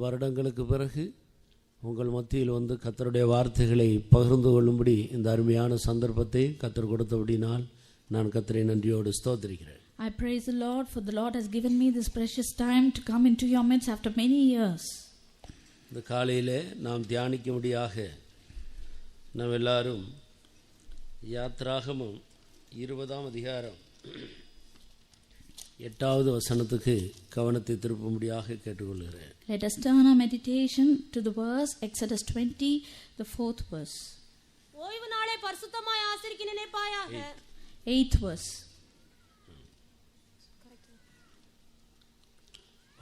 வருடங்களுக்கு பிறகு உங்கள் மத்தியில் வந்து கர்த்தருடைய வார்த்தைகளை பகிர்ந்து கொள்ளும்படி இந்த அருமையான சந்தர்ப்பத்தை கர்த்தர் கொடுத்தபடினால் நான் கர்த்தரை நன்றியோடு ஸ்தோத்திரிக்கிறேன். I praise the Lord, for the Lord has given me this precious time to come into your midst after many years. இந்த காலையிலே நாம் தியானிக்கும்படியாக நாம் எல்லாரும் யாத்ராகமம் 20ஆம் அதிகாரம் 8வது வசனத்துக்கு கவனத்தை திருப்பும்படியாக கேட்டுக்கொள்கிறேன். Let us turn our meditation to the verse Exodus 20, the 4th verse. ஓய்வு நாளை பரிசுத்தமாய் ஆசரிக்க நினைப்பாயாக. 8th verse.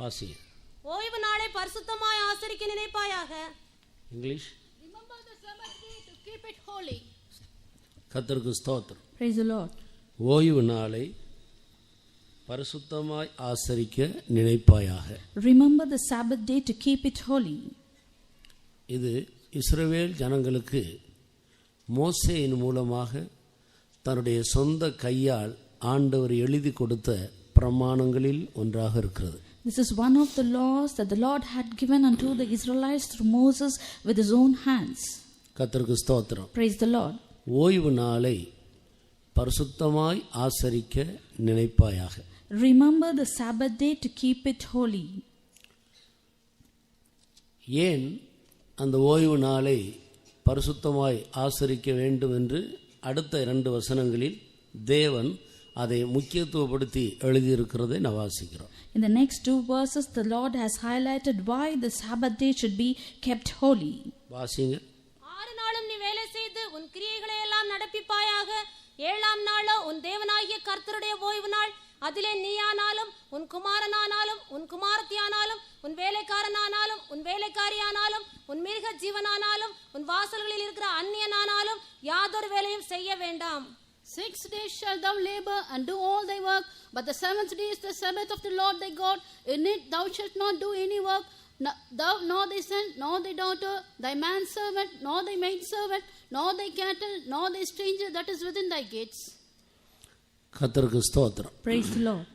வாசி. ஓய்வு நாளை பரிசுத்தமாய் ஆசரிக்க நினைப்பாயாக. English. Remember the Sabbath day to keep it holy. கர்த்தருக்கு ஸ்தோத்திரம். Praise the Lord. ஓய்வு நாளை பரிசுத்தமாய் ஆசரிக்க நினைப்பாயாக. Remember the Sabbath day to keep it holy. இது இஸ்ரவேல் ஜனங்களுக்கு மோசேயின் மூலமாக தன்னுடைய சொந்த கையால் ஆண்டவர் எழுதி கொடுத்த பிரமாணங்களில் ஒன்றாக இருக்கிறது. This is one of the laws that the Lord had given unto the Israelites through Moses with his own hands. கர்த்தருக்கு ஸ்தோத்திரம். Praise the Lord. ஓய்வு நாளை பரிசுத்தமாய் ஆசரிக்க நினைப்பாயாக. Remember the Sabbath day to keep it holy. ஏன் அந்த ஓய்வு நாளை பரிசுத்தமாய் ஆசரிக்க வேண்டும் என்று அடுத்த 2 வசனங்களில் தேவன் அதை முக்கியத்துவப்படுத்தி எழுதியிருக்கிறதை நான் வாசிக்கிறோம். In the next 2 verses, the Lord has highlighted why the Sabbath day should be kept holy. வாசிங்க. 6 நாளும் நீ வேலை செய்து உன் கிரியைகளை எல்லாம் நடப்பிப்பாயாக. 7ஆம் நாளோ உன் தேவனாகிய கர்த்தருடைய ஓய்வு நாள். அதிலே நீயானாலும் உன் குமாரனானாலும் உன் குமாரத்தியானாலும் உன் வேலைக்காரனானாலும் உன் வேலைக்காரியானாலும் உன் மிருக ஜீவனானாலும் உன் வாசல்களில் இருக்கிற அந்நியனானாலும் யாதொரு வேலையும் செய்ய வேண்டாம். 6 days shalt thou labor and do all thy work, but the 7th day is the Sabbath of the Lord thy God. In it thou shalt not do any work, thou nor thy son, nor thy daughter, thy manservant, nor thy maidservant, nor thy cattle, nor thy stranger that is within thy gates. கர்த்தருக்கு ஸ்தோத்திரம். Praise the Lord.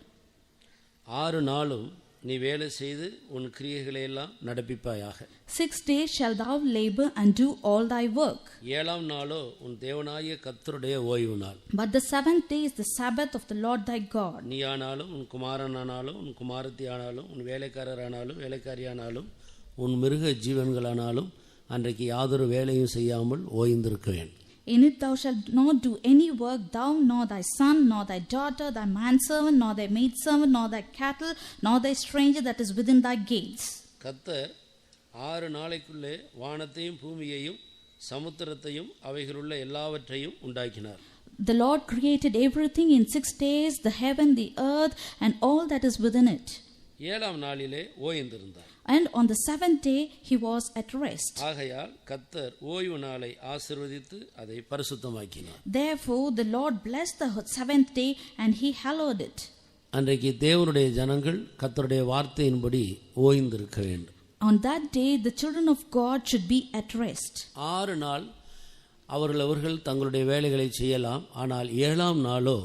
6 நாளும் நீ வேலை செய்து உன் கிரியைகளை எல்லாம் நடப்பிப்பாயாக. 6 days shalt thou labor and do all thy work. 7ஆம் நாளோ உன் தேவனாகிய கர்த்தருடைய ஓய்வு நாள். But the 7th day is the Sabbath of the Lord thy God. நீயானாலும் உன் குமாரனானாலும் உன் குமாரத்தியானாலும் உன் வேலைக்காரரானாலும் வேலைக்காரியானாலும் உன் மிருக ஜீவன்களானாலும் அன்றைக்கு யாதொரு வேலையும் செய்யாமல் ஓய்ந்திருக்க வேண்டும். In it thou shalt not do any work, thou nor thy son, nor thy daughter, thy manservant, nor thy maidservant, nor thy cattle, nor thy stranger that is within thy gates. கர்த்தர் 6 நாளைக்குள்ளே வானத்தையும் பூமியையும் சமுத்திரத்தையும் அவைகளுள்ள எல்லாவற்றையும் உண்டாக்கினார். The Lord created everything in 6 days, the heaven, the earth, and all that is within it. 7ஆம் நாளிலே ஓய்ந்திருந்தார். And on the 7th day he was at rest. ஆகையால் கர்த்தர் ஓய்வு நாளை ஆசீர்வதித்து அதை பரிசுத்தமாக்கினார். Therefore the Lord blessed the 7th day and he hallowed it. அன்றைக்கு தேவனுடைய ஜனங்கள் கர்த்தருடைய வார்த்தையின்படி ஓய்ந்திருக்க வேண்டும். On that day the children of God should be at rest. 6 நாள் அவர்கள் தங்களுடைய வேலைகளை செய்யலாம். ஆனால் 7ஆம் நாளோ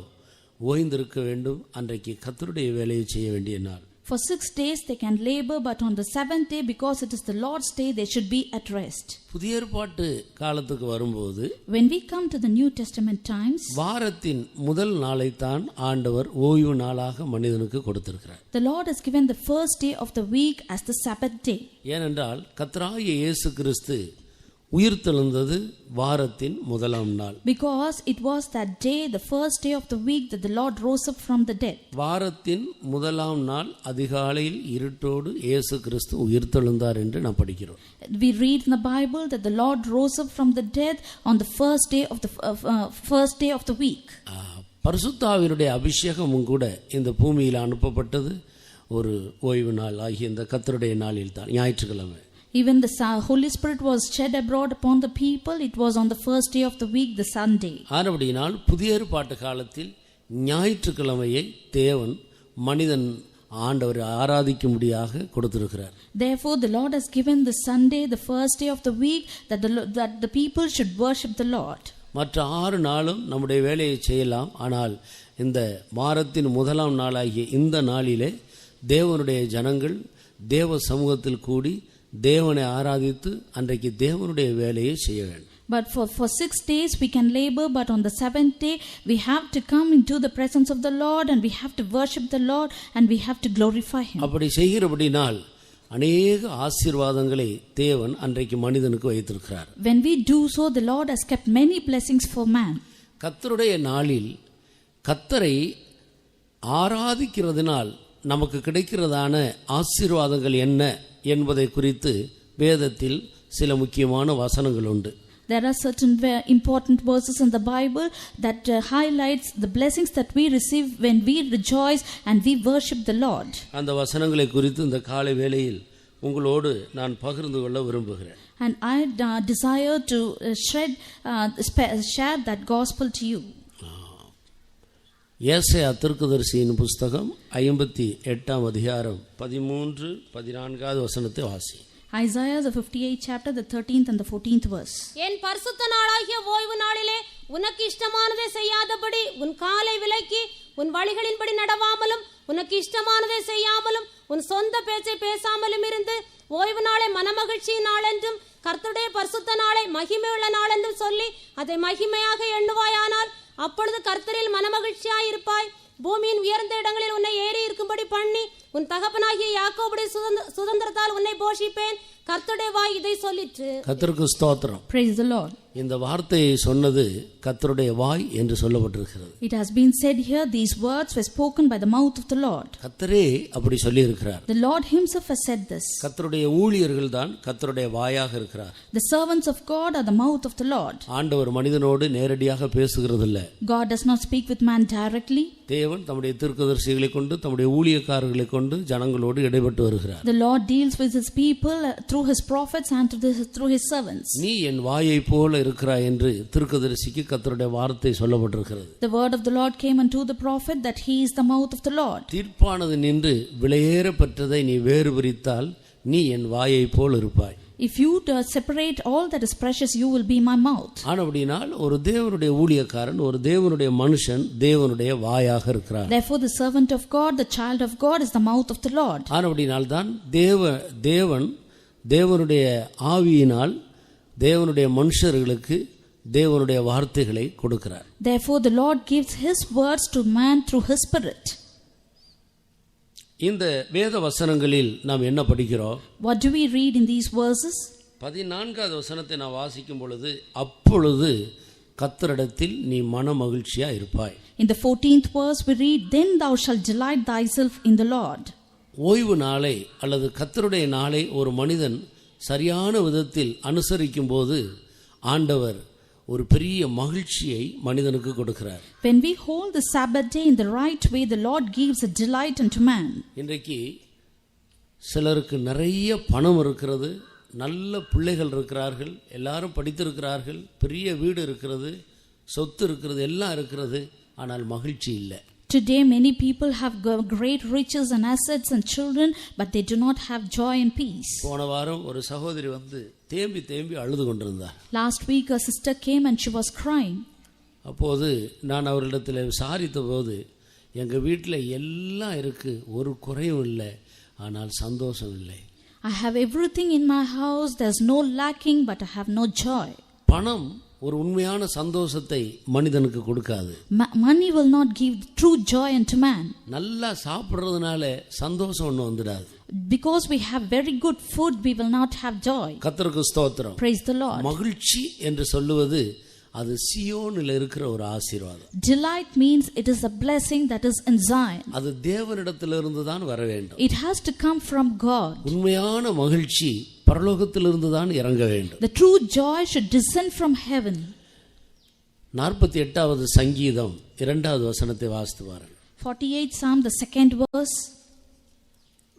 ஓய்ந்திருக்க வேண்டும். அன்றைக்கு கர்த்தருடைய வேலையை செய்ய வேண்டிய நாள். For 6 days they can labor, but on the 7th day, because it is the Lord's day, they should be at rest. புதிய ஏற்பாட்டு காலத்துக்கு வரும்போது When we come to the New Testament times, வாரத்தின் முதல் நாளை தான் ஆண்டவர் ஓய்வு நாளாக மனிதனுக்கு கொடுத்திருக்கிறார். the Lord has given the first day of the week as the Sabbath day. ஏனென்றால் கர்த்தராகிய இயேசு கிறிஸ்து உயிர்த்தெழுந்தது வாரத்தின் முதலாம் நாள். Because it was that day, the first day of the week, that the Lord rose up from the dead. வாரத்தின் முதலாம் நாள் அதிகாலையில் இருட்டோடு இயேசு கிறிஸ்து உயிர்த்தெழுந்தார் என்று நாம் படிக்கிறோம். We read in the Bible that the Lord rose up from the dead on the first day of the week. பரிசுத்தாவினுடைய அபிஷேகமும் கூட இந்த பூமியில் அனுப்பப்பட்டது ஒரு ஓய்வு நாள் ஆகிய இந்த கர்த்தருடைய நாளில் தான், ஞாயிற்றுக்கிழமை. Even the Holy Spirit was shed abroad upon the people. It was on the first day of the week, the Sunday. ஆனபடியினால் புதிய ஏற்பாட்டு காலத்தில் ஞாயிற்றுக்கிழமையை தேவன் மனிதன் ஆண்டவரை ஆராதிக்கும்படியாக கொடுத்திருக்கிறார். Therefore the Lord has given the Sunday, the first day of the week, that the people should worship the Lord. மற்ற 6 நாளும் நம்முடைய வேலையை செய்யலாம். ஆனால் இந்த வாரத்தின் முதலாம் நாளாகிய இந்த நாளிலே தேவனுடைய ஜனங்கள் தேவ சமூகத்தில் கூடி தேவனை ஆராதித்து அன்றைக்கு தேவனுடைய வேலையை செய்ய வேண்டும். But for 6 days we can labor, but on the 7th day we have to come into the presence of the Lord and we have to worship the Lord and we have to glorify Him. அப்படி செய்கிறபடினால் அநேக ஆசீர்வாதங்களை தேவன் அன்றைக்கு மனிதனுக்கு வைத்திருக்கிறார். When we do so, the Lord has kept many blessings for man. கர்த்தருடைய நாளில் கர்த்தரை ஆராதிக்கிறதுனால் நமக்கு கிடைக்கிறதான ஆசீர்வாதங்கள் என்ன என்பதை குறித்து வேதத்தில் சில முக்கியமான வசனங்கள் உண்டு. There are certain important verses in the Bible that highlights the blessings that we receive when we rejoice and we worship the Lord. அந்த வசனங்களை குறித்து இந்த காலை வேளையில் உங்களோடு நான் பகிர்ந்து கொள்ள விரும்புகிறேன். And I desire to share that gospel to you. ஏசாயா தீர்க்கதரிசியின் புத்தகம் 58 அதிகாரம் 13-14 வசனத்தை வாசி. Isaiah the 58th chapter, the 13th and the 14th verse. என் பரிசுத்த நாளாகிய ஓய்வு நாளிலே உனக்கு இஷ்டமானதை செய்யாதபடி உன் காலை விலக்கி உன் வழிகளின்படி நடவாமலும் உனக்கு இஷ்டமானதை செய்யாமலும் உன் சொந்த பேச்சை பேசாமலும் இருந்து ஓய்வு நாளை மனமகிழ்ச்சியின் நாள் என்றும் கர்த்தருடைய பரிசுத்த நாளை மகிமையுள்ள நாள் என்றும் சொல்லி அதை மகிமையாக எண்ணுவாயானால் அப்பொழுது கர்த்தரில் மனமகிழ்ச்சியாயிருப்பாய். பூமியின் உயர்ந்த இடங்களில் உன்னை ஏறி இருக்கும்படி பண்ணி உன் தகப்பனாகிய யாக்கோபுடைய சுதந்திரத்தால் உன்னை போஷிப்பேன். கர்த்தருடைய வாய் இதை சொல்லிற்று. கர்த்தருக்கு ஸ்தோத்திரம். Praise the Lord. இந்த வார்த்தையை சொன்னது கர்த்தருடைய வாய் என்று சொல்லப்பட்டிருக்கிறது. It has been said here, these words were spoken by the mouth of the Lord. கர்த்தரே அப்படி சொல்லி இருக்கிறார். The Lord himself has said this. கர்த்தருடைய ஊழியர்கள் தான் கர்த்தருடைய வாயாக இருக்கிறார். The servants of God are the mouth of the Lord. ஆண்டவர் மனிதனோடு நேரடியாக பேசுகிறது இல்ல. God does not speak with man directly. தேவன் தம்முடைய தீர்க்கதரிசிகளை கொண்டு தம்முடைய ஊழியக்காரர்களை கொண்டு ஜனங்களோடு இடைப்பட்டு வருகிறார். The Lord deals with his people through his prophets and through his servants. நீ என் வாயை போல இருக்கிறாய் என்று தீர்க்கதரிசிக்கு கர்த்தருடைய வார்த்தை சொல்லப்பட்டிருக்கிறது. The word of the Lord came unto the prophet that he is the mouth of the Lord. தீர்ப்பானது நின்று விலையேற பெற்றதை நீ வேறு பிரித்தால் நீ என் வாயை போல் இருப்பாய். If you separate all that is precious, you will be my mouth. ஆனபடினால் ஒரு தேவனுடைய ஊழியக்காரன் ஒரு தேவனுடைய மனுஷன் தேவனுடைய வாயாக இருக்கிறார். Therefore the servant of God, the child of God is the mouth of the Lord. ஆனபடினால் தான் தேவன் தேவனுடைய ஆவியினால் தேவனுடைய மனுஷர்களுக்கு தேவனுடைய வார்த்தைகளை கொடுக்கிறார். Therefore the Lord gives his words to man through his spirit. இந்த வேத வசனங்களில் நாம் என்ன படிக்கிறோம்? What do we read in these verses? 14வது வசனத்தை நான் வாசிக்கும் பொழுது அப்பொழுது கர்த்தரிடத்தில் நீ மனமகிழ்ச்சியா இருப்பாய். In the 14th verse we read, then thou shalt delight thyself in the Lord. ஓய்வு நாளை அல்லது கர்த்தருடைய நாளை ஒரு மனிதன் சரியான விதத்தில் அனுசரிக்கும் போது ஆண்டவர் ஒரு பெரிய மகிழ்ச்சியை மனிதனுக்கு கொடுக்கிறார். When we hold the Sabbath day in the right way, the Lord gives a delight unto man. இன்றைக்கு சிலருக்கு நிறைய பணம் இருக்கிறது, நல்ல பிள்ளைகள் இருக்கிறார்கள், எல்லாரும் படித்திருக்கிறார்கள், பெரிய வீடு இருக்கிறது, சொத்து இருக்கிறது, எல்லாம் இருக்கிறது, ஆனால் மகிழ்ச்சி இல்லை. Today many people have great riches and assets and children, but they do not have joy and peace. போன வாரம் ஒரு சகோதரி வந்து தேம்பி அழுது கொண்டிருந்தார். Last week a sister came and she was crying. அப்போது நான் அவர்களிடத்தில் விசாரித்த போது எங்கள் வீட்டில் எல்லாம் இருக்கு, ஒரு குறையும் இல்லை, ஆனால் சந்தோஷம் இல்லை. I have everything in my house, there's no lacking, but I have no joy. பணம் ஒரு உண்மையான சந்தோஷத்தை மனிதனுக்கு கொடுக்காது. Money will not give true joy unto man. நல்லா சாப்பிடுறதுனால சந்தோஷம் ஒண்ணு வந்துடாது. Because we have very good food, we will not have joy. கர்த்தருக்கு ஸ்தோத்திரம். Praise the Lord. மகிழ்ச்சி என்று சொல்லுவது அது சியோனில் இருக்கிற ஒரு ஆசீர்வாதம். Delight means it is a blessing that is in Zion. அது தேவனிடத்திலிருந்து தான் வர வேண்டும். It has to come from God. உண்மையான மகிழ்ச்சி பரலோகத்திலிருந்து தான் இறங்க வேண்டும். The true joy should descend from heaven. 48வது சங்கீதம் 2வது வசனத்தை வாசித்து பாருங்கள். 48 Psalm, the 2nd verse.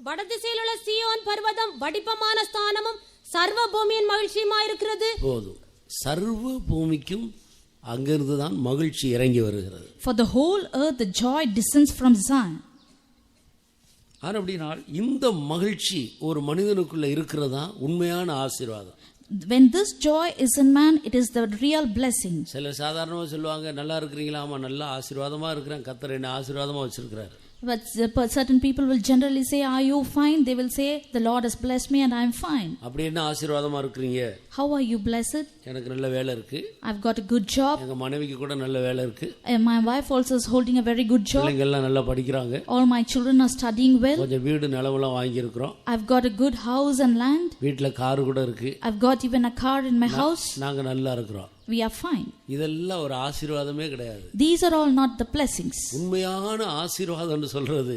வடதிசையில் உள்ள சீயோன் பர்வதம் வடிப்பமான ஸ்தானமும் சர்வ பூமியின் மகிழ்ச்சியுமாயிருக்கிறது. போதும், சர்வ பூமிக்கும் அங்கிருந்து தான் மகிழ்ச்சி இறங்கி வருகிறது. For the whole earth the joy descends from Zion. அப்படினால் இந்த மகிழ்ச்சி ஒரு மனிதனுக்குள்ள இருக்கிறதா உண்மையான ஆசீர்வாதம். When this joy is in man, it is the real blessing. சில சாதாரணமாக சொல்லுவாங்க, நல்லா இருக்கிறீங்களா? ஆமா, நல்லா ஆசீர்வாதமா இருக்கிறேன், கர்த்தர் என்ன ஆசீர்வாதமா வச்சிருக்கிறார். But certain people will generally say, are you fine? They will say, the Lord has blessed me and I am fine. அப்படி என்ன ஆசீர்வாதமா இருக்கிறீங்க? How are you blessed? எனக்கு நல்ல வேலை இருக்கு. I've got a good job. எங்க மனைவிக்கு கூட நல்ல வேலை இருக்கு. And my wife also is holding a very good job. பிள்ளைங்க எல்லாம் நல்லா படிக்கிறாங்க. All my children are studying well. கொஞ்சம் வீடு நிலமெல்லாம் வாங்கி இருக்கிறோம். I've got a good house and land. வீட்ல கார் கூட இருக்கு. I've got even a car in my house. நாங்க நல்லா இருக்கிறோம். We are fine. இதெல்லாம் ஒரு ஆசீர்வாதமே கிடையாது. These are all not the blessings. உண்மையான ஆசீர்வாதம்னு சொல்றது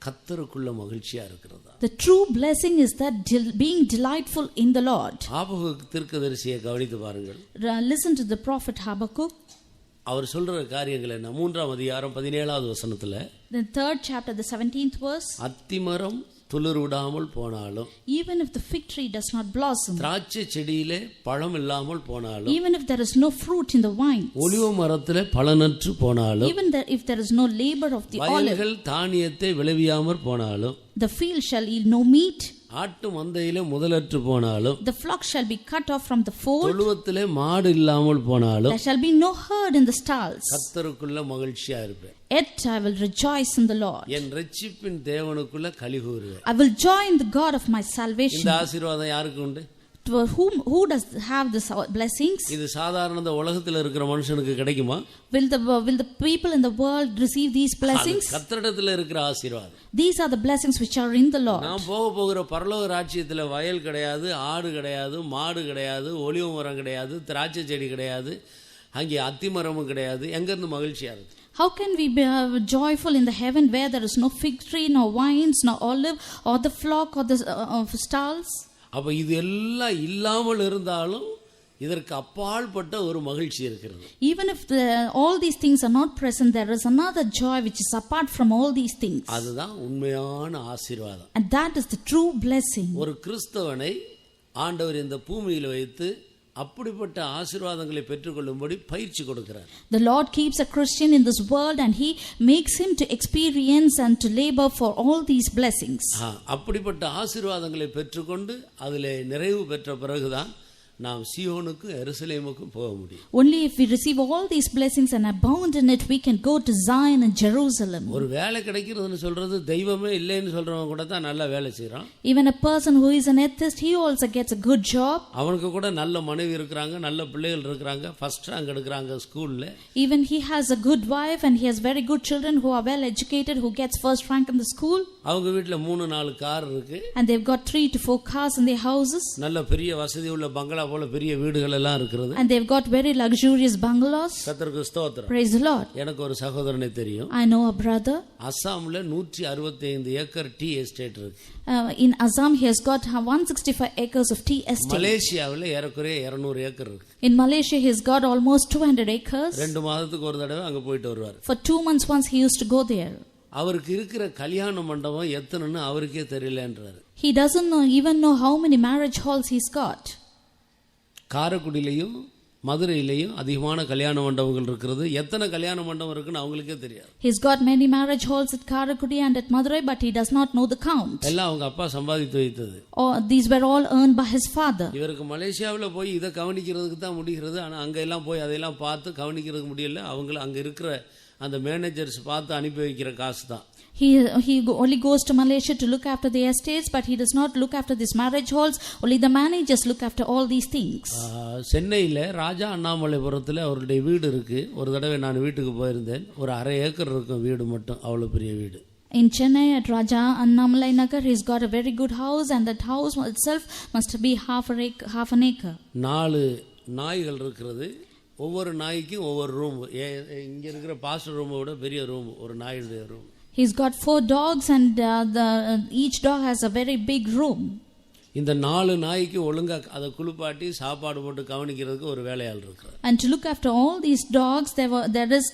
கர்த்தருக்குள்ள மகிழ்ச்சியா இருக்கிறதா. The true blessing is that being delightful in the Lord. ஆபகுக்கு தீர்க்கதரிசியை கவனித்து பாருங்கள். Listen to the prophet Habakkuk. அவர் சொல்ற காரியங்கள் என்ன? 3ஆம் அதிகாரம் 17வது வசனத்துல, The 3rd chapter, the 17th verse. அத்திமரம் துளிர் விடாமல் போனாலும், Even if the fig tree does not blossom, திராட்சை செடியிலே பழம் இல்லாமல் போனாலும், even if there is no fruit in the vine, ஒலிவ மரத்திலே பலனற்று போனாலும், even if there is no labor of the olive, வயல்கள் தானியத்தை விளைவியாமற் போனாலும், the field shall yield no meat, ஆட்டு மந்தையிலே முதலற்று போனாலும், the flock shall be cut off from the fold, தொழுவத்திலே மாடு இல்லாமல் போனாலும், there shall be no herd in the stalls. கர்த்தருக்குள்ள மகிழ்ச்சியா இருப்பேன். Yet I will rejoice in the Lord. என் இரட்சிப்பின் தேவனுக்குள்ள களிகூறுவேன். I will joy in the God of my salvation. இந்த ஆசீர்வாதம் யாருக்கு உண்டு? To who does have this blessings? இது சாதாரண உலகத்துல இருக்கிற மனுஷனுக்கு கிடைக்குமா? Will the people in the world receive these blessings? கர்த்தரிடத்துல இருக்கிற ஆசீர்வாதம். These are the blessings which are in the Lord. நாம் போகிற பரலோக ராஜ்யத்துல வயல் கிடையாது, ஆடு கிடையாது, மாடு கிடையாது, ஒலிவ மரம் கிடையாது, திராட்சை செடி கிடையாது, அங்கே அத்திமரமும் கிடையாது. எங்க இருந்து மகிழ்ச்சியா இருக்கு? How can we be joyful in the heaven where there is no fig tree, no vines, no olive, or the flock, or the stalls? அப்ப இது எல்லாம் இல்லாமல் இருந்தாலும் இதற்கு அப்பாற்பட்ட ஒரு மகிழ்ச்சி இருக்கிறது. Even if all these things are not present, there is another joy which is apart from all these things. அதுதான் உண்மையான ஆசீர்வாதம். And that is the true blessing. ஒரு கிறிஸ்தவனை ஆண்டவர் இந்த பூமியில் வைத்து அப்படிப்பட்ட ஆசீர்வாதங்களை பெற்றுக்கொள்ளும்படி பயிற்சி கொடுக்கிறார். The Lord keeps a Christian in this world and he makes him to experience and to labor for all these blessings. அப்படிப்பட்ட ஆசீர்வாதங்களை பெற்றுக்கொண்டு அதிலே நிறைவு பெற்ற பிறகுதான் நாம் சீயோனுக்கும் எருசலேமுக்கும் போக முடியும். Only if we receive all these blessings and abound in it, we can go to Zion and Jerusalem. ஒரு வேலை கிடைக்கிறதுன்னு சொல்றது தெய்வமே இல்லைன்னு சொல்றவங்க கூட தான் நல்ல வேலை செய்றான். Even a person who is an atheist, he also gets a good job. அவனுக்கு கூட நல்ல மனைவி இருக்கிறாங்க, நல்ல பிள்ளைகள் இருக்கிறாங்க, ஃபர்ஸ்ட் ரேங்க் எடுக்கறாங்க ஸ்கூல்ல. Even he has a good wife and he has very good children who are well educated, who gets first rank in the school. அவங்க வீட்ல 3-4 கார் இருக்கு. And they've got 3 to 4 cars in their houses. நல்ல பெரிய வசதி உள்ள பங்களா போல பெரிய வீடுகள் எல்லாம் இருக்குது. And they've got very luxurious bungalows. கர்த்தருக்கு ஸ்தோத்திரம். Praise the Lord. எனக்கு ஒரு சகோதரனை தெரியும். I know a brother. அசாம்ல 165 acre tea estate இருக்கு. In Assam he has got 165 acres of tea estate. மலேசியாவுல ஏறக்குறைய 200 ஏக்கர் இருக்கு. In Malaysia he has got almost 200 acres. 2 மாதத்துக்கு ஒரு தடவை அங்க போயிட்டு வருவார். For 2 months once he used to go there. அவருக்கு இருக்கிற கல்யாண மண்டபம் எத்தனைன்னு அவருக்கே தெரியலன்றாரு. He doesn't even know how many marriage halls he's got. காரைக்குடியிலையும் மதுரையிலையும் அதிகமான கல்யாண மண்டபங்கள் இருக்கிறது. எத்தனை கல்யாண மண்டபம் இருக்குன்னு அவங்களுக்கே தெரியாது. He's got many marriage halls at Karaikudi and at Madurai, but he does not know the count. எல்லாம் அவங்க அப்பா சம்பாதித்து வைத்தது. These were all earned by his father. இவருக்கு மலேசியாவில் போய் இதை கவனிக்கிறதுக்கு தான் முடிகிறது. ஆனால் அங்கே எல்லாம் போய் அதையெல்லாம் பார்த்து கவனிக்கிறதுக்கு முடியல. அவங்கள அங்கே இருக்கிற அந்த மேனேஜர்ஸ் பார்த்து அனுப்பி வைக்கிற காசு தான். He only goes to Malaysia to look after the estates, but he does not look after these marriage halls. Only the managers look after all these things. சென்னையில் ராஜா அண்ணாமலைபுரத்தில் அவருடைய வீடு இருக்கு. ஒரு தடவை நான் வீட்டுக்கு போயிருந்தேன். ஒரு 1/2 ஏக்கர் இருக்கும் வீடு மட்டும், அவ்வளோ பெரிய வீடு. In Chennai at Raja Annamalai Nagar, he's got a very good house, and that house itself must be half an acre. 4 நாய்கள் இருக்கிறது. ஒவ்வொரு நாய்க்கும் ஒவ்வொரு ரூம். இங்கே இருக்கிற பாஸ்டர் ரூமை விட பெரிய ரூம் ஒரு நாயுடைய room. He's got 4 dogs and each dog has a very big room. இந்த 4 நாய்க்கு ஒழுங்கா அதை குளிப்பாட்டி சாப்பாடு போட்டு கவனிக்கிறதுக்கு ஒரு வேலையாள் இருக்கார். And to look after all these dogs, there is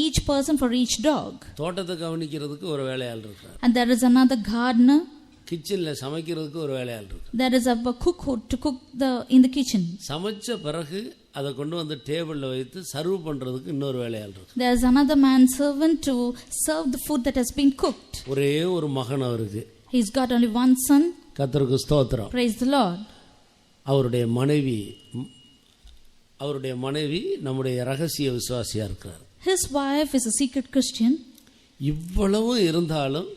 each person for each dog. தோட்டத்தை கவனிக்கிறதுக்கு ஒரு வேலையாள் இருக்கார். And there is another gardener. கிச்சன்ல சமைக்கிறதுக்கு ஒரு வேலையாள் இருக்கு. There is a cook to cook in the kitchen. சமைச்ச பிறகு அதை கொண்டு வந்து டேபிள்ல வைத்து சர்வ் பண்றதுக்கு இன்னொரு வேலையாள் இருக்கு. There is another man servant to serve the food that has been cooked. ஒரே ஒரு மகன் அவருக்கு. He's got only one son. கர்த்தருக்கு ஸ்தோத்திரம். Praise the Lord. அவருடைய மனைவி நம்முடைய ரகசிய விசுவாசியா இருக்கிறார். His wife is a secret Christian. இவ்வளவு இருந்தாலும்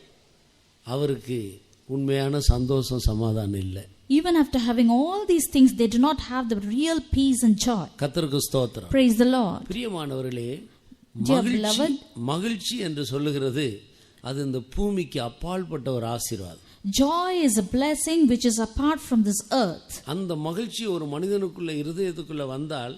அவருக்கு உண்மையான சந்தோஷம் சமாதானம் இல்லை. Even after having all these things, they do not have the real peace and joy. கர்த்தருக்கு ஸ்தோத்திரம். Praise the Lord. பிரியமானவர்களே, Dear beloved, மகிழ்ச்சி என்று சொல்லுகிறது அது இந்த பூமிக்கு அப்பாற்பட்ட ஒரு ஆசீர்வாதம். joy is a blessing which is apart from this earth. அந்த மகிழ்ச்சி ஒரு மனிதனுக்குள்ள இருதயத்துக்குள்ள வந்தால்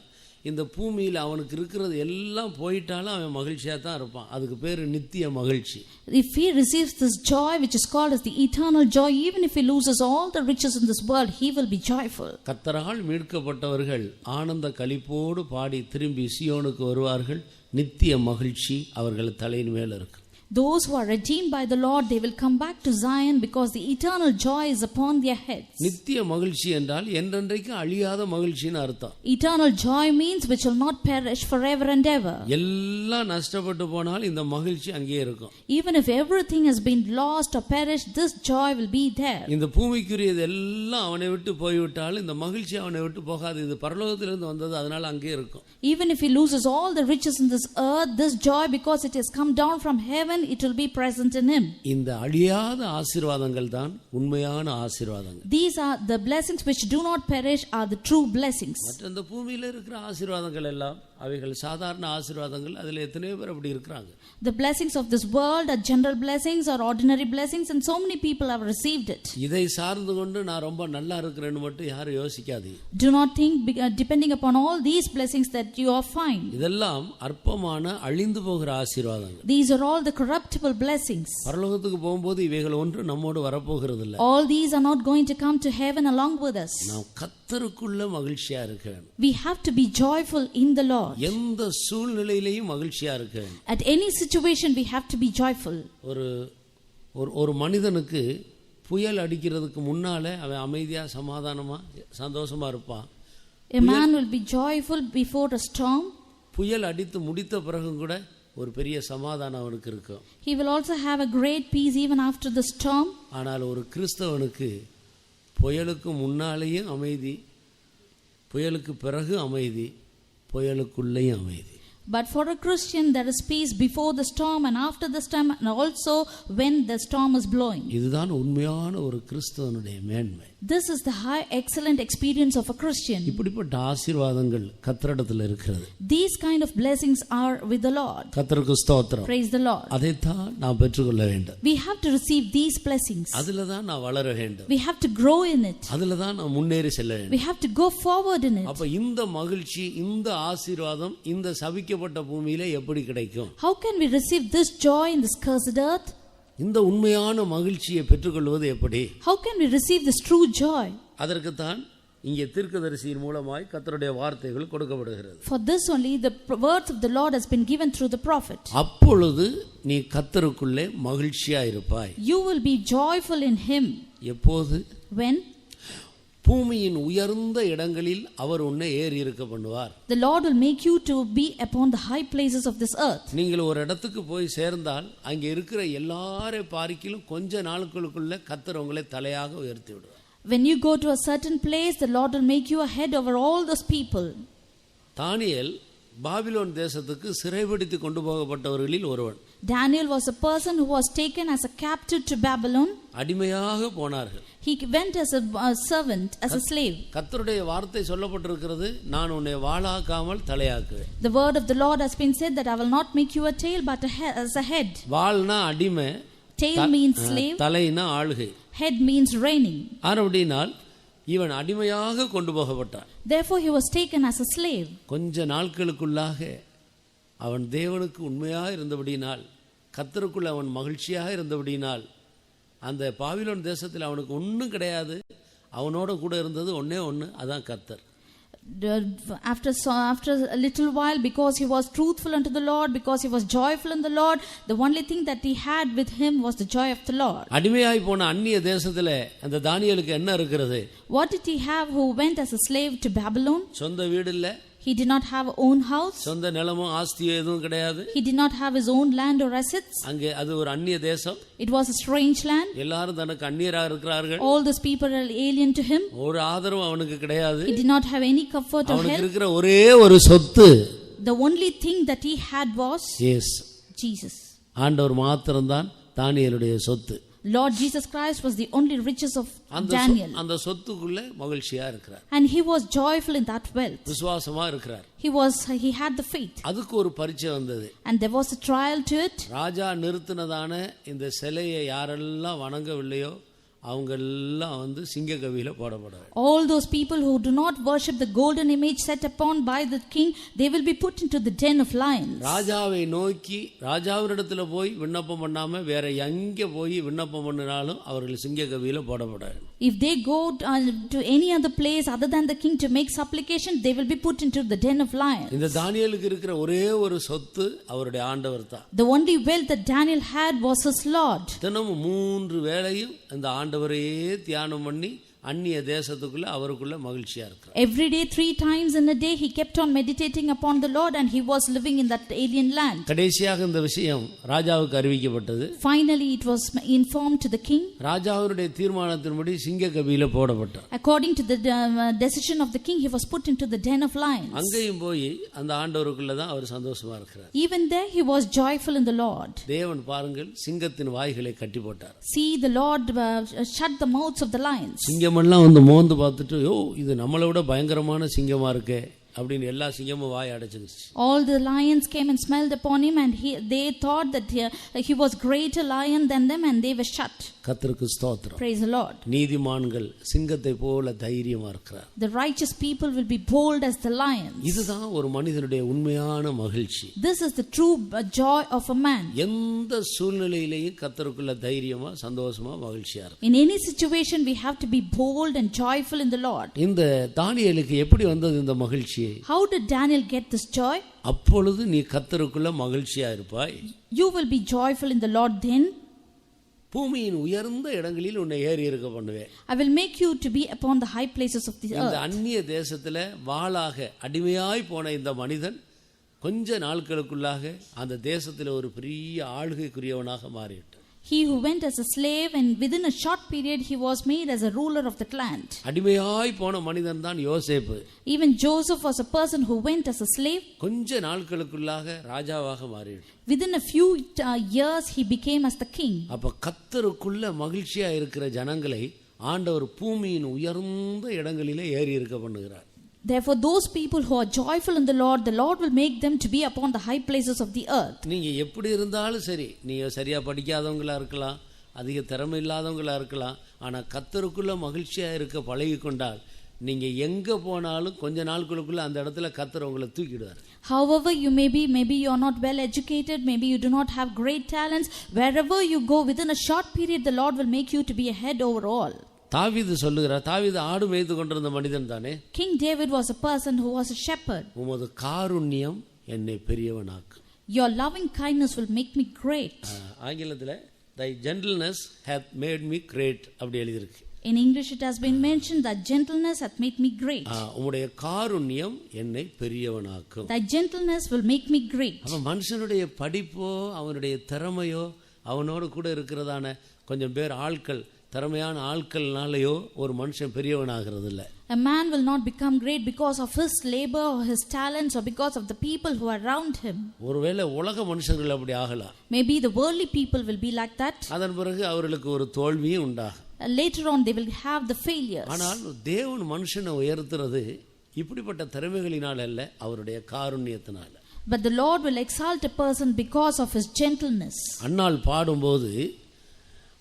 இந்த பூமியில் அவனுக்கு இருக்கிறது எல்லாம் போயிட்டாலும் அவன் மகிழ்ச்சியாக தான் இருப்பான். அதுக்கு பேர் நித்திய மகிழ்ச்சி. If he receives this joy which is called as the eternal joy, even if he loses all the riches in this world, he will be joyful. கர்த்தரால் மீட்கப்பட்டவர்கள் ஆனந்த களிப்போடு பாடி திரும்பி சியோனுக்கு வருவார்கள். நித்திய மகிழ்ச்சி அவர்கள் தலையின் மேல் இருக்கு. Those who are redeemed by the Lord, they will come back to Zion because the eternal joy is upon their heads. நித்திய மகிழ்ச்சி என்றால் என்றென்றைக்கு அழியாத மகிழ்ச்சின்னு அர்த்தம். Eternal joy means which will not perish forever and ever. எல்லாம் நஷ்டப்பட்டு போனால் இந்த மகிழ்ச்சி அங்கேயே இருக்கும். Even if everything has been lost or perished, this joy will be there. இந்த பூமிக்குரியது எல்லாம் அவனை விட்டு போய்விட்டால் இந்த மகிழ்ச்சி அவனை விட்டு போகாது. இது பரலோகத்திலிருந்து வந்தது, அதனால அங்கேயே இருக்கும். Even if he loses all the riches in this earth, this joy, because it has come down from heaven, it will be present in him. இந்த அழியாத ஆசீர்வாதங்கள் தான் உண்மையான ஆசீர்வாதங்கள். These are the blessings which do not perish, are the true blessings. மற்ற இந்த பூமியில இருக்கிற ஆசீர்வாதங்கள் எல்லாம் அவைகள் சாதாரண ஆசீர்வாதங்கள். அதுல எத்தனையோ பேர் அப்படி இருக்கிறாங்க. The blessings of this world are general blessings or ordinary blessings, and so many people have received it. இதை சார்ந்து கொண்டு நான் ரொம்ப நல்லா இருக்கிறேன்னு மட்டும் யாரும் யோசிக்காதீங்க. Do not think depending upon all these blessings that you are fine. இதெல்லாம் அற்பமான அழிந்து போகிற ஆசீர்வாதங்கள். These are all the corruptible blessings. பரலோகத்துக்கு போகும்போது இவைகள் ஒன்று நம்மோடு வரப்போகிறது இல்லை. All these are not going to come to heaven along with us. நாம் கர்த்தருக்குள்ள மகிழ்ச்சியா இருக்க வேண்டும். We have to be joyful in the Lord. எந்த சூழ்நிலையிலையும் மகிழ்ச்சியா இருக்க வேண்டும். At any situation we have to be joyful. ஒரு மனிதனுக்கு புயல் அடிக்கிறதுக்கு முன்னாலே அவன் அமைதியா சமாதானமா சந்தோஷமா இருப்பான். A man will be joyful before a storm. புயல் அடித்து முடித்த பிறகும் கூட ஒரு பெரிய சமாதானம் அவனுக்கு இருக்கும். He will also have a great peace even after the storm. ஆனால் ஒரு கிறிஸ்தவனுக்கு புயலுக்கு முன்னாலேயும் அமைதி, புயலுக்கு பிறகு அமைதி, புயலுக்குள்ளேயும் அமைதி. But for a Christian there is peace before the storm and after the storm, and also when the storm is blowing. இதுதான் உண்மையான ஒரு கிறிஸ்தவனுடைய மேன்மை. This is the high excellent experience of a Christian. இப்படிப்பட்ட ஆசீர்வாதங்கள் கர்த்தரிடத்தில் இருக்கிறது. These kind of blessings are with the Lord. கர்த்தருக்கு ஸ்தோத்திரம். Praise the Lord. அதைத்தான் நாம் பெற்றுக்கொள்ள வேண்டும். We have to receive these blessings. அதில தான் நான் வளர வேண்டும். We have to grow in it. அதில தான் நான் முன்னேறி செல்ல வேண்டும். We have to go forward in it. அப்ப இந்த மகிழ்ச்சி, இந்த ஆசீர்வாதம் இந்த சபிக்கப்பட்ட பூமியிலே எப்படி கிடைக்கும்? How can we receive this joy in this cursed earth? இந்த உண்மையான மகிழ்ச்சியை பெற்றுக்கொள்வது எப்படி? How can we receive this true joy? அதற்கு தான் இங்கே தீர்க்கதரிசியின் மூலமாய் கர்த்தருடைய வார்த்தைகள் கொடுக்கப்படுகிறது. For this only the words of the Lord has been given through the prophet. அப்பொழுது நீ கர்த்தருக்குள்ளே மகிழ்ச்சியா இருப்பாய். You will be joyful in him. எப்போது? When? பூமியின் உயர்ந்த இடங்களில் அவர் உன்னை ஏறி இருக்க பண்ணுவார். The Lord will make you to be upon the high places of this earth. நீங்கள் ஒரு இடத்துக்கு போய் சேர்ந்தால் அங்கே இருக்கிற எல்லாரை பார்க்கிலும் கொஞ்ச நாட்களுக்குள்ள கர்த்தர் உங்களை தலையாக உயர்த்தி விடுவார். When you go to a certain place, the Lord will make you a head over all those people. Daniel Babylon தேசத்துக்கு சிறைபிடித்து கொண்டு போகப்பட்டவர்களில் ஒருவன். Daniel was a person who was taken as a captive to Babylon. அடிமையாக போனார்கள். He went as a servant, as a slave. கர்த்தருடைய வார்த்தை சொல்லப்பட்டிருக்கிறது, நான் உன்னை வாளாக்காமல் தலையாக்குவேன். The word of the Lord has been said that I will not make you a tail but as a head. வாள்னா அடிமை, Tail means slave, தலைனா ஆளுகை, head means reigning. அப்படினால் இவன் அடிமையாக கொண்டு போகப்பட்டான். Therefore he was taken as a slave. கொஞ்ச நாட்களுக்குள்ளாக அவன் தேவனுக்கு உண்மையாக இருந்தபடியினால், கர்த்தருக்குள் அவன் மகிழ்ச்சியாக இருந்தபடியினால், அந்த பாபிலோன் தேசத்தில் அவனுக்கு ஒன்றும் கிடையாது. அவனோட கூட இருந்தது ஒன்னே ஒன்று, அதான் கர்த்தர். After a little while, because he was truthful unto the Lord, because he was joyful in the Lord, the only thing that he had with him was the joy of the Lord. அடிமையாய் போன அந்நிய தேசத்திலே அந்த தானியேலுக்கு என்ன இருக்கிறது? What did he have who went as a slave to Babylon? சொந்த வீடு இல்ல. He did not have own house. சொந்த நிலமும் ஆஸ்தியோ எதுவும் கிடையாது. He did not have his own land or assets. அங்கே அது ஒரு அந்நிய தேசம். It was a strange land. எல்லாரும் தனக்கு அந்நியராக இருக்கிறார்கள். All those people are alien to him. ஒரு ஆதரவும் அவனுக்கு கிடையாது. He did not have any comfort or அவனுக்கு help. இருக்கிற ஒரே ஒரு சொத்து, The only thing that he had was yes, Jesus. ஆண்டவர் மாத்திரம்தான் தானியேலுடைய சொத்து. Lord Jesus Christ was the only riches of Daniel. அந்த சொத்துக்குள்ள மகிழ்ச்சியா இருக்கிறார். And he was joyful in that wealth. விசுவாசமா இருக்கிறார். He had the faith. அதுக்கு ஒரு பரீட்சை வந்தது. And there was a trial to it. ராஜா நிறுத்தினதான இந்த சிலையை யாரெல்லாம் வணங்கவில்லையோ அவங்க எல்லாம் சிங்க கவியில போடப்படுறாங்க. All those people who do not worship the golden image set upon by the king, they will be put into the den of lions. ராஜாவை நோக்கி ராஜாவினிடத்துல போய் விண்ணப்பம் பண்ணாம வேற எங்க போய் விண்ணப்பம் பண்ணினாலும் அவர்கள் சிங்க கவியில போடப்படுறாங்க. If they go to any other place other than the king to make supplication, they will be put into the den of lions. இந்த தானியேலுக்கு இருக்கிற ஒரே ஒரு சொத்து அவருடைய ஆண்டவர் தான். The only wealth that Daniel had was his Lord. தினமும் 3 வேளையும் அந்த ஆண்டவரையே தியானம் பண்ணி அந்நிய தேசத்துக்குள்ள அவருக்குள்ள மகிழ்ச்சியா இருக்கிறார். Every day 3 times in a day he kept on meditating upon the Lord and he was living in that alien land. கடைசியாக இந்த விஷயம் ராஜாவுக்கு அறிவிக்கப்பட்டது. Finally it was informed to the king. ராஜாவுடைய தீர்மானத்தின்படி சிங்க கவியில போடப்பட்டார். According to the decision of the king, he was put into the den of lions. அங்கேயும் போய் அந்த ஆண்டவருக்குள்ள தான் அவர் சந்தோஷமா இருக்கிறார். Even there he was joyful in the Lord. தேவன் பாருங்கள் சிங்கத்தின் வாய்களை கட்டி போட்டார். See, the Lord shut the mouths of the lions. சிங்கமெல்லாம் மோந்து பார்த்துட்டு இது நம்மளை விட பயங்கரமான சிங்கமா இருக்கே அப்படின்னு எல்லா சிங்கமும் வாய் அடைச்சிருச்சு. All the lions came and smelled upon him and they thought that he was greater lion than them and they were shut. கர்த்தருக்கு ஸ்தோத்திரம். Praise the Lord. நீதிமான்கள் சிங்கத்தை போல தைரியமா இருக்கிறார். The righteous people will be bold as the lions. இதுதான் ஒரு மனிதனுடைய உண்மையான மகிழ்ச்சி. This is the true joy of a man. எந்த சூழ்நிலையிலேயும் கர்த்தருக்குள்ள தைரியமா சந்தோஷமா மகிழ்ச்சியா இருக்கு. In any situation we have to be bold and joyful in the Lord. இந்த தானியேலுக்கு எப்படி வந்தது இந்த மகிழ்ச்சி? How did Daniel get this joy? அப்பொழுது நீ கர்த்தருக்குள்ள மகிழ்ச்சியா இருப்பாய். You will be joyful in the Lord then. பூமியின் உயர்ந்த இடங்களில் உன்னை ஏறி இருக்க பண்ணுவேன். I will make you to be upon the high places of the earth. இந்த அந்நிய தேசத்துல வாளாக அடிமையாய் போன இந்த மனிதன் கொஞ்ச நாட்களுக்குள்ளாக அந்த தேசத்துல ஒரு பெரிய ஆளுகைக்குரியவனாக மாறிவிட்டான். He who went as a slave and within a short period he was made as a ruler of that land. அடிமையாய் போன மனிதன் தான் யோசேப்பு. Even Joseph was a person who went as a slave. கொஞ்ச நாட்களுக்குள்ளாக ராஜாவாக மாறிவிட்டான். Within a few years he became as the king. அப்ப கர்த்தருக்குள்ள மகிழ்ச்சியா இருக்கிற ஜனங்களை ஆண்டவர் பூமியின் உயர்ந்த இடங்களிலே ஏறி இருக்க பண்ணுகிறார். Therefore those people who are joyful in the Lord will make them to be upon the high places of the earth. நீங்க எப்படி இருந்தாலும் சரி, நீங்க சரியா படிக்காதவங்களா இருக்கலாம், அதிக திறமை இல்லாதவங்களா இருக்கலாம், ஆனா கர்த்தருக்குள்ள மகிழ்ச்சியா இருக்க பழகி கொண்டால் நீங்க எங்க போனாலும் கொஞ்ச நாட்களுக்குள்ள அந்த இடத்துல கர்த்தர் உங்களை தூக்கிடுவார். However you maybe you are not well educated, maybe you do not have great talents, wherever you go within a short period the Lord will make you to be a head over all. தாவீது சொல்லுகிறார், தாவீது ஆடு மேய்த்து கொண்டிருந்த மனிதன் தானே. King David was a person who was a shepherd. உமது காருண்யம் என்னை பெரியவனாக்கு. Your loving kindness will make me great. ஆங்கிலத்துல thy gentleness hath made me great அப்படி எழுதியிருக்கு. In English it has been mentioned that gentleness hath made me great. உம்முடைய காருண்யம் என்னை பெரியவனாக்கும். Thy gentleness will make me great. அவன் மனுஷனுடைய படிப்போ அவனுடைய திறமையோ அவனோடு கூட இருக்கிறதான கொஞ்சம் பேர் ஆட்கள் திறமையான ஆட்கள்னாலயோ ஒரு மனுஷன் பெரியவனாகிறது இல்லை. A man will not become great because of his labor or his talents or because of the people who are around him. ஒருவேளை உலக மனுஷர்கள் அப்படி ஆகலாம். Maybe the worldly people will be like that. அதன் பிறகு அவர்களுக்கு ஒரு தோல்வியும் உண்டாகும். Later on they will have the failures. ஆனால் தேவன் மனுஷனை உயர்த்துறது இப்படிப்பட்ட திறமைகளினால் அல்ல, அவருடைய காருண்யத்தினால. But the Lord will exalt a person because of his gentleness. அன்னாள் பாடும்போது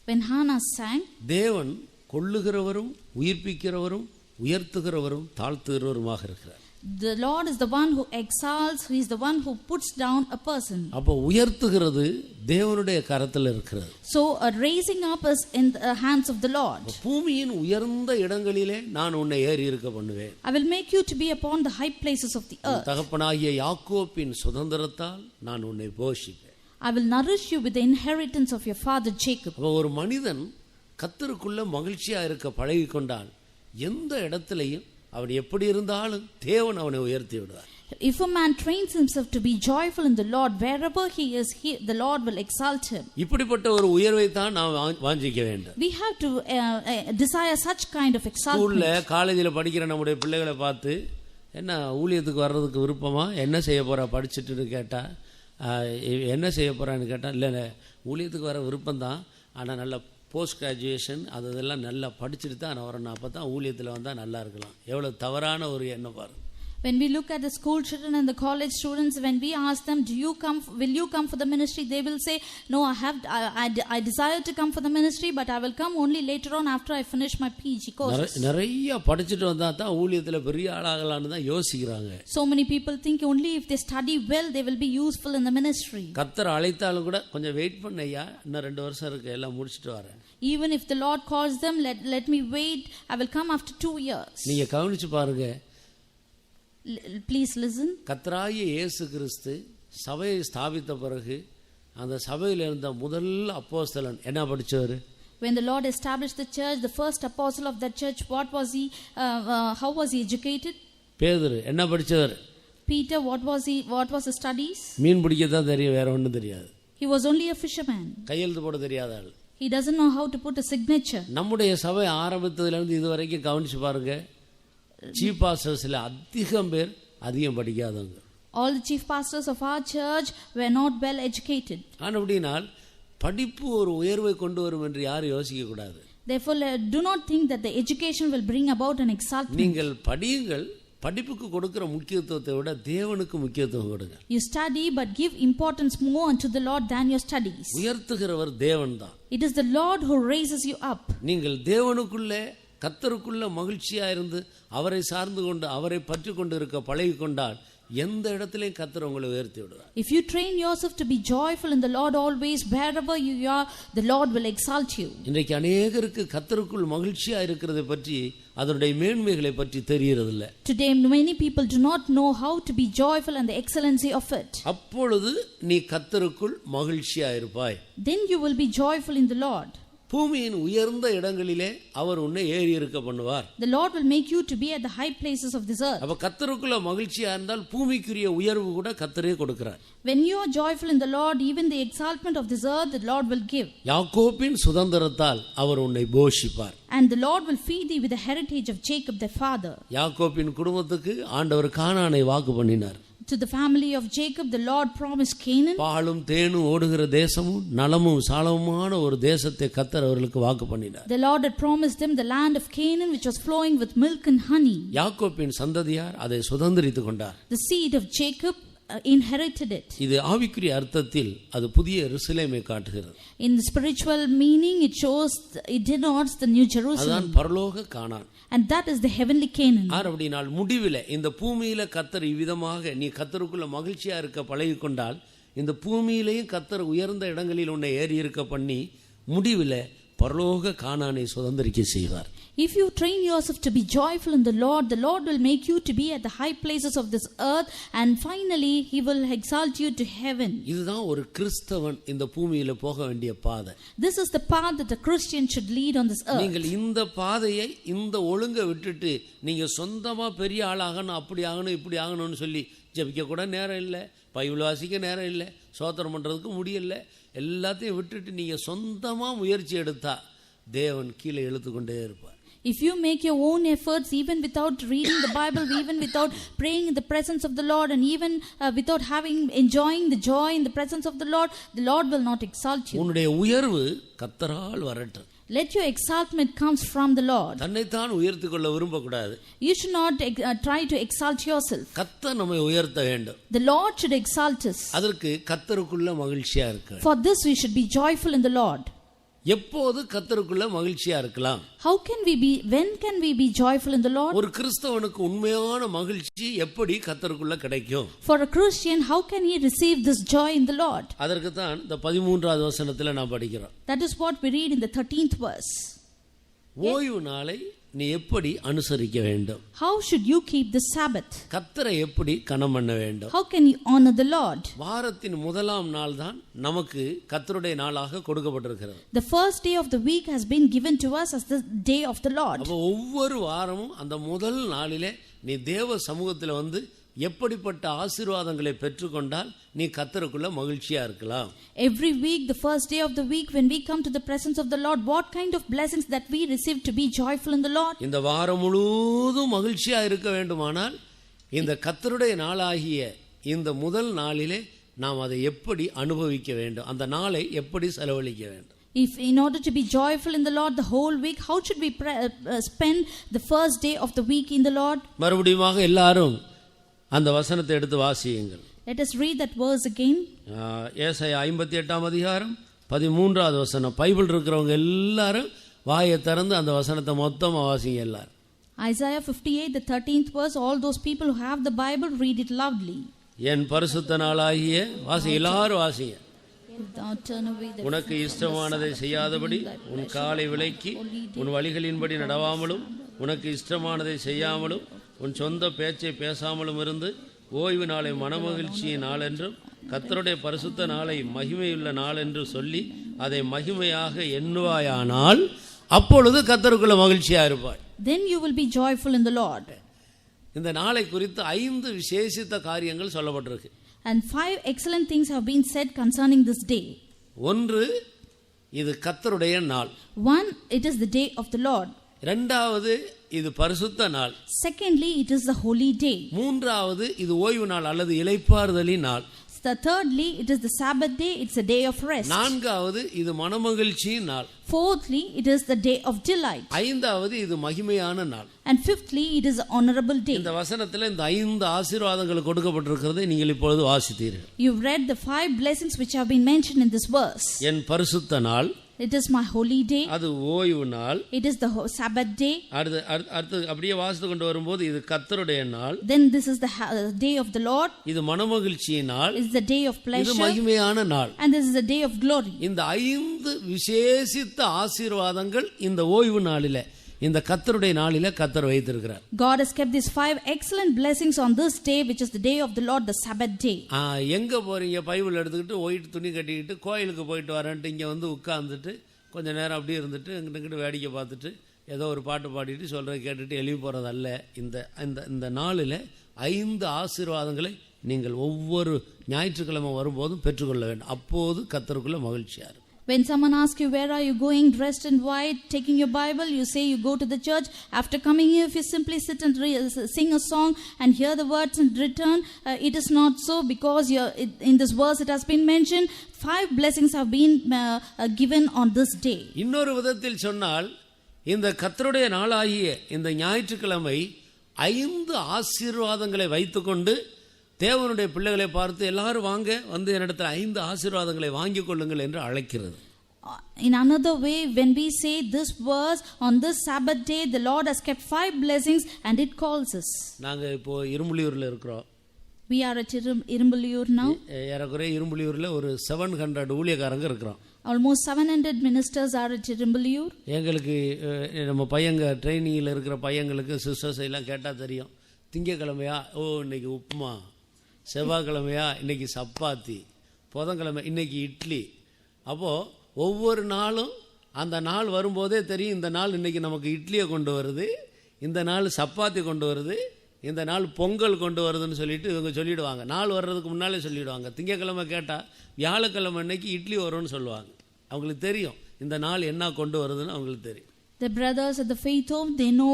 When Hannah sang, தேவன் கொல்லுகிறவரும் உயிர்ப்பிக்கிறவரும் உயர்த்துகிறவரும் தாழ்த்துகிறவருமாக இருக்கிறார். The Lord is the one who exalts, he is the one who puts down a person. அப்ப உயர்த்துகிறது தேவனுடைய கரத்தில் இருக்கிறது. So raising up is in the hands of the Lord. பூமியின் உயர்ந்த இடங்களிலே நான் உன்னை ஏறி இருக்க பண்ணுவேன். I will make you to be upon the high places of the earth. தகப்பனாகிய யாக்கோபின் சுதந்திரத்தால் நான் உன்னை போஷிப்பேன். I will nourish you with the inheritance of your father Jacob. ஒரு மனிதன் கர்த்தருக்குள்ள மகிழ்ச்சியா இருக்க பழகி கொண்டால் எந்த இடத்திலையும் அவன் எப்படி இருந்தாலும் தேவன் அவனை உயர்த்தி விடுவார். If a man trains himself to be joyful in the Lord, wherever he is, the Lord will exalt him. இப்படிப்பட்ட ஒரு உயர்வை தான் நாம் வாஞ்சிக்க வேண்டும். We have to desire such kind of exaltation. ஸ்கூல்ல காலேஜில் படிக்கிற நம்முடைய பிள்ளைகளை பார்த்து என்ன ஊழியத்துக்கு வர்றதுக்கு விருப்பமா, என்ன செய்ய போறா படிச்சுட்டுன்னு கேட்டா என்ன செய்ய போகிறான்னு கேட்டால், இல்லை ஊழியத்துக்கு வர விருப்பம்தான், ஆனால் நல்ல போஸ்ட் கிராஜுவேஷன் அதெல்லாம் நல்லா படிச்சுட்டு தான் நான் வரணும், அப்போ தான் ஊழியத்தில் வந்தால் நல்லா இருக்கலாம். எவ்வளோ தவறான ஒரு எண்ணம் பாரு. When we look at the school children and the college students, when we ask them, will you come for the ministry? They will say, no, I desire to come for the ministry, but I will come only later on after I finish my PG courses. நிறைய படிச்சுட்டு வந்தால் தான் ஊழியத்தில் பெரிய ஆளாகலான்னு தான் யோசிக்கிறாங்க. So many people think only if they study well, they will be useful in the ministry. கர்த்தர் அழைத்தாலும் கூட கொஞ்சம் வெயிட் பண்ணையா, இன்னும் 2 வருஷம் இருக்கு, எல்லாம் முடிச்சுட்டு வரேன். Even if the Lord calls them, let me wait, I will come after 2 years. நீங்கள் கவனிச்சு பாருங்க. Please listen. கர்த்தராகிய இயேசு கிறிஸ்து சபையை ஸ்தாபித்த பிறகு அந்த சபையில் இருந்த முதல் அப்போஸ்தலன் என்ன படிச்சவர்? When the Lord established the church, the first apostle of that church, what was he? How was he educated? பேதுரு என்ன படிச்சவர்? Peter, what was his studies? மீன் பிடிக்க தான் தெரியும், வேற ஒன்றும் தெரியாது. He was only a fisherman. கையெழுத்து போட தெரியாத ஆள். He doesn't know how to put a signature. நம்முடைய சபை ஆரம்பித்ததுலேருந்து இது வரைக்கும் கவனிச்சு பாருங்க, சீஃப் பாஸ்டர்ஸில் அதிகம் பேர் அதிகம் படிக்காதவங்க. All the chief pastors of our church were not well educated. ஆனால் அப்படினால் படிப்பு ஒரு உயர்வை கொண்டு வரும் என்று யாரும் யோசிக்க கூடாது. Therefore, do not think that the education will bring about an exaltation. நீங்கள் படியுங்கள், படிப்புக்கு கொடுக்கிற முக்கியத்துவத்தை விட தேவனுக்கு முக்கியத்துவம் கொடுங்க. You study, but give importance more unto the Lord than your studies. உயர்த்துகிறவர் தேவன் தான். It is the Lord who raises you up. நீங்கள் தேவனுக்குள்ளே கர்த்தருக்குள்ள மகிழ்ச்சியா இருந்து அவரை சார்ந்து கொண்டு அவரை பற்றி கொண்டு இருக்க பழகி கொண்டால் எந்த இடத்திலையும் கர்த்தர் உங்களை உயர்த்தி விடுவார். If you train yourself to be joyful in the Lord always, wherever you are, the Lord will exalt you. இன்றைக்கு அநேகருக்கு கர்த்தருக்குள் மகிழ்ச்சியா இருக்கிறதை பற்றி அதனுடைய மேன்மைகளை பற்றி தெரிகிறதில்லை. Today many people do not know how to be joyful and the excellency of it. அப்பொழுது நீ கர்த்தருக்குள் மகிழ்ச்சியா இருப்பாய். Then you will be joyful in the Lord. பூமியின் உயர்ந்த இடங்களிலே அவர் உன்னை ஏறி இருக்க பண்ணுவார். The Lord will make you to be at the high places of this earth. அப்ப கர்த்தருக்குள்ள மகிழ்ச்சியா இருந்தால் பூமிக்குரிய உயர்வு கூட கர்த்தரே கொடுக்கிறார். When you are joyful in the Lord, even the exaltment of this earth, the Lord will give. யாக்கோபின் சுதந்திரத்தால் அவர் உன்னை போஷிப்பார். And the Lord will feed thee with the heritage of Jacob their father. யாக்கோபின் குடும்பத்துக்கு ஆண்டவர் கானானை வாக்கு பண்ணினார். To the family of Jacob, the Lord promised Canaan. பாலும் தேனும் ஓடுகிற தேசமும் நலமும் சாலமுமான ஒரு தேசத்தை கர்த்தர் அவர்களுக்கு வாக்கு பண்ணினார். The Lord had promised them the land of Canaan, which was flowing with milk and honey. யாக்கோபின் சந்ததியார் அதை சுதந்தரித்துக் கொண்டார். The seed of Jacob inherited it. இது ஆவிக்குரிய அர்த்தத்தில் அது புதிய எருசலேமை காட்டுகிறது. In the spiritual meaning, it denotes the New Jerusalem. அதான் பரலோக கானான். And that is the heavenly Canaan. அப்படினால் முடிவில இந்த பூமியில கர்த்தர் இவ்விதமாக நீ கர்த்தருக்குள்ள மகிழ்ச்சியா இருக்க பழகி கொண்டால் இந்த பூமியிலேயும் கர்த்தர் உயர்ந்த இடங்களில் உன்னை ஏறி இருக்க பண்ணி முடிவில பரலோக கானானை சுதந்தரிக்க செய்வார். If you train yourself to be joyful in the Lord will make you to be at the high places of this earth, and finally he will exalt you to heaven. இதுதான் ஒரு கிறிஸ்தவன் இந்த பூமியில போக வேண்டிய பாதை. This is the path that a Christian should lead on this earth. நீங்கள் இந்த பாதையை இந்த ஒழுங்கை விட்டுட்டு நீங்க சொந்தமா பெரிய ஆளாகணும், அப்படி ஆகணும், இப்படி ஆகணும்னு சொல்லி ஜெபிக்க கூட நேரம் இல்லை, பைபிள் வாசிக்க நேரம் இல்லை, சோத்திரம் பண்றதுக்கு முடியல, எல்லாத்தையும் விட்டுட்டு நீங்க சொந்தமா முயற்சி எடுத்தா தேவன் கீழே இழுத்து கொண்டே இருப்பார். If you make your own efforts, even without reading the Bible, even without praying in the presence of the Lord, and even without enjoying the joy in the presence of the Lord will not exalt you. உன்னுடைய உயர்வு கர்த்தரால் வரட்டும். Let your exaltment comes from the Lord. தன்னைத்தான் உயர்த்திக் கொள்ள விரும்பக்கூடாது. You should not try to exalt yourself. கர்த்தர் நம்மை உயர்த்த வேண்டும். The Lord should exalt us. அதற்கு கர்த்தருக்குள்ள மகிழ்ச்சியா இருக்க. For this we should be joyful in the Lord. எப்போது கர்த்தருக்குள்ள மகிழ்ச்சியா இருக்கலாம்? When can we be joyful in the Lord? ஒரு கிறிஸ்தவனுக்கு உண்மையான மகிழ்ச்சி எப்படி கர்த்தருக்குள்ள கிடைக்கும்? For a Christian, how can he receive this joy in the Lord? அதற்கு தான் இந்த 13வது வசனத்துல நாம் படிக்கிறோம். That is what we read in the 13th verse. ஓய்வு நாளை நீ எப்படி அனுசரிக்க வேண்டும்? How should you keep the Sabbath? கர்த்தரை எப்படி கனம் பண்ண வேண்டும்? How can you honor the Lord? வாரத்தின் முதலாம் நாள் தான் நமக்கு கர்த்தருடைய நாளாக கொடுக்கப்பட்டிருக்கிறது. The first day of the week has been given to us as the day of the Lord. அப்ப ஒவ்வொரு வாரமும் அந்த முதல் நாளிலே நீ தேவ சமூகத்தில் வந்து எப்படிப்பட்ட ஆசீர்வாதங்களை பெற்றுக்கொண்டால் நீ கர்த்தருக்குள்ள மகிழ்ச்சியா இருக்கலாம். Every week, the first day of the week, when we come to the presence of the Lord, what kind of blessings that we receive to be joyful in the Lord? இந்த வாரம் முழுவதும் மகிழ்ச்சியா இருக்க வேண்டுமானால் இந்த கர்த்தருடைய நாளாகிய இந்த முதல் நாளிலே நாம் அதை எப்படி அனுபவிக்க வேண்டும், அந்த நாளை எப்படி செலவழிக்க வேண்டும். If in order to be joyful in the Lord the whole week, how should we spend the first day of the week in the Lord? மறுபடியும் எல்லாரும் அந்த வசனத்தை எடுத்து வாசியுங்கள். Let us read that verse again. ஏசாயா 58 அதிகாரம் 13வது வசனம். Bible இருக்கிறவங்க எல்லாரும் வாயை திறந்து அந்த வசனத்தை மொத்தமாக வாசிங்க எல்லாரும். Isaiah 58 the 13th verse. All those people who have the Bible, read it loudly. என் பரிசுத்த நாளாகிய வாசி, எல்லாரும் வாசிங்க. உனக்கு இஷ்டமானதை செய்யாதபடி உன் காலை விலக்கி உன் வழிகளின்படி நடவாமலும் உனக்கு இஷ்டமானதை செய்யாமலும் உன் சொந்த பேச்சை பேசாமலும் இருந்து ஓய்வு நாளை மனமகிழ்ச்சியின் நாள் என்றும் கர்த்தருடைய பரிசுத்த நாளை மகிமையுள்ள நாள் என்று சொல்லி அதை மகிமையாக எண்ணுவாயானால் அப்பொழுது கர்த்தருக்குள்ள மகிழ்ச்சியா இருப்பாய். Then you will be joyful in the Lord. இந்த நாளை குறித்து 5 விசேஷித்த காரியங்கள் சொல்லப்பட்டிருக்கு. And 5 excellent things have been said concerning this day. ஒன்று, இது கர்த்தருடைய நாள். 1, it is the day of the Lord. இரண்டாவது, இது பரிசுத்த நாள். Secondly, it is the holy day. மூன்றாவது, இது ஓய்வு நாள் அல்லது இளைப்பாறுதலின் நாள். Thirdly, it is the Sabbath day, it's a day of rest. நான்காவது, இது மனமகிழ்ச்சியின் நாள். Fourthly, it is the day of delight. ஐந்தாவது, இது மகிமையான நாள். And fifthly, it is an honorable day. இந்த வசனத்தில் இந்த 5 ஆசீர்வாதங்கள் கொடுக்கப்பட்டிருக்கிறதை நீங்கள் இப்பொழுது வாசித்தீர்கள். You've read the 5 blessings which have been mentioned in this verse. என் பரிசுத்த நாள், it is my holy day. அது ஓய்வு நாள். It is the Sabbath day. அடுத்து அப்படியே வாசித்து கொண்டு வரும்போது இது கர்த்தருடைய நாள். Then this is the day of the Lord. இது மனமகிழ்ச்சியின் நாள். It is the day of pleasure. இது மகிமையான நாள். And this is the day of glory. இந்த 5 விசேஷித்த ஆசீர்வாதங்கள் இந்த ஓய்வு நாளிலே, இந்த கர்த்தருடைய நாளிலே கர்த்தர் வைத்திருக்கிறார். God has kept these 5 excellent blessings on this day, which is the day of the Lord, the Sabbath day. எங்க போறீங்க? பைபிள் எடுத்துக்கிட்டு ஒயிட் துணி கட்டிக்கிட்டு கோயிலுக்கு போயிட்டு வரேன்ட்டு இங்கே வந்து உட்கார்ந்துட்டு கொஞ்ச நேரம் அப்படியே இருந்துட்டு இங்கிட்ட வேடிக்கை பார்த்துட்டு ஏதோ ஒரு பாட்டு பாடிட்டு சொல்கிறத கேட்டுட்டு எழுதி போகிறதல்ல. இந்த நாளில் 5 ஆசீர்வாதங்களை நீங்கள் ஒவ்வொரு ஞாயிற்றுக்கிழமை வரும்போதும் பெற்றுக்கொள்ள வேண்டும். அப்போது கர்த்தருக்குள்ள மகிழ்ச்சியாக இருக்கும். When someone asks you, where are you going, dressed in white, taking your Bible, you say you go to the church. After coming here, if you simply sit and sing a song and hear the words and return, it is not so, because in this verse it has been mentioned 5 blessings have been given on this day. இன்னொரு விதத்தில் சொன்னால், இந்த கர்த்தருடைய நாளாகிய இந்த ஞாயிற்றுக்கிழமை 5 ஆசீர்வாதங்களை வைத்துக்கொண்டு தேவனுடைய பிள்ளைகளை பார்த்து எல்லாரும் வாங்க வந்து என்னிடத்தில் 5 ஆசீர்வாதங்களை வாங்கிக் கொள்ளுங்கள் என்று அழைக்கிறது. In another way, when we say this verse, on this Sabbath day, the Lord has kept 5 blessings and it calls us. நாங்க இப்போ இரும்புலியூர்ல இருக்கிறோம். We are at Irumbuliyur now. ஏறக்குறைய இரும்புலியூர்ல ஒரு 700 ஊழியக்காரங்க இருக்கிறோம். Almost 700 ministers are at Irumbuliyur. எங்களுக்கு நம்ம பையங்க ட்ரைனிங்கில் இருக்கிற பையங்களுக்கு சிஸ்டர்ஸ் எல்லாம் கேட்டால் தெரியும். திங்கக்கிழமையா இன்னைக்கு உப்புமா, செவ்வாய்க்கிழமையா இன்னைக்கு சப்பாத்தி, புதன்கிழமை இன்னைக்கு இட்லி. அப்போது ஒவ்வொரு நாளும் அந்த நாள் வரும்போதே தெரியும், இந்த நாள் இன்னைக்கு நமக்கு இட்லியை கொண்டு வருது, இந்த நாள் சப்பாத்தி கொண்டு வருது, இந்த நாள் பொங்கல் கொண்டு வருதுன்னு சொல்லிட்டு இவங்க சொல்லிவிடுவாங்க. நாள் வர்றதுக்கு முன்னாலே சொல்லிவிடுவாங்க. திங்கக்கிழமை கேட்டால் வியாழக்கிழமை அன்னைக்கு இட்லி வரும்னு சொல்லுவாங்க. அவங்களுக்கு தெரியும் இந்த நாள் என்ன கொண்டு வருதுன்னு அவங்களுக்கு தெரியும். The brothers at the faith home, they know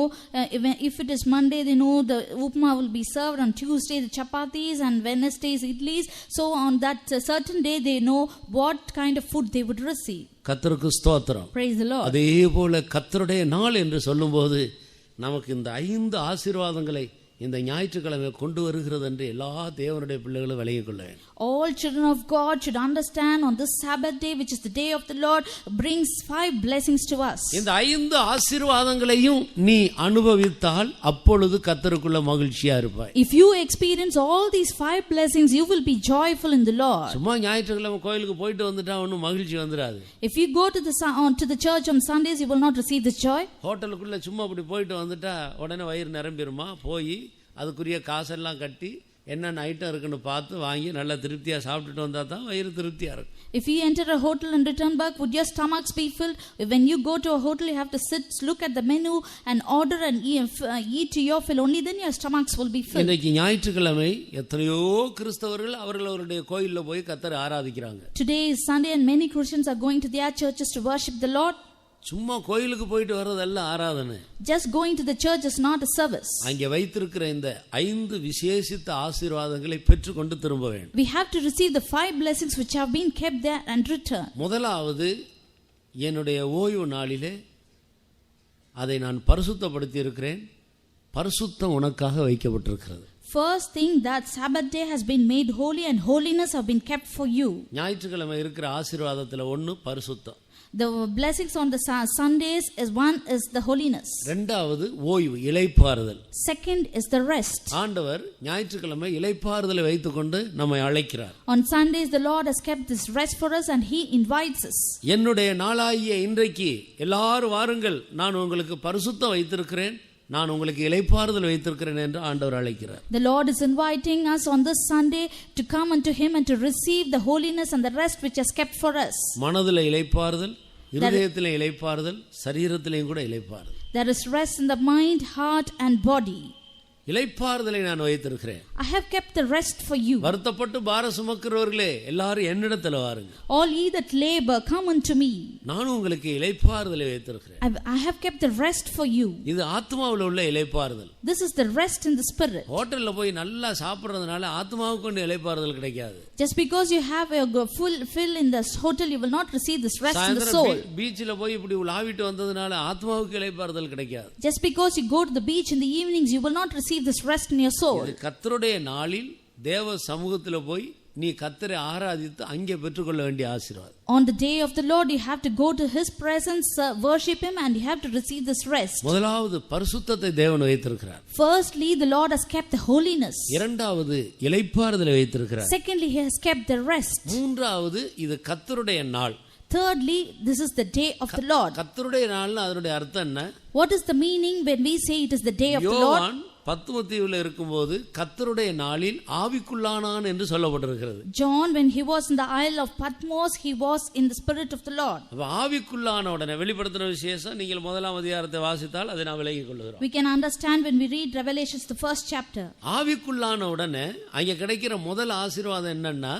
if it is Monday, they know the upma will be served. On Tuesday, the chapatis, and Wednesdays, idlis. So on that certain day, they know what kind of food they would receive. கர்த்தருக்கு ஸ்தோத்திரம். Praise the Lord. அதே போல கர்த்தருடைய நாள் என்று சொல்லும்போது நமக்கு இந்த 5 ஆசீர்வாதங்களை இந்த ஞாயிற்றுக்கிழமை கொண்டு வருகிறது என்று எல்லா தேவனுடைய பிள்ளைகளும் விளங்கிக் கொள்ள வேண்டும். All children of God should understand on this Sabbath day, which is the day of the Lord, brings 5 blessings to us. இந்த 5 ஆசீர்வாதங்களையும் நீ அனுபவித்தால் அப்பொழுது கர்த்தருக்குள்ள மகிழ்ச்சியா இருப்பாய். If you experience all these 5 blessings, you will be joyful in the Lord. சும்மா ஞாயிற்றுக்கிழமை கோயிலுக்கு போயிட்டு வந்துட்டா ஒன்றும் மகிழ்ச்சி வந்துடாது. If you go to the church on Sundays, you will not receive this joy. ஹோட்டலுக்குள்ள சும்மா அப்படி போயிட்டு வந்துட்டா உடனே வயிறு நிரம்பிடுமா? போய் அதுக்குரிய காசெல்லாம் கட்டி என்னென்ன ஐட்டம் இருக்குன்னு பார்த்து வாங்கி நல்லா திருப்தியாக சாப்பிட்டுட்டு வந்தால் தான் வயிறு திருப்தியாக இருக்கும். If you enter a hotel and return back, would your stomachs be filled? When you go to a hotel, you have to sit, look at the menu and order and eat to your fill. Only then your stomachs will be filled. இன்றைக்கு ஞாயிற்றுக்கிழமை எத்தனையோ கிறிஸ்தவர்கள் அவர்களுடைய கோயிலில் போய் கர்த்தரை ஆராதிக்கிறாங்க. Today is Sunday and many Christians are going to their churches to worship the Lord. சும்மா கோயிலுக்கு போயிட்டு வர்றதெல்லாம் ஆராதனை. Just going to the church is not a service. அங்கே வைத்திருக்கிற இந்த 5 விசேஷித்த ஆசீர்வாதங்களை பெற்றுக்கொண்டு திரும்ப வேண்டும். We have to receive the 5 blessings which have been kept there and return. முதலாவது, என்னுடைய ஓய்வு நாளிலே அதை நான் பரிசுத்தப்படுத்தி இருக்கிறேன், பரிசுத்தம் உனக்காக வைக்கப்பட்டிருக்கிறது. First thing, that Sabbath day has been made holy and holiness have been kept for you. ஞாயிற்றுக்கிழமை இருக்கிற ஆசீர்வாதத்துல ஒன்று பரிசுத்தம். The blessings on the Sundays is one is the holiness. இரண்டாவது ஓய்வு, இளைப்பாறுதல். Second is the rest. ஆண்டவர் ஞாயிற்றுக்கிழமை இளைப்பாறுதலை வைத்துக்கொண்டு நம்மை அழைக்கிறார். On Sundays the Lord has kept this rest for us and he invites us. என்னுடைய நாளாகிய இன்றைக்கு எல்லாரும் வாருங்கள், நான் உங்களுக்கு பரிசுத்தம் வைத்திருக்கிறேன், நான் உங்களுக்கு இளைப்பாறுதல் வைத்திருக்கிறேன் என்று ஆண்டவர் அழைக்கிறார். The Lord is inviting us on this Sunday to come unto him and to receive the holiness and the rest which is kept for us. மனதில் இளைப்பாறுதல், இருதயத்திலே இளைப்பாறுதல், சரீரத்திலேயும் கூட இளைப்பாறுதல். There is rest in the mind, heart and body. இளைப்பாறுதலை நான் வைத்திருக்கிறேன். I have kept the rest for you. வருத்தப்பட்டு பார சுமக்கிறவர்களே எல்லாரும் என்னிடத்தில் வாருங்க. All ye that labor, come unto me. நான் உங்களுக்கு இளைப்பாறுதலை வைத்திருக்கிறேன். I have kept the rest for you. இது ஆத்மாவில் உள்ள இளைப்பாறுதல். This is the rest in the spirit. ஹோட்டல்ல போய் நல்லா சாப்பிடுறதுனால ஆத்மாவுக்கு கொண்டு இளைப்பாறுதல் கிடைக்காது. Just because you have a full fill in this hotel, you will not receive this rest in the soul. பீச்சில் போய் இப்படி உலாவிட்டு வந்ததுனால ஆத்மாவுக்கு இளைப்பாறுதல் கிடைக்காது. Just because you go to the beach in the evenings, you will not receive this rest in your soul. கர்த்தருடைய நாளில் தேவ சமூகத்தில் போய் நீ கர்த்தரை ஆராதித்து அங்கே பெற்றுக்கொள்ள வேண்டிய ஆசீர்வாதம். On the day of the Lord, you have to go to his presence, worship him, and you have to receive this rest. முதலாவது பரிசுத்தத்தை தேவன் வைத்திருக்கிறார். Firstly, the Lord has kept the holiness. இரண்டாவது இளைப்பாறுதலை வைத்திருக்கிறார். Secondly, he has kept the rest. மூன்றாவது இது கர்த்தருடைய நாள். Thirdly, this is the day of the Lord. கர்த்தருடைய நாள்னா அதனுடைய அர்த்தம் என்ன? What is the meaning when we say it is the day of the Lord? யோவான் பத்மத்தீவில் இருக்கும்போது கர்த்தருடைய நாளில் ஆவிக்குள்ளானான் என்று சொல்லப்பட்டிருக்கிறது. John, when he was in the Isle of Patmos, he was in the spirit of the Lord. அப்ப ஆவிக்குள்ளான உடனே வெளிப்படுத்தின விசேஷம் நீங்கள் முதலாம் அதிகாரத்தை வாசித்தால் அதை நான் விலகிக் கொள்கிறோம். We can understand when we read Revelations, the first chapter. ஆவிக்குள்ளான உடனே அங்க கிடைக்கிற முதல் ஆசீர்வாதம் என்னன்னா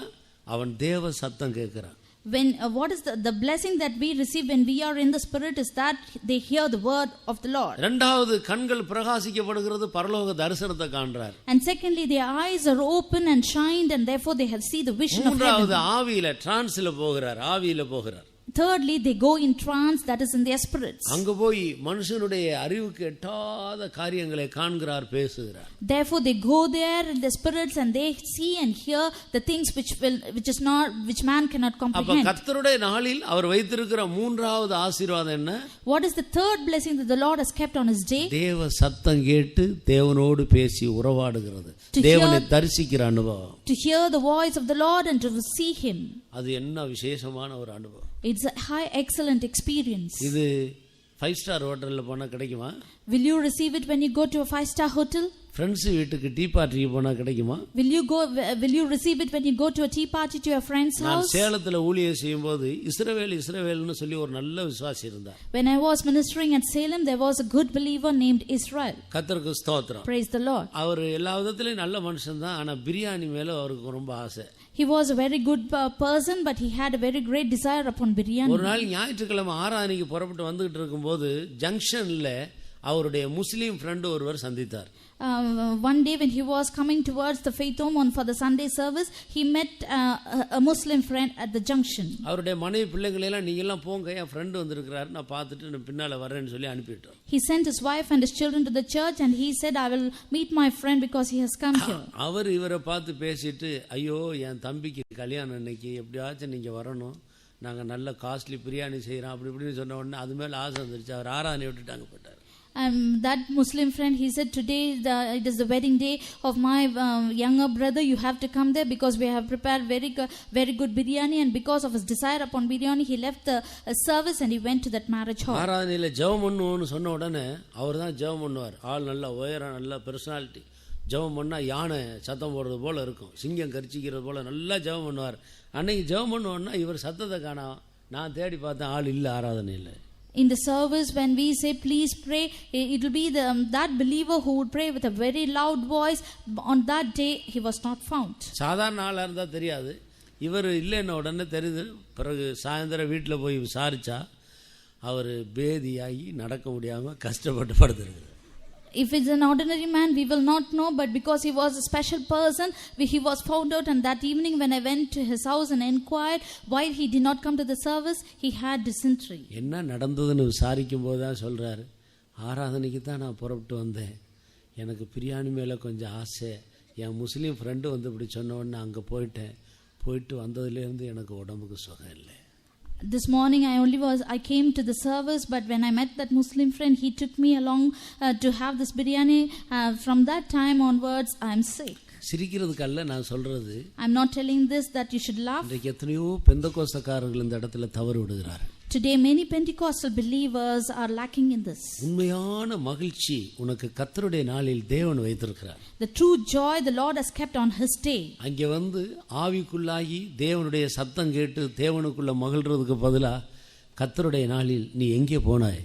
அவன் தேவ சத்தம் கேட்கிறான். When what is the blessing that we receive when we are in the spirit is that they hear the word of the Lord. இரண்டாவது கண்கள் பிரகாசிக்கப்படுகிறது, பரலோக தரிசனத்தை காண்றார். And secondly, their eyes are open and shined and therefore they have see the vision of heaven. மூன்றாவது ஆவியில டிரான்ஸ்ல போகிறார், ஆவியில போகிறார். Thirdly, they go in trance, that is in their spirits. அங்க போய் மனுஷனுடைய அறிவுக்கு எட்டாத காரியங்களை காண்கிறார், பேசுகிறார். Therefore they go there in the spirits and they see and hear the things which man cannot comprehend. அப்ப கர்த்தருடைய நாளில் அவர் வைத்திருக்கிற மூன்றாவது ஆசீர்வாதம் என்ன? What is the third blessing that the Lord has kept on his day? தேவ சத்தம் கேட்டு தேவனோடு பேசி உறவாடுகிறது, தேவனை தரிசிக்கிற அனுபவம். To hear the voice of the Lord and to see him. அது என்ன விசேஷமான ஒரு அனுபவம். It's a high excellent experience. இது 5-star ஹோட்டல்ல போனா கிடைக்குமா? Will you receive it when you go to a 5-star hotel? Friends வீட்டுக்கு டீ பார்ட்டிக்கு போனா கிடைக்குமா? Will you receive it when you go to a tea party to your friend's house? நான் சேலத்துல ஊழியம் செய்யும்போது இஸ்ரவேல்னு சொல்லி ஒரு நல்ல விசுவாசி இருந்தார். When I was ministering at Salem, there was a good believer named Israel. கர்த்தருக்கு ஸ்தோத்திரம். Praise the Lord. அவர் எல்லா விதத்திலயும் நல்ல மனுஷன் தான், ஆனா பிரியாணி மேல அவருக்கு ரொம்ப ஆசை. He was a very good person, but he had a very great desire upon biryani. ஒரு நாள் ஞாயிற்றுக்கிழமை ஆராதனைக்கு புறப்பட்டு வந்துகிட்டு இருக்கும்போது ஜங்ஷன்ல அவருடைய முஸ்லீம் ஃப்ரெண்டு ஒருவர் சந்தித்தார். One day when he was coming towards the faith home for the Sunday service, he met a Muslim friend at the junction. அவருடைய மனைவி பிள்ளைகளை எல்லாம் நீங்க எல்லாம் போங்க, என் ஃப்ரெண்டு வந்திருக்கிறாரு, நான் பார்த்துட்டு நான் பின்னால வரேன்னு சொல்லி அனுப்பிட்டோம். He sent his wife and his children to the church and he said, I will meet my friend because he has come here. அவர் இவரை பார்த்து பேசிட்டு, ஐயோ என் தம்பிக்கு கல்யாணம் அன்னைக்கு எப்படியாச்சும் நீங்க வரணும், நாங்க நல்ல காஸ்ட்லி பிரியாணி செய்யறோம் அப்படி இப்படின்னு சொன்ன உடனே அது மேல ஆசை வந்துருச்சு. அவர் ஆராதனை விட்டுட்டாங்க, போட்டார். That Muslim friend, he said, today it is the wedding day of my younger brother. You have to come there because we have prepared very good biryani. And because of his desire upon biryani, he left the service and he went to that marriage hall. ஆராதனையில ஜெபம் பண்ணுவோம்னு சொன்ன உடனே அவர் தான் ஜெபம் பண்ணுவார். ஆள் நல்ல உயரம், நல்ல பெர்சனாலிட்டி. ஜெபம் பண்ணா யானை சத்தம் போடுறது போல இருக்கும், சிங்கம் கரிச்சிக்கிறது போல நல்லா ஜெபம் பண்ணுவார். அன்னைக்கு ஜெபம் பண்ணுவோன்னா இவர் சத்தத்தை காணோம். நான் தேடி பார்த்தேன், ஆள் இல்லை ஆராதனையில். In the service, when we say please pray, it will be that believer who would pray with a very loud voice. On that day he was not found. சாதாரண ஆளா இருந்தா தெரியாது, இவர் இல்லைன்ன உடனே தெரியுது. பிறகு சாயந்தரம் வீட்டில் போய் விசாரிச்சா அவர் பேதியாகி நடக்க முடியாமல் கஷ்டப்பட்டு படுத்துருக்கு. If it's an ordinary man, we will not know, but because he was a special person, he was found out, and that evening when I went to his house and inquired why he did not come to the service, he had dysentery. என்ன நடந்ததுன்னு விசாரிக்கும் போது தான் சொல்கிறாரு, ஆராதனைக்கு தான் நான் புறப்பட்டு வந்தேன், எனக்கு பிரியாணி மேலே கொஞ்சம் ஆசை, என் முஸ்லீம் ஃப்ரெண்டு வந்து இப்படி சொன்ன உடனே அங்கே போயிட்டு வந்ததுலேருந்து எனக்கு உடம்புக்கு சுகம் இல்லை. This morning I came to the service, but when I met that Muslim friend, he took me along to have this biryani. From that time onwards, I am sick. சிரிக்கிறதுக்கல்ல நான் சொல்றது. I am not telling this that you should laugh. இன்றைக்கு எத்தனையோ பெந்தகோஸ்தக்காரர்கள் இந்த இடத்துல தவறு விடுகிறார்கள். Today many Pentecostal believers are lacking in this. உண்மையான மகிழ்ச்சி உனக்கு கர்த்தருடைய நாளில் தேவன் வைத்திருக்கிறார். The true joy the Lord has kept on his day. அங்கே வந்து ஆவிக்குள்ளாகி தேவனுடைய சத்தம் கேட்டு தேவனுக்குள்ள மகிழ்றதுக்கு பதிலா கர்த்தருடைய நாளில் நீ எங்கே போனாய்?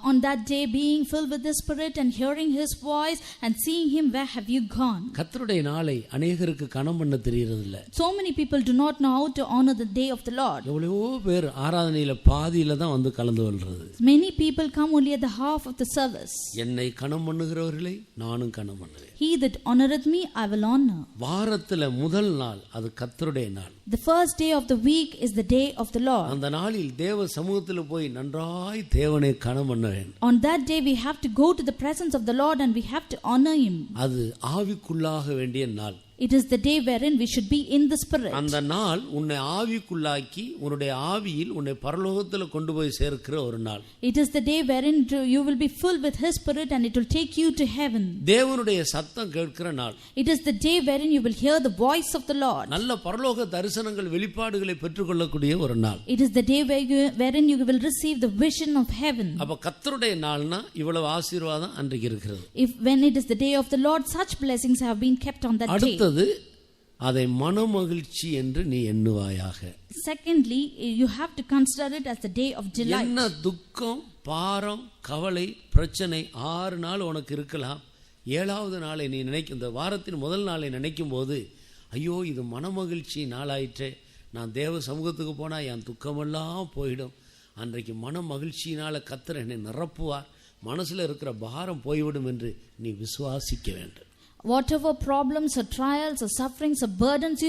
On that day, being filled with the Spirit and hearing His voice and seeing Him, where have you gone? கர்த்தருடைய நாளை அநேகருக்கு கனம் பண்ண தெரியறதில்ல. So many people do not know how to honor the day of the Lord. எவ்வளவோ பேர் ஆராதனையில பாதியில தான் வந்து கலந்து கொள்றது. Many people come only at the half of the service. என்னை கனம் பண்ணுகிறவர்களை நானும் கனம் பண்ணுவேன். He that honoreth me, I will honor. வாரத்துல முதல் நாள் அது கர்த்தருடைய நாள். The first day of the week is the day of the Lord. அந்த நாளில் தேவ சமூகத்தில் போய் நன்றாய் தேவனை கனம் பண்ண வேண்டும். On that day we have to go to the presence of the Lord and we have to honor Him. அது ஆவிக்குள்ளாக வேண்டிய நாள். It is the day wherein we should be in the Spirit. அந்த நாள் உன்னை ஆவிக்குள்ளாக்கி உன்னுடைய ஆவியில் உன்னை பரலோகத்தில் கொண்டு போய் சேர்க்கிற ஒரு நாள். It is the day wherein you will be filled with His Spirit and it will take you to heaven. தேவனுடைய சத்தம் கேட்கிற நாள். It is the day wherein you will hear the voice of the Lord. நல்ல பரலோக தரிசனங்கள் வெளிப்பாடுகளை பெற்றுக்கொள்ளக்கூடிய ஒரு நாள். It is the day wherein you will receive the vision of heaven. அப்ப கர்த்தருடைய நாள்னா இவ்வளவு ஆசீர்வாதம் அன்றைக்கு இருக்கிறது. When it is the day of the Lord, such blessings have been kept on that day. அதை மனமகிழ்ச்சி என்று நீ எண்ணுவாயாக. Secondly, you have to consider it as the day of delight. என்ன துக்கம், பாரம், கவலை, பிரச்சனை 6 நாள் உனக்கு இருக்கலாம். 7வது நாளை நீ நினைக்கும், இந்த வாரத்தின் முதல் நாளை நினைக்கும் போது, ஐயோ இது மனமகிழ்ச்சி நாளாயிற்றே, நான் தேவ சமூகத்துக்கு போனால் என் துக்கமெல்லாம் போயிடும், அன்றைக்கு மன மகிழ்ச்சியினால் கர்த்தர் என்னை நிரப்புவார், மனசில் இருக்கிற பாரம் போய்விடும் என்று நீ விசுவாசிக்க வேண்டும். Whatever problems or trials or sufferings or burdens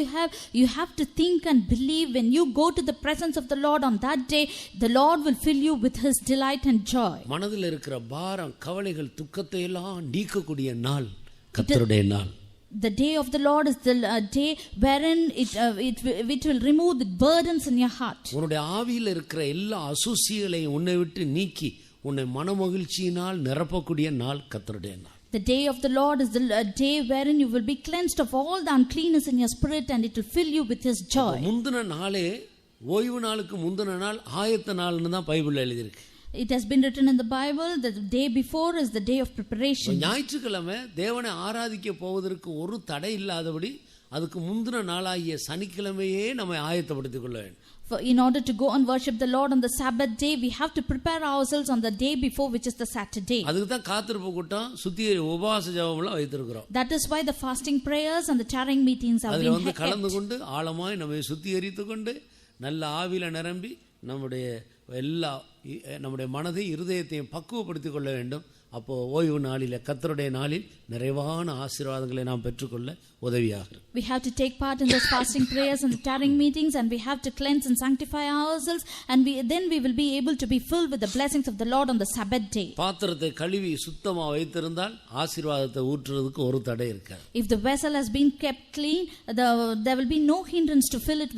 you have to think and believe when you go to the presence of the Lord on that day, the Lord will fill you with His delight and joy. மனதில் இருக்கிற பாரம், கவலைகள், துக்கத்தை எல்லாம் நீக்கக்கூடிய நாள் கர்த்தருடைய நாள். The day of the Lord is the day wherein it will remove the burdens in your heart. உன்னுடைய ஆவியில் இருக்கிற எல்லா அசுசிகளையும் உன்னை விட்டு நீக்கி உன்னை மனமகிழ்ச்சியினால் நிரப்பக்கூடிய நாள் கர்த்தருடைய நாள். The day of the Lord is the day wherein you will be cleansed of all the uncleanness in your spirit and it will fill you with His joy. முந்தின நாளே, ஓய்வு நாளுக்கு முந்தின நாள் ஆயத்த நாள்னு தான் பைபிள்ல எழுதியிருக்கு. It has been written in the Bible that the day before is the day of preparation. ஞாயிற்றுக்கிழமை தேவனை ஆராதிக்க போவதற்கு ஒரு தடை இல்லாதபடி அதுக்கு முந்தின நாளாகிய சனிக்கிழமையே நம்ம ஆயத்தப்படுத்திக் கொள்ள வேண்டும். In order to go and worship the Lord on the Sabbath day, we have to prepare ourselves on the day before, which is the Saturday. அதுக்கு தான் காத்திருப்பு கூட்டம், சுத்திகரி உபவாச ஜெபம்லாம் வைத்திருக்கிறோம். That is why the fasting prayers and the tarrying meetings have been kept. கலந்து கொண்டு ஆழமாய் நம்மை சுத்திகரித்துக் கொண்டு நல்ல ஆவியில நிரம்பி நம்முடைய மனதை இருதயத்தையும் பக்குவப்படுத்திக் கொள்ள வேண்டும். அப்போ ஓய்வு நாளில் கர்த்தருடைய நாளில் நிறைவான ஆசீர்வாதங்களை நாம் பெற்றுக்கொள்ள உதவியாக. We have to take part in those fasting prayers and the tarrying meetings, and we have to cleanse and sanctify ourselves, and then we will be able to be filled with the blessings of the Lord on the Sabbath day. பாத்திரத்தை கழுவி சுத்தமா வைத்திருந்தால் ஆசீர்வாதத்தை ஊற்றுறதுக்கு ஒரு தடை இருக்காது. If the vessel has been kept clean, there will be no hindrance to fill it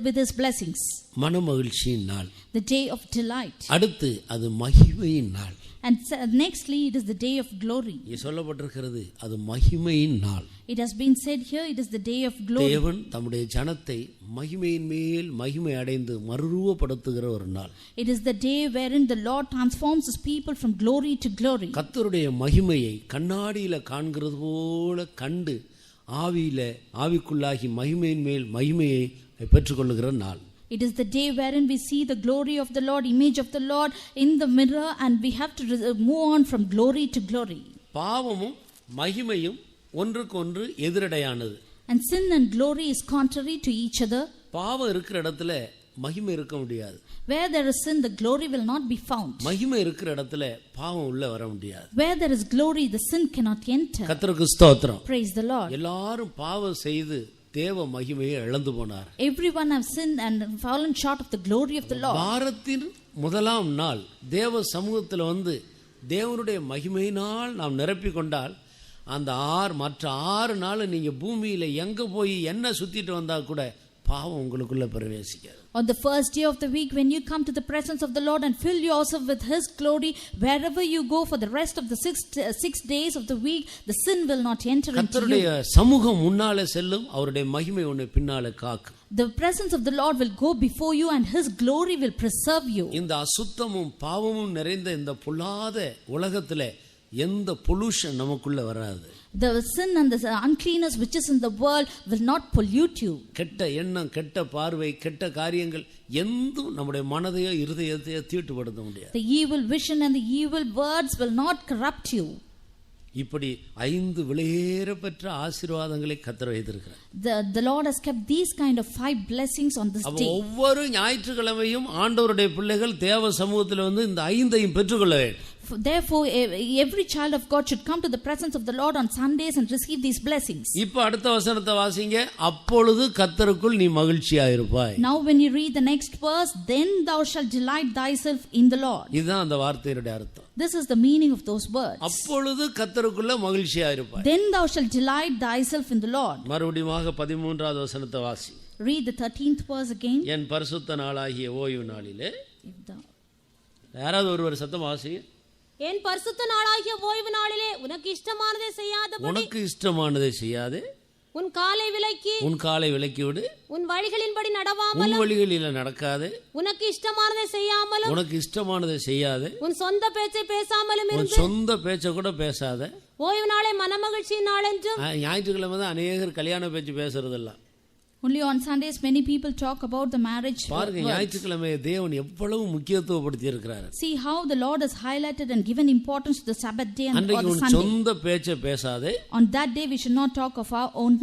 with His blessings. மனமகிழ்ச்சியின் நாள். The day of delight. அடுத்து அது மகிமையின் நாள். And nextly, it is the day of glory. சொல்லப்பட்டிருக்கிறது அது மகிமையின் நாள். It has been said here, it is the day of glory. தேவன் தம்முடைய ஜனத்தை மகிமையின் மேல் மகிமை அடைந்து மறுரூபப்படுத்துகிற ஒரு நாள். It is the day wherein the Lord transforms His people from glory to glory. கர்த்தருடைய மகிமையை கண்ணாடியில காண்கிறது போல கண்டு ஆவிக்குள்ளாகி மகிமையின் மேல் மகிமையை பெற்றுக்கொள்ளுகிற நாள். It is the day wherein we see the glory of the Lord, image of the Lord in the mirror, and we have to move on from glory to glory. பாவமும் மகிமையும் ஒன்றுக்கொன்று எதிரடையானது. And sin and glory is contrary to each other. பாவம் இருக்கிற இடத்துல மகிமை இருக்க முடியாது. Where there is sin, the glory will not be found. மகிமை இருக்கிற இடத்துல பாவம் உள்ள வர முடியாது. Where there is glory, the sin cannot enter. கர்த்தருக்கு ஸ்தோத்திரம். Praise the Lord. எல்லாரும் பாவம் செய்து தேவ மகிமையை இழந்து போனார். Everyone have sinned and fallen short of the glory of the Lord. வாரத்தின் முதலாம் நாள் தேவ சமூகத்தில் வந்து தேவனுடைய மகிமையினால் நாம் நிரப்பி கொண்டால் அந்த மற்ற 6 நாள் நீங்க பூமியில எங்க போய் என்ன சுத்திட்டு வந்தா கூட பாவம் உங்களுக்குள்ள பிரவேசிக்காது. On the first day of the week, when you come to the presence of the Lord and fill yourself with His glory, wherever you go for the rest of the 6 days of the week, the sin will not enter into you. கர்த்தருடைய சமூகம் முன்னாலே செல்லும், அவருடைய மகிமை உன்னை பின்னாலே காக்கும். The presence of the Lord will go before you and His glory will preserve you. இந்த அசுத்தமும் பாவமும் நிறைந்த இந்த பொல்லாத உலகத்திலே எந்த பொல்யூஷன் நமக்குள்ள வராது. The sin and the uncleanness which is in the world will not pollute you. கெட்ட எண்ணம், கெட்ட பார்வை, கெட்ட காரியங்கள் எந்தும் நம்முடைய மனதையோ இருதயத்தையோ தீட்டுப்படுத்த முடியாது. The evil vision and the evil words will not corrupt you. இப்படி 5 விலையேற பெற்ற ஆசீர்வாதங்களை கர்த்தர் வைத்திருக்கிறார். The Lord has kept these kind of 5 blessings on this day. ஒவ்வொரு ஞாயிற்றுக்கிழமையும் ஆண்டவருடைய பிள்ளைகள் தேவ சமூகத்தில் வந்து இந்த 5ஐயும் பெற்றுக்கொள்ள வேண்டும். Therefore, every child of God should come to the presence of the Lord on Sundays and receive these blessings. இப்போ அடுத்த வசனத்தை வாசிங்க. அப்பொழுது கர்த்தருக்குள் நீ மகிழ்ச்சியாயிருப்பாய். Now when you read the next verse, then thou shalt delight thyself in the Lord. இதுதான் அந்த வார்த்தையோட அர்த்தம். This is the meaning of those words. அப்பொழுது கர்த்தருக்குள்ள மகிழ்ச்சியாயிருப்பாய். Then thou shalt delight thyself in the Lord. மறுபடியும் 13வது வசனத்தை வாசி. Read the 13th verse again. என் பரிசுத்த நாளாகிய ஓய்வு நாளிலே யாராவது ஒருவர் சத்தம் வாசி. என் பரிசுத்த நாளாகிய ஓய்வு நாளிலே உனக்கு இஷ்டமானதை செய்யாதபடி, உனக்கு இஷ்டமானதை செய்யாதே, உன் காலை விலக்கி விடு, உன் வழிகளின்படி உன் நடவாமலும், வழிகளில் நடக்காதே, உனக்கு இஷ்டமானதை செய்யாமலும், உனக்கு இஷ்டமானதை செய்யாதே, உன் சொந்த பேச்சை பேசாமலும் உன் இருந்து சொந்த பேச்ச கூட பேசாத. ஓய்வு நாளை மனமகிழ்ச்சியின் நாள் என்றும். ஞாயிற்றுக்கிழமை தான் அநேகர் கல்யாண பேச்சு பேசுறதில்ல. Only on Sundays many people talk about the marriage. பாருங்க, ஞாயிற்றுக்கிழமையை தேவன் எவ்வளவு முக்கியத்துவப்படுத்தி இருக்கிறார். See how the Lord has highlighted and given importance to the Sabbath day and or அன்றைக்கு the உன் Sunday. சொந்த பேச்ச பேசாதே. On that day we should not talk of our own.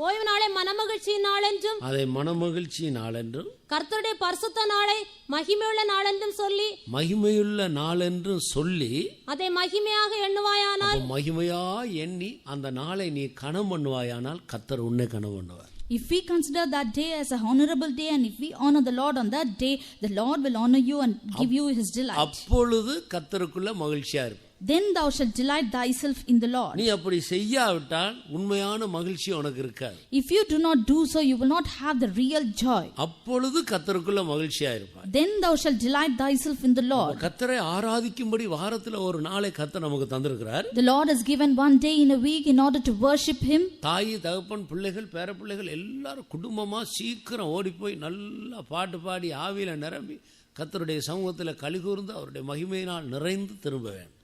ஓய்வு நாளை மனமகிழ்ச்சியின் நாள் என்றும், அதை மனமகிழ்ச்சி நாளென்றும், கர்த்தருடைய பரிசுத்த நாளை மகிமையுள்ள நாள் என்றும் சொல்லி, மகிமையுள்ள நாளென்றும் சொல்லி, அதை மகிமையாக எண்ணுவாயானால், மகிமையா எண்ணி அந்த நாளை நீ கனம் பண்ணுவாயானால் கர்த்தர் உன்னை கனம் பண்ணுவார். If we consider that day as a honorable day and if we honor the Lord on that day, the Lord will honor you and give you His delight. அப்பொழுது கர்த்தருக்குள்ள மகிழ்ச்சியா இருப்ப. Then thou shalt delight thyself in the Lord. நீ அப்படி செய்யாவிட்டால் உண்மையான மகிழ்ச்சி உனக்கு இருக்காது. If you do not do so, you will not have the real joy. அப்பொழுது கர்த்தருக்குள்ள மகிழ்ச்சியா இருப்பாய். Then thou shalt delight thyself in the Lord. கர்த்தரை ஆராதிக்கும்படி வாரத்துல ஒரு நாளை கர்த்தர் நமக்கு தந்திருக்கிறார். The Lord has given one day in a week in order to worship Him. தாய், தகப்பன், பிள்ளைகள், பேரப்பிள்ளைகள் எல்லாரும் குடும்பமா சீக்கிரம் ஓடி போய் நல்லா பாட்டு பாடி ஆவியில நிரம்பி கர்த்தருடைய சமூகத்துல கலிகூர்ந்து அவருடைய மகிமையினால் நிறைந்து திரும்ப வேண்டும்.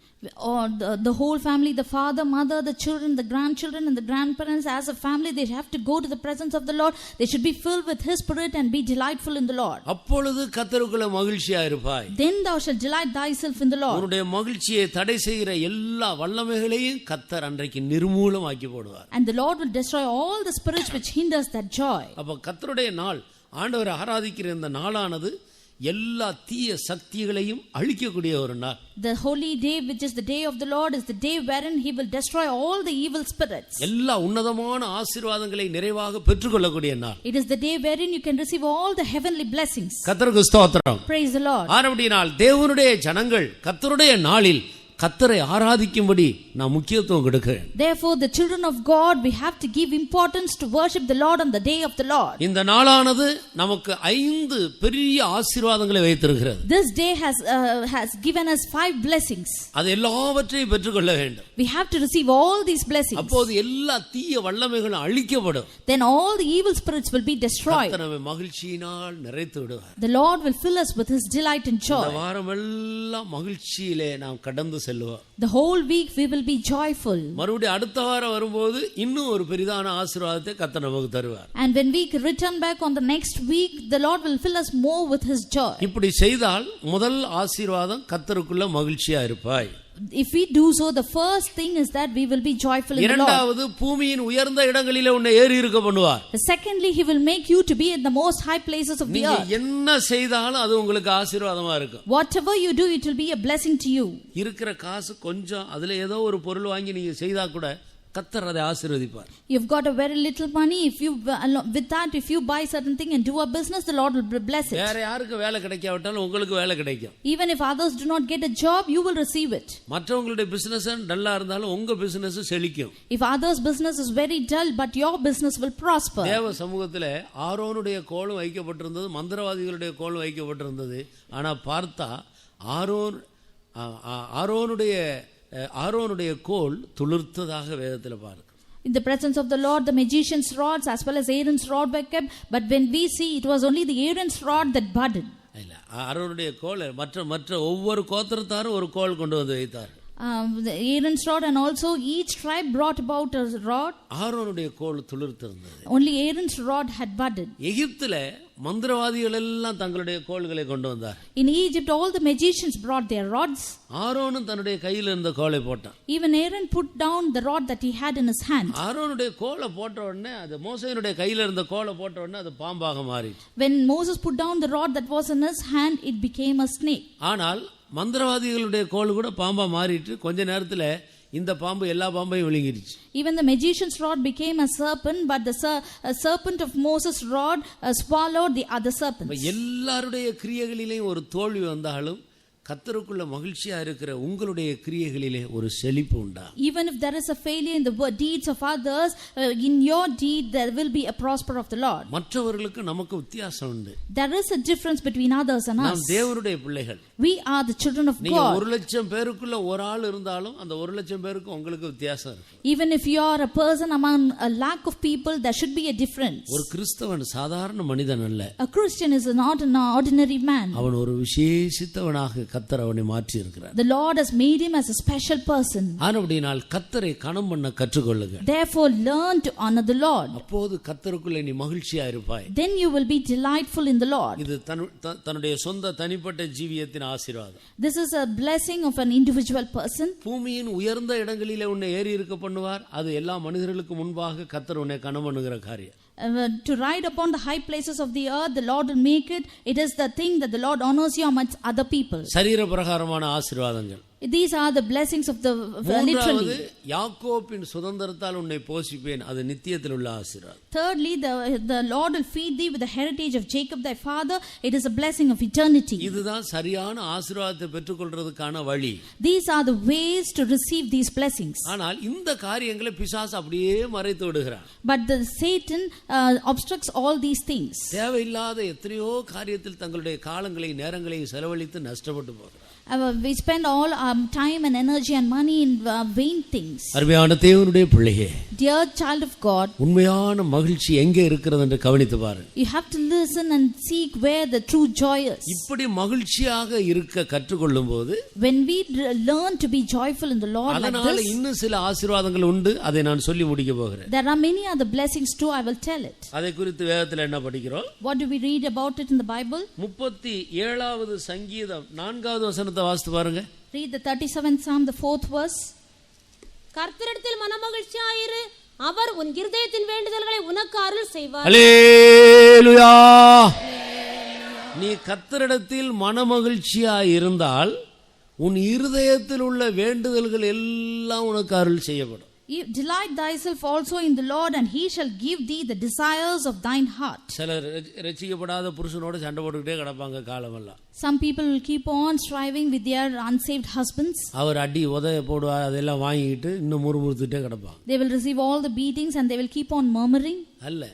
Or the whole family, the father, mother, the children, the grandchildren and the grandparents, as a family they have to go to the presence of the Lord. They should be filled with His Spirit and be delightful in the Lord. அப்பொழுது கர்த்தருக்குள்ள மகிழ்ச்சியா இருப்பாய். Then thou shalt delight thyself in the Lord. உன்னுடைய மகிழ்ச்சியை தடை செய்கிற எல்லா வல்லமைகளையும் கர்த்தர் அன்றைக்கு நிர்மூலமாக்கி போடுவார். And the Lord will destroy all the spirits which hinders that joy. அப்ப கர்த்தருடைய நாள், ஆண்டவரை ஆராதிக்கிற இந்த நாளானது எல்லா தீய சக்திகளையும் அழிக்கக்கூடிய ஒரு நாள். The holy day, which is the day of the Lord, is the day wherein He will destroy all the evil spirits. எல்லா உன்னதமான ஆசீர்வாதங்களை நிறைவாக பெற்றுக்கொள்ளக்கூடிய நாள். It is the day wherein you can receive all the heavenly blessings. கர்த்தருக்கு ஸ்தோத்திரம். Praise the Lord. ஆரம்படி நாள் தேவனுடைய ஜனங்கள் கர்த்தருடைய நாளில் கர்த்தரை ஆராதிக்கும்படி நான் முக்கியத்துவம் கொடுக்கிறேன். Therefore the children of God, we have to give importance to worship the Lord on the day of the Lord. இந்த நாளானது நமக்கு 5 பெரிய ஆசீர்வாதங்களை வைத்திருக்கிறது. This day has given us 5 blessings. அது எல்லாவற்றையும் பெற்றுக்கொள்ள வேண்டும். We have to receive all these blessings. அப்போது எல்லா தீய வல்லமைகளும் அழிக்கப்படும். Then all the evil spirits will be destroyed. கர்த்தர் நம்மை மகிழ்ச்சியினால் நிறைத்து விடுவார். The Lord will fill us with His delight and joy. இந்த வாரமெல்லாம் மகிழ்ச்சியிலே நாம் கடந்து செல்லுவோம். The whole week we will be joyful. மறுபடியும் அடுத்த வாரம் வரும்போது இன்னும் ஒரு பெரிதான ஆசீர்வாதத்தை கர்த்தர் நமக்கு தருவார். And when we return back on the next week, the Lord will fill us more with His joy. இப்படி செய்தால் முதல் ஆசீர்வாதம் கர்த்தருக்குள்ள மகிழ்ச்சியா இருப்பாய். if we do so, the first thing is that we will be joyful in the Lord. இரண்டாவது பூமியின் உயர்ந்த இடங்களிலே உன்னை ஏறி இருக்க பண்ணுவார். Secondly, he will make you to be in the most high places of the நீங்க earth. என்ன செய்தாலும் அது உங்களுக்கு ஆசீர்வாதமா இருக்கும். Whatever you do, it will be a blessing to you. இருக்கிற காசு கொஞ்சம், அதுல ஏதோ ஒரு பொருள் வாங்கி நீங்க செய்தா கூட கர்த்தர் அதை ஆசீர்வதிப்பார். You've got a very little money. If you with that, if you buy certain thing and do a business, the Lord will bless it. வேற யாருக்கு வேலை கிடைக்காவிட்டாலும் உங்களுக்கு வேலை கிடைக்கும். Even if others do not get a job, you will receive it. மற்றவங்களுடைய business டல்லா இருந்தாலும் உங்க பிசினஸ் செழிக்கும். If others' business is very dull, but your business will prosper. தேவ சமூகத்திலே ஆரோனுடைய கோலும் வைக்கப்பட்டிருந்தது, மந்திரவாதிகளுடைய கோலும் வைக்கப்பட்டிருந்தது. ஆனா பார்த்தா ஆரோனுடைய கோல் துளிர்த்ததாக வேதத்தில் பார்க்கிறோம். In the presence of the Lord, the magician's rods as well as Aaron's rod were kept, but when we see, it was only the Aaron's rod that budded. இல்ல, ஆரோனுடைய கோல் மற்ற ஒவ்வொரு கோத்திரத்தாரும் ஒரு கோல் கொண்டு வந்து வைத்தார். The Aaron's rod, and also each tribe brought about a rod. ஆரோனுடைய கோல் துளிர்த்திருந்தது. Only Aaron's rod had budded. எகிப்திலே மந்திரவாதிகள் எல்லாம் தங்களுடைய கோல்களை கொண்டு வந்தார். In Egypt, all the magicians brought their rods. ஆரோனும் தன்னுடைய கையில் இருந்த கோலை போட்டான். Even Aaron put down the rod that he had in his hand. ஆரோனுடைய கோலை போட்ட உடனே, அது மோசேயினுடைய கையில் இருந்த கோலை போட்ட உடனே அது பாம்பாக மாறிச்சு. When Moses put down the rod that was in his hand, it became a snake. ஆனால் மந்திரவாதிகளுடைய கோல் கூட பாம்பா மாறிட்டு கொஞ்ச நேரத்துல இந்த பாம்பு எல்லா பாம்பையும் விழுங்கிடுச்சு. Even the magician's rod became a serpent, but the serpent of Moses' rod swallowed the other serpents. எல்லாருடைய கிரியைகளிலேயும் ஒரு தோல்வி வந்தாலும் கர்த்தருக்குள்ள மகிழ்ச்சியா இருக்கிற உங்களுடைய கிரியைகளிலே ஒரு செழிப்பு உண்டா? Even if there is a failure in the deeds of others, in your deed there will be a prosper of the Lord. மற்றவர்களுக்கு நமக்கு வித்தியாசம் உண்டு. There is a difference between others and us. நாம் தேவனுடைய பிள்ளைகள். We are the children of நீங்க God. 1,00,000 பேருக்குள்ள ஒரு ஆள் இருந்தாலும் அந்த 1,00,000 பேருக்கு உங்களுக்கு வித்தியாசம் இருக்கு. Even if you are a person among a lakh of people, there should be a difference. ஒரு கிறிஸ்தவன் சாதாரண மனிதன் அல்ல. A Christian is not an ordinary man. அவன் ஒரு விசேஷித்தவனாக கர்த்தர் அவனை மாற்றி இருக்கிறார். The Lord has made him as a special person. ஆனபடியால் கர்த்தரை கனம் பண்ண கற்றுக்கொள்ளுங்க. Therefore learn to honor the Lord. அப்போது கர்த்தருக்குள்ள நீ மகிழ்ச்சியா இருப்பாய். Then you will be delightful in the Lord. இது தன்னுடைய சொந்த தனிப்பட்ட ஜீவியத்தின் ஆசீர்வாதம். This is a blessing of an individual person. பூமியின் உயர்ந்த இடங்களிலே உன்னை ஏறி இருக்க பண்ணுவார். அது எல்லா மனிதர்களுக்கு முன்பாக கர்த்தர் உன்னை கனம் பண்ணுகிற காரியம். To ride upon the high places of the earth, the Lord will make it. It is the thing that the Lord honors you amongst other people. சரீர பிரகாரமான ஆசீர்வாதங்கள். These are the blessings of the literally. யாக்கோபின் சுதந்திரத்தால் உன்னை போஷிப்பேன். அது நித்தியத்தில் உள்ள ஆசீர்வாதம். Thirdly, the Lord will feed thee with the heritage of Jacob thy father. It is a blessing of eternity. இதுதான் சரியான ஆசீர்வாதத்தை பெற்றுக்கொள்றதுக்கான வழி. These are the ways to receive these blessings. ஆனால் இந்த காரியங்களை பிசாசு அப்படியே மறைத்து விடுகிறான். But the Satan obstructs all these things. தேவையில்லாத எத்தனையோ காரியத்தில் தங்களுடைய காலங்களை நேரங்களை செலவழித்து நஷ்டப்பட்டு போகிறார். We spend all our time and energy and money in vain things. அருமையான தேவனுடைய பிள்ளையே, Dear child of God, உண்மையான மகிழ்ச்சி எங்கே இருக்கிறது என்று கவனித்து பாரு. You have to listen and seek where the true joy is. இப்படி மகிழ்ச்சியாக இருக்க கற்றுக்கொள்ளும்போது, When we learn to be joyful in the Lord like அதனால this, இன்னும் சில ஆசீர்வாதங்கள் உண்டு. அதை நான் சொல்லி முடிக்க போகிறேன். there are many other blessings too. I will tell it. அதை குறித்து வேதத்தில் என்ன படிக்கிறோம்? What do we read about it in the Bible? 37வது சங்கீதம் 4வது வசனத்தை வாசித்து பாருங்க. Read the 37th Psalm, the 4th verse. கர்த்தரிடத்தில் மனமகிழ்ச்சியாயிரு, அவர் உன் இருதயத்தின் வேண்டுதல்களை உனக்கு அருள் செய்வார். அல்லேலூயா. நீ கர்த்தரிடத்தில் மனமகிழ்ச்சியாய் இருந்தால் உன் இருதயத்தில் உள்ள வேண்டுதல்கள் எல்லாம் உனக்கு அருள் செய்யப்படும். Delight thyself also in the Lord, and he shall give thee the desires of thine heart. சிலர் ரட்சிக்கப்படாத புருஷனோட சண்டை போட்டுக்கிட்டே கிடப்பாங்க காலமெல்லாம். Some people will keep on striving with their unsaved husbands. அவர் அடி உதைய போடுவார், அதெல்லாம் வாங்கிட்டு இன்னும் முறுமுறுத்துட்டே கிடப்பாங்க. They will receive all the beatings and they will keep on murmuring. அல்ல,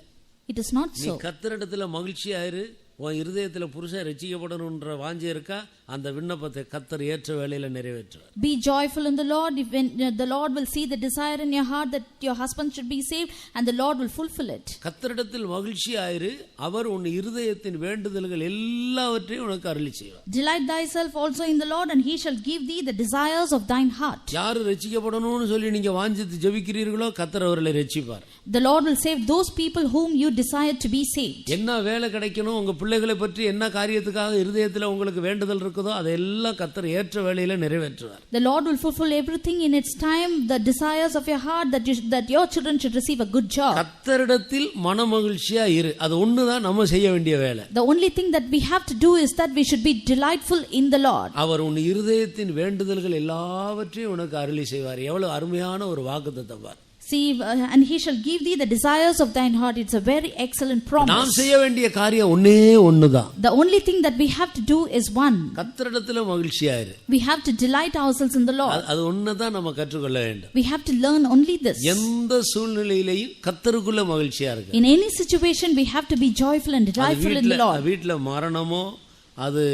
It is not நீ so. கர்த்தரிடத்துல மகிழ்ச்சியாயிரு. உன் இருதயத்துல புருஷன் ரட்சிக்கப்படணும்ன்ற வாஞ்சை இருக்கா, அந்த விண்ணப்பத்தை கர்த்தர் ஏற்ற வேளையில நிறைவேற்றுவார். Be joyful in the Lord. When the Lord will see the desire in your heart that your husband should be saved, and the Lord will fulfill it. கர்த்தரிடத்தில் மகிழ்ச்சியாயிரு. அவர் உன் இருதயத்தின் வேண்டுதல்கள் எல்லாவற்றையும் உனக்கு அருளி செய்வார். Delight thyself also in the Lord, and he shall give thee the desires of thine heart. யாரு ரட்சிக்கப்படணும்னு சொல்லி நீங்க வாஞ்சித்து ஜெபிக்கிறீர்களோ கர்த்தர் அவர்களை ரட்சிப்பார். The Lord will save those people whom you desire to be saved. என்ன வேலை கிடைக்கணும், உங்க பிள்ளைகளை பற்றி என்ன காரியத்துக்காக இருதயத்தில் உங்களுக்கு வேண்டுதல் இருக்குதோ அதையெல்லாம் கர்த்தர் ஏற்ற வேளையில நிறைவேற்றுவார். The Lord will fulfill everything in its time, the desires of your heart, that your children should receive a good job. கர்த்தரிடத்தில் மனமகிழ்ச்சியா இரு, அது ஒண்ணுதான் நம்ம செய்ய வேண்டிய வேலை. The only thing that we have to do is that we should be delightful in the Lord. அவர் உன் இருதயத்தின் வேண்டுதல்கள் எல்லாவற்றையும் உனக்கு அருளி செய்வார். எவ்வளவு அருமையான ஒரு வாக்குத்தத்தம் பார். See, and he shall give thee the desires of thine heart. It's a very excellent promise. நாம் செய்ய வேண்டிய காரியம் ஒண்ணுதான். The only thing that we have to do is one. கர்த்தரிடத்தில் மகிழ்ச்சியா இரு. We have to delight ourselves in the Lord. அது ஒண்ணுதான் நம்ம கற்றுக்கொள்ள வேண்டும். We have to learn only this. எந்த சூழ்நிலையிலேயும் கர்த்தருக்குள்ள மகிழ்ச்சியா இருக்கு. In any situation we have to be joyful and delightful in the Lord. வீட்ல மரணமோ அது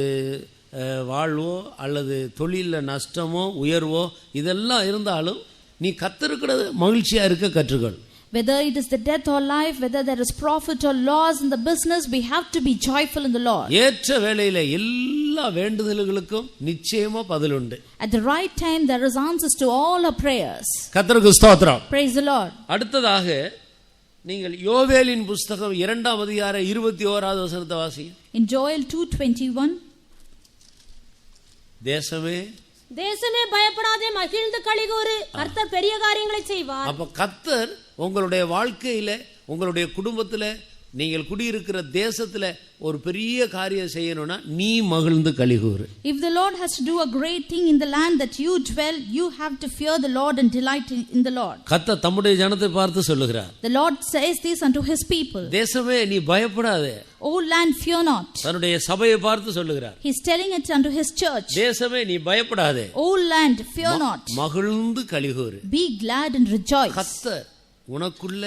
வாழ்வோ அல்லது தொழில நஷ்டமோ உயர்வோ இதெல்லாம் இருந்தாலும் நீ கர்த்தருக்குள்ள மகிழ்ச்சியா இருக்க கற்றுக்கொள். Whether it is the death or life, whether there is profit or loss in the business, we have to be joyful in the Lord. ஏற்ற வேளையில எல்லா வேண்டுதல்களுக்கும் நிச்சயமா பதில் உண்டு. At the right time there is answers to all our prayers. கர்த்தருக்கு ஸ்தோத்திரம். Praise the Lord. அடுத்ததாக நீங்கள் யோவேலின் புத்தகம் 2ஆம் அதிகாரம் 21வது வசனத்தை வாசிங்க. In Joel 2:21, தேசமே பயப்படாதே, மகிழ்ந்து களிகூரு, கர்த்தர் பெரிய காரியங்களை செய்வார். அப்ப கர்த்தர் உங்களுடைய வாழ்க்கையில, உங்களுடைய குடும்பத்துல, நீங்கள் குடியிருக்கிற தேசத்துல ஒரு பெரிய காரியம் செய்யணும்னா நீ மகிழ்ந்து களிகூரு. If the Lord has to do a great thing in the land that you dwell, you have to fear the Lord and delight in the Lord. கர்த்தர் தம்முடைய ஜனத்தை பார்த்து சொல்லுகிறார். The Lord says this unto his people. தேசமே நீ பயப்படாதே. O land, fear not. தன்னுடைய சபையை பார்த்து சொல்லுகிறார். He is telling it unto his church. தேசமே நீ பயப்படாதே. O land, fear not. மகிழ்ந்து களிகூரு. Be glad and rejoice. கர்த்தர் உனக்குள்ள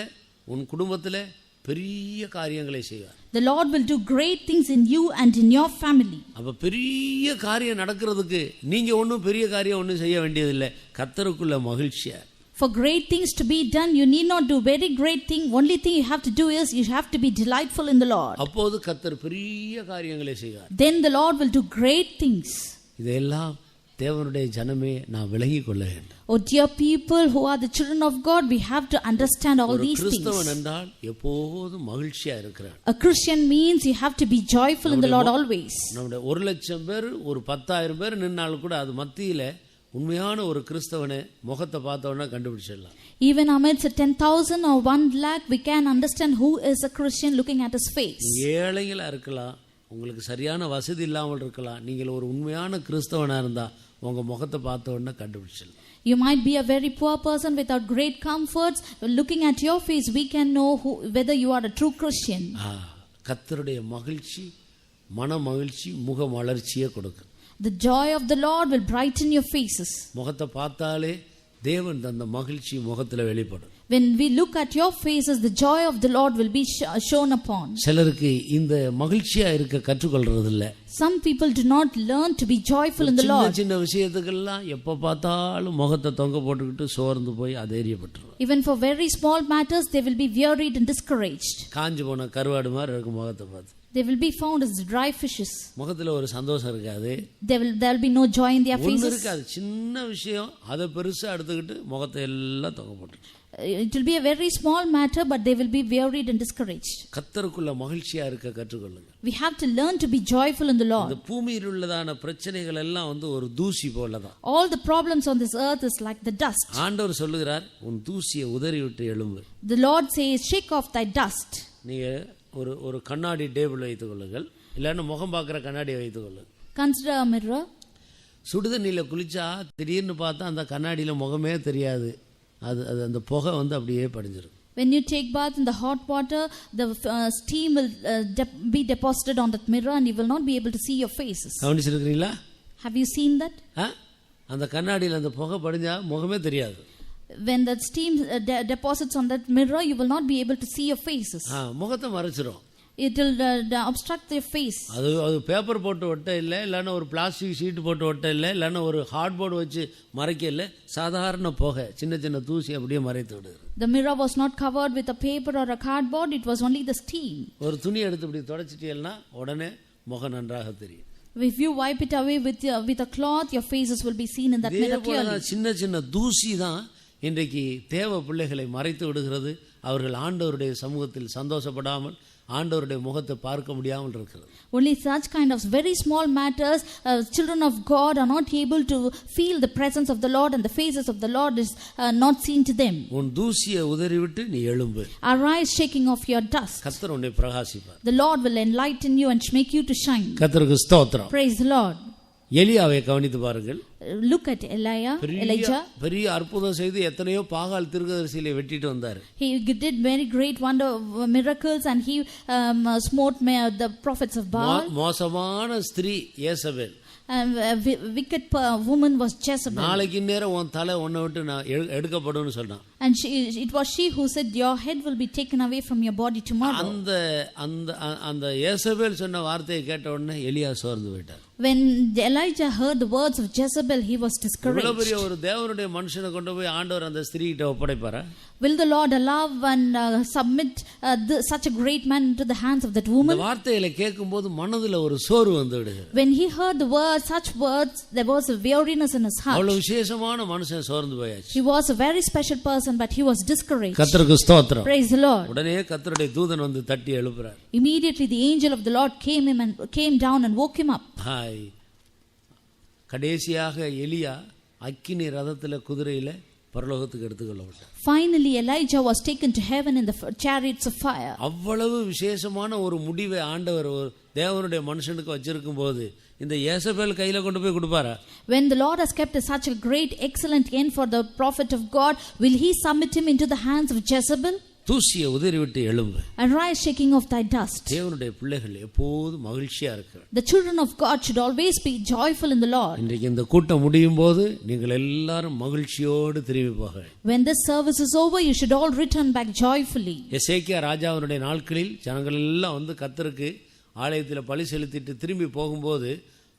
உன் குடும்பத்திலே பெரிய காரியங்களை செய்வார். The Lord will do great things in you and in your family. அப்ப பெரிய காரியம் நடக்கிறதுக்கு நீங்க ஒண்ணும் பெரிய காரியம் ஒண்ணும் செய்ய வேண்டியதில்லை. கர்த்தருக்குள்ள மகிழ்ச்சியா. For great things to be done, you need not do very great thing. Only thing you have to do is you have to be delightful in the Lord. அப்போது கர்த்தர் பெரிய காரியங்களை செய்வார். Then the Lord will do great things. இதெல்லாம் தேவனுடைய ஜனமே நான் விளங்கிக் கொள்ள வேண்டும். Oh dear people who are the children of God, we have to understand all these things. கிறிஸ்தவன் என்றால் எப்போதும் மகிழ்ச்சியா இருக்கிறான். A Christian means you have to be joyful in the Lord always. நம்முடைய 1,00,000 பேர் ஒரு 10,000 பேர் நின்னாலும் கூட அது மத்தியில உண்மையான ஒரு கிறிஸ்தவனை முகத்தை பார்த்தவொடனே கண்டுபிடிச்சிடலாம். Even amidst 10,000 or 1,00,000, we can understand who is a Christian looking at his face. ஏழைகளா இருக்கலாம், உங்களுக்கு சரியான வசதி இல்லாமல் இருக்கலாம், நீங்கள் ஒரு உண்மையான கிறிஸ்தவனா இருந்தா உங்க முகத்தை பார்த்த உடனே கண்டுபிடிச்சிடலாம். You might be a very poor person without great comforts. Looking at your face, we can know whether you are a true Christian. கர்த்தருடைய மகிழ்ச்சி மன மகிழ்ச்சி முக மலர்ச்சியை கொடுக்கும். The joy of the Lord will brighten your faces. முகத்தை பார்த்தாலே தேவன் தந்த மகிழ்ச்சி முகத்துல வெளிப்படும். When we look at your faces, the joy of the Lord will be shown upon. சிலருக்கு இந்த மகிழ்ச்சியா இருக்க கற்றுக்கொள்றது இல்ல. Some people do not learn to be joyful in the Lord. சின்ன விஷயத்துக்கெல்லாம் எப்ப பார்த்தாலும் முகத்தை தொங்க போட்டுக்கிட்டு சோர்ந்து போய் அதேரியப்பட்டுரும். Even for very small matters, they will be wearied and discouraged. காஞ்சு போன கருவாடு மாதிரி இருக்கும் முகத்தை பார்த்து. They will be found as dry fishes. முகத்துல ஒரு சந்தோஷம் இருக்காது. There will be no joy in their faces. ஒண்ணு இருக்காது, சின்ன விஷயம் அதை பெருசா எடுத்துக்கிட்டு முகத்தை எல்லாம் தொங்க போட்டுரும். It will be a very small matter, but they will be wearied and discouraged. கர்த்தருக்குள்ள மகிழ்ச்சியா இருக்க கற்றுக்கொள்ளுங்க. We have to learn to be joyful in the Lord. இந்த பூமியில் உள்ளதான பிரச்சனைகள் எல்லாம் ஒரு தூசி போலதான். All the problems on this earth is like the dust. ஆண்டவர் சொல்லுகிறார், உன் தூசியை உதறி விட்டு எழும்பு. The Lord says, shake off thy dust. நீங்க ஒரு கண்ணாடி டேபிள் வைத்துக் கொள்ளுங்கள், இல்லைன்னா முகம் பார்க்குற கண்ணாடியை வைத்துக் கொள்ளுங்கள். Consider a mirror. சுடுதண்ணியில் குளிச்சா திடீர்னு பார்த்தா அந்த கண்ணாடியில் முகமே தெரியாது, அது அந்த புகை அப்படியே படிஞ்சிடும். When you take bath in the hot water, the steam will be deposited on that mirror and you will not be able to see your faces. கவனிச்சிருக்கிறீங்களா? Have you seen that? அந்த கண்ணாடியில் அந்த புகை படிஞ்சா முகமே தெரியாது. When that steam deposits on that mirror, you will not be able to see your faces. முகத்தை மறைச்சிரும். It will obstruct their face. அது paper போட்டு ஒட்ட இல்லை, இல்லைன்னா ஒரு பிளாஸ்டிக் ஷீட் போட்டு ஒட்ட இல்லை, இல்லைன்னா ஒரு ஹார்ட் போர்டு வச்சு மறைக்க இல்லை, சாதாரண புகை சின்ன சின்ன தூசி அப்படியே மறைத்து விடுது. The mirror was not covered with a paper or a cardboard, it was only the steam. ஒரு துணி எடுத்து இப்படி தொடச்சிட்டீங்கன்னா உடனே முகம் நன்றாக தெரியும். If you wipe it away with a cloth, your faces will be seen in that mirror clearly. சின்ன சின்ன தூசி தான் இன்றைக்கு தேவ பிள்ளைகளை மறைத்து விடுகிறது. அவர்கள் ஆண்டவருடைய சமூகத்தில் சந்தோஷப்படாமல் ஆண்டவருடைய முகத்தை பார்க்க முடியாமல் இருக்கிறது. Only such kind of very small matters, children of God are not able to feel the presence of the Lord, and the faces of the Lord is not seen to them. உன் தூசியை உதறிவிட்டு நீ எழும்பு. Arise, shaking off your dust. கர்த்தர் உன்னை பிரகாசிப்பார். The Lord will enlighten you and make you to shine. கர்த்தருக்கு ஸ்தோத்திரம். Praise the Lord. எலியாவை கவனித்து பாருங்கள். Look at Elijah. பெரிய அற்புதம் செய்து எத்தனையோ பாகால் தீர்க்கதரிசிகளை வெட்டிட்டு வந்தார். He did very great miracles, and he smote the prophets of Baal. மோசமான ஸ்திரீ யேசபேல். Wicked woman was Jezebel. நாளைக்கு நேரம் உன் தலை உன்னை விட்டு நான் எடுக்கப்படும்னு சொன்னான். And it was she who said, your head will be taken away from your body tomorrow. அந்த யேசபேல் சொன்ன வார்த்தையை கேட்ட உடனே எலியா சோர்ந்து போயிட்டார். When Elijah heard the words of Jezebel, he was discouraged. இவ்வளவு பெரிய ஒரு தேவனுடைய மனுஷனை கொண்டு போய் ஆண்டவர் அந்த ஸ்திரீ கிட்ட ஒப்படைப்பாரா? Will the Lord allow and submit such a great man into the hands of that woman? இந்த வார்த்தைகளை கேட்கும்போது மனதுல ஒரு சோர்வு வந்து விடுகிறது. When he heard the words, such words, there was a weariness in his heart. அவ்வளவு விசேஷமான மனுஷன் சோர்ந்து போயாச்சு. He was a very special person, but he was discouraged. கர்த்தருக்கு ஸ்தோத்திரம். Praise the Lord. உடனே கர்த்தருடைய தூதன் வந்து தட்டி எழுப்புறார். Immediately the angel of the Lord came down and woke him up. கடைசியாக எலியா அக்கினி ரதத்துல குதிரையில பரலோகத்துக்கு எடுத்துக்கொள்ளப்பட்டார். Finally Elijah was taken to heaven in the chariots of fire. அவ்வளவு விசேஷமான ஒரு முடிவை ஆண்டவர் தேவனுடைய மனுஷனுக்கு வச்சிருக்கும் போது இந்த யேசபேல் கையில கொண்டு போய் கொடுப்பாரா? When the Lord has kept such a great excellent end for the prophet of God, will he submit him into the hands of Jezebel? தூசியை உதறிவிட்டு எழும்பு. Arise, shaking off thy dust. தேவனுடைய பிள்ளைகள் எப்போதும் மகிழ்ச்சியா இருக்கணும். The children of God should always be joyful in the Lord. இன்றைக்கு இந்த கூட்டம் முடியும் போது நீங்கள் எல்லாரும் மகிழ்ச்சியோடு திரும்பி போக. When this service is over, you should all return back joyfully. எசேக்கியா ராஜாவினுடைய நாட்களில் ஜனங்கள் எல்லாம் வந்து கர்த்தருக்கு ஆலயத்தில் பலி செலுத்திட்டு திரும்பி போகும்போது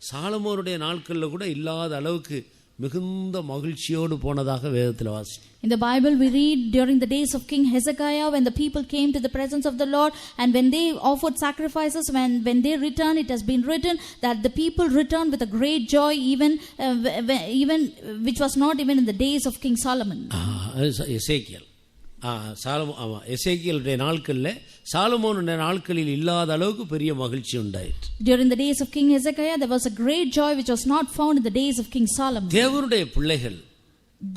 சாலமோனுடைய நாட்களில் கூட இல்லாத அளவுக்கு மிகுந்த மகிழ்ச்சியோடு போனதாக வேதத்தில் வாசி. In the Bible we read during the days of King Hezekiah, when the people came to the presence of the Lord, and when they offered sacrifices, when they returned, it has been written that the people returned with a great joy, even which was not even in the days of King Solomon. Ezekiel எசேக்கியலுடைய நாட்களில் சாலமோனுடைய நாட்களில் இல்லாத அளவுக்கு பெரிய மகிழ்ச்சி உண்டாயிற்று. During the days of King Hezekiah, there was a great joy which was not found in the days of King Solomon. தேவனுடைய பிள்ளைகள்,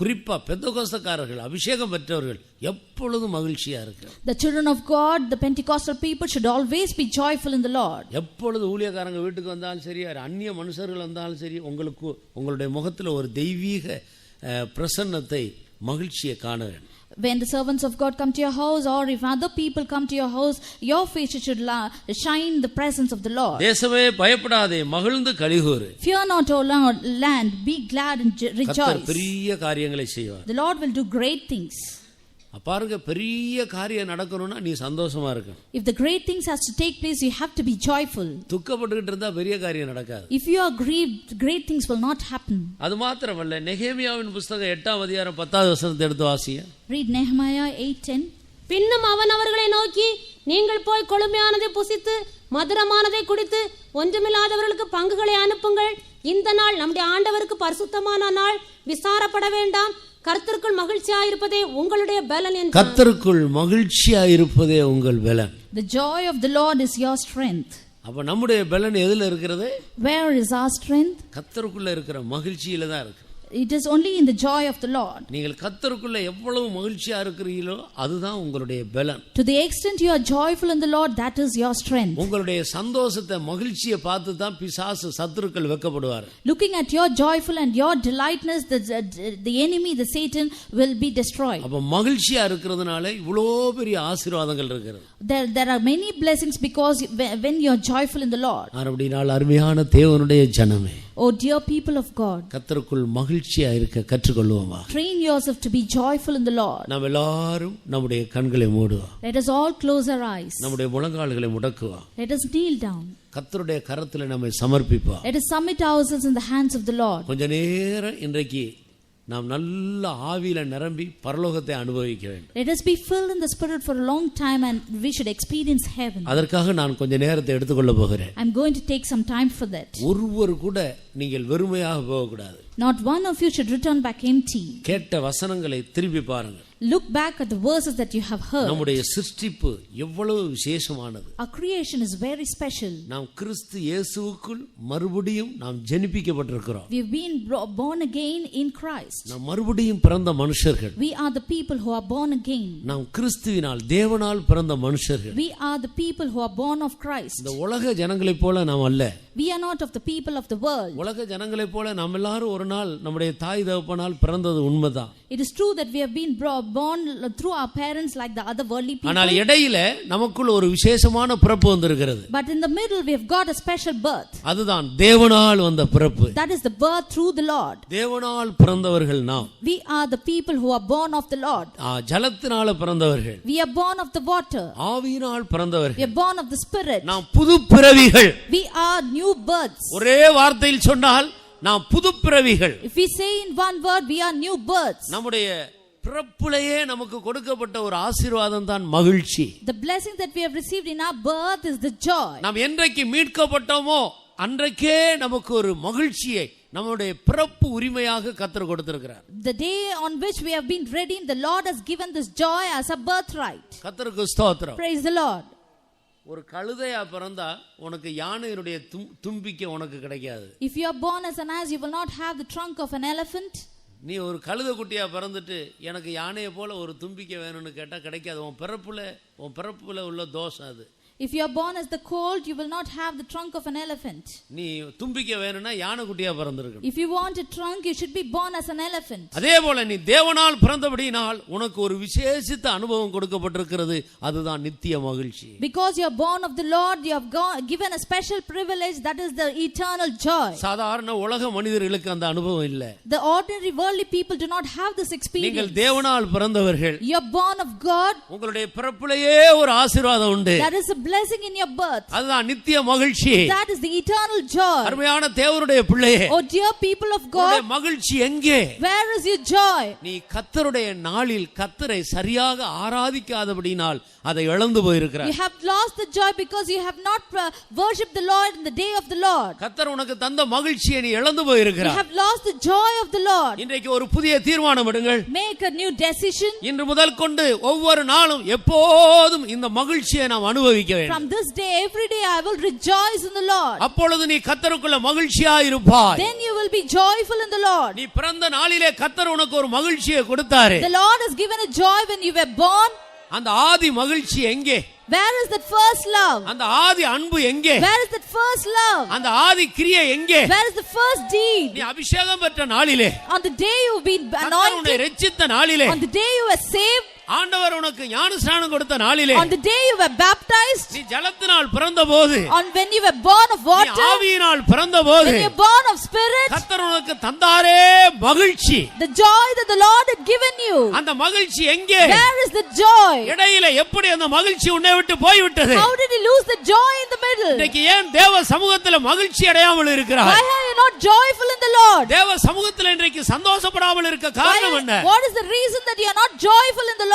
குறிப்பா பெந்தெகோஸ்தேயர்கள், அபிஷேகம் பெற்றவர்கள் எப்பொழுதும் மகிழ்ச்சியா இருக்கு. The children of God, the Pentecostal people, should always be joyful in the Lord. எப்பொழுது ஊழியக்காரங்க வீட்டுக்கு வந்தாலும் சரி, அந்நிய மனுஷர்கள் வந்தாலும் சரி, உங்களுடைய முகத்துல ஒரு தெய்வீக பிரசன்னத்தை, மகிழ்ச்சியை காண வேண்டும். When the servants of God come to your house, or if other people come to your house, your faces should shine the presence of the Lord. தேசமே பயப்படாதே, மகிழ்ந்து களிகூரு. Fear not, O land, be glad and rejoice. கர்த்தர் பெரிய காரியங்களை செய்வார். The Lord will do great things. பாருங்க, பெரிய காரியம் நடக்கணும்னா நீ சந்தோஷமா இருக்கணும். If the great things has to take place, you have to be joyful. துக்கப்பட்டுக்கிட்டு இருந்தா பெரிய காரியம் நடக்காது. If you are grieved, great things will not happen. அது மாத்திரமல்ல, நெகேமியாவின் புத்தகம் 8ஆம் அதிகாரம் 10வது வசனத்தை எடுத்து வாசிங்க. Read Nehemiah 8:10. பின்னும் அவன் அவர்களை நோக்கி, நீங்கள் போய் கொழுமையானதை புசித்து மதுரமானதை குடித்து ஒன்றுமில்லாதவர்களுக்கு பங்குகளை அனுப்புங்கள். இந்த நாள் நம்முடைய ஆண்டவருக்கு பரிசுத்தமான நாள், விசாரப்பட வேண்டாம். கர்த்தருக்குள் மகிழ்ச்சியாயிருப்பதே உங்களுடைய பலன் என்றார். கர்த்தருக்குள் மகிழ்ச்சியாயிருப்பதே உங்கள் பலன். The joy of the Lord is your strength. அப்ப நம்முடைய பலன் எதுல இருக்கிறது? Where is our strength? கர்த்தருக்குள்ள இருக்கிற மகிழ்ச்சியில தான் இருக்கு. It is only in the joy of the Lord. நீங்கள் கர்த்தருக்குள்ள எவ்வளவு மகிழ்ச்சியா இருக்கிறீங்களோ அதுதான் உங்களுடைய பலன். To the extent you are joyful in the Lord, that is your strength. உங்களுடைய சந்தோஷத்தை, மகிழ்ச்சியை பார்த்து தான் பிசாசு, சத்துருக்கள் வெட்கப்படுவார். Looking at your joyful and your delightness, the enemy, the Satan, will be destroyed. அப்ப மகிழ்ச்சியா இருக்கிறதுனால இவ்வளோ பெரிய ஆசீர்வாதங்கள் இருக்கிறது. There are many blessings because when you are joyful in the Lord. அப்படினால் அருமையான தேவனுடைய ஜனமே, Oh dear people of God, கர்த்தருக்குள் மகிழ்ச்சியா இருக்க கற்றுக்கொள்வோமா. train yourself to be joyful in the Lord. நாம் எல்லாரும் நம்முடைய கண்களை மூடுவோம். Let us all close our eyes. நம்முடைய முழங்கால்களை முடக்குவோம். Let us kneel down. கர்த்தருடைய கரத்தில் நம்மை சமர்ப்பிப்போம். Let us submit ourselves in the hands of the Lord. கொஞ்ச நேரம் இன்றைக்கு நாம் நல்ல ஆவியில நிரம்பி பரலோகத்தை அனுபவிக்க வேண்டும். Let us be filled in the Spirit for a long time, and we should experience heaven. அதற்காக நான் கொஞ்ச நேரத்தை எடுத்துக்கொள்ள போகிறேன். I'm going to take some time for that. ஒருவர் கூட நீங்கள் வெறுமையாக போகக்கூடாது. Not one of you should return back empty. கேட்ட வசனங்களை திருப்பி பாருங்கள். Look back at the verses that you have heard. நம்முடைய சிருஷ்டிப்பு எவ்வளவு விசேஷமானது. Our creation is very special. நாம் கிறிஸ்து இயேசுவுக்குள் மறுபடியும் நாம் ஜெனிப்பிக்கப்பட்டிருக்கிறோம். We have been born again in Christ. நாம் மறுபடியும் பிறந்த மனுஷர்கள். We are the people who are born again. நாம் கிறிஸ்துவினால் தேவனால் பிறந்த மனுஷர்கள். We are the people who are born of Christ. இந்த உலக ஜனங்களைப் போல நாம் அல்ல. We are not of the people of the world. உலக ஜனங்களைப் போல நாம் எல்லாரும் ஒரு நாள் நம்முடைய தாய் தகப்பனால் பிறந்தது உண்மைதான். It is true that we have been born through our parents like the other worldly people. ஆனால் இடையில நமக்குள்ள ஒரு விசேஷமான பிறப்பு வந்திருக்கிறது. But in the middle we have got a special birth. அதுதான் தேவனால் வந்த பிறப்பு. That is the birth through the Lord. தேவனால் பிறந்தவர்கள் நாம். We are the people who are born of the Lord. ஜலத்தினால பிறந்தவர்கள். We are born of the water. ஆவியினால் பிறந்தவர்கள். We are born of the Spirit. நாம் புது பிறவிகள். We are new births. ஒரே வார்த்தையில் சொன்னால் நாம் புது பிறவிகள். If we say in one word, we are new births. நம்முடைய பிறப்பிலேயே நமக்கு கொடுக்கப்பட்ட ஒரு ஆசீர்வாதம் தான் மகிழ்ச்சி. The blessing that we have received in our birth is the joy. நாம் என்றைக்கு மீட்கப்பட்டோமோ அன்றைக்கே நமக்கு ஒரு மகிழ்ச்சியை நம்முடைய பிறப்பு உரிமையாக கர்த்தர் கொடுத்திருக்கிறார். The day on which we have been redeemed, the Lord has given this joy as a birthright. கர்த்தருக்கு ஸ்தோத்திரம். Praise the Lord. ஒரு கழுதையா பிறந்தா உனக்கு யானையினுடைய தும்பிக்கை உனக்கு கிடைக்காது. If you are born as an ass, you will not have the trunk of an elephant. நீ ஒரு கழுதை குட்டியா பிறந்துட்டு எனக்கு யானையை போல ஒரு தும்பிக்கை வேணும்னு கேட்டா கிடைக்காது. உன் பிறப்புல உள்ள தோஷம் அது. If you are born as the colt, you will not have the trunk of an elephant. நீ தும்பிக்கை வேணும்னா யானை குட்டியா பிறந்திருக்கணும். If you want a trunk, you should be born as an elephant. அதே போல நீ தேவனால் பிறந்தபடியினால் உனக்கு ஒரு விசேஷித்த அனுபவம் கொடுக்கப்பட்டிருக்கிறது. அதுதான் நித்திய மகிழ்ச்சி. Because you are born of the Lord, you have given a special privilege, that is the eternal joy. சாதாரண உலக மனிதர்களுக்கு அந்த அனுபவம் இல்ல. The ordinary worldly people do not have this experience. நீங்கள் தேவனால் பிறந்தவர்கள். You are born of God. உங்களுடைய பிறப்பிலேயே ஒரு ஆசீர்வாதம் உண்டு. That is a blessing in your birth. அதுதான் நித்திய மகிழ்ச்சி. That is the eternal joy. அருமையான தேவனுடைய பிள்ளையே, Oh dear people of God, உன்னுடைய மகிழ்ச்சி எங்கே? where is your joy? நீ கர்த்தருடைய நாளில் கர்த்தரை சரியாக ஆராதிக்காதபடியினால் அதை இழந்து போயிருக்கிறாய். You have lost the joy because you have not worshipped the Lord in the day of the Lord. கர்த்தர் உனக்கு தந்த மகிழ்ச்சியை நீ இழந்து போயிருக்கிறாய். You have lost the joy of the Lord. இன்றைக்கு ஒரு புதிய தீர்மானம் எடுங்கள். Make a new decision. இன்று முதல் கொண்டு ஒவ்வொரு நாளும் எப்போதும் இந்த மகிழ்ச்சியை நாம் அனுபவிக்க வேண்டும். From this day, every day I will rejoice in the Lord. அப்பொழுது நீ கர்த்தருக்குள்ள மகிழ்ச்சியாய் இருப்பாய். Then you will be joyful in the Lord. நீ பிறந்த நாளிலே கர்த்தர் உனக்கு ஒரு மகிழ்ச்சியை கொடுத்தாரே. The Lord has given a joy when you were born. அந்த ஆதி மகிழ்ச்சி எங்கே? Where is that first love? அந்த ஆதி அன்பு எங்கே? Where is that first love? அந்த ஆதி கிரியை எங்கே? Where is the first deed? நீ அபிஷேகம் பெற்ற நாளிலே, On the day you have been கர்த்தர் உன்னை anointed, இரட்சித்த நாளிலே, on the day you were saved, ஆண்டவர் உனக்கு ஞானஸ்நானம் கொடுத்த நாளிலே, on the day you were baptized, நீ ஜலத்தினால் பிறந்தபோது, on when you were born of நீ water, ஆவியினால் பிறந்தபோது, when you were born of spirit, கர்த்தர் உனக்கு தந்தாரே மகிழ்ச்சி. the joy that the Lord had given you. அந்த மகிழ்ச்சி எங்கே? Where is the joy? இடையில எப்படி அந்த மகிழ்ச்சி உன்னை விட்டு போய்விட்டது? How did you lose the joy in the middle? இன்னைக்கு ஏன் தேவ சமூகத்தில் மகிழ்ச்சி அடையாமல் Why இருக்கிறாய்? are you not joyful in the Lord? தேவ சமூகத்தில் இன்றைக்கு சந்தோஷப்படாமல் இருக்க காரணம் என்ன? What is the reason that you are not joyful in the Lord?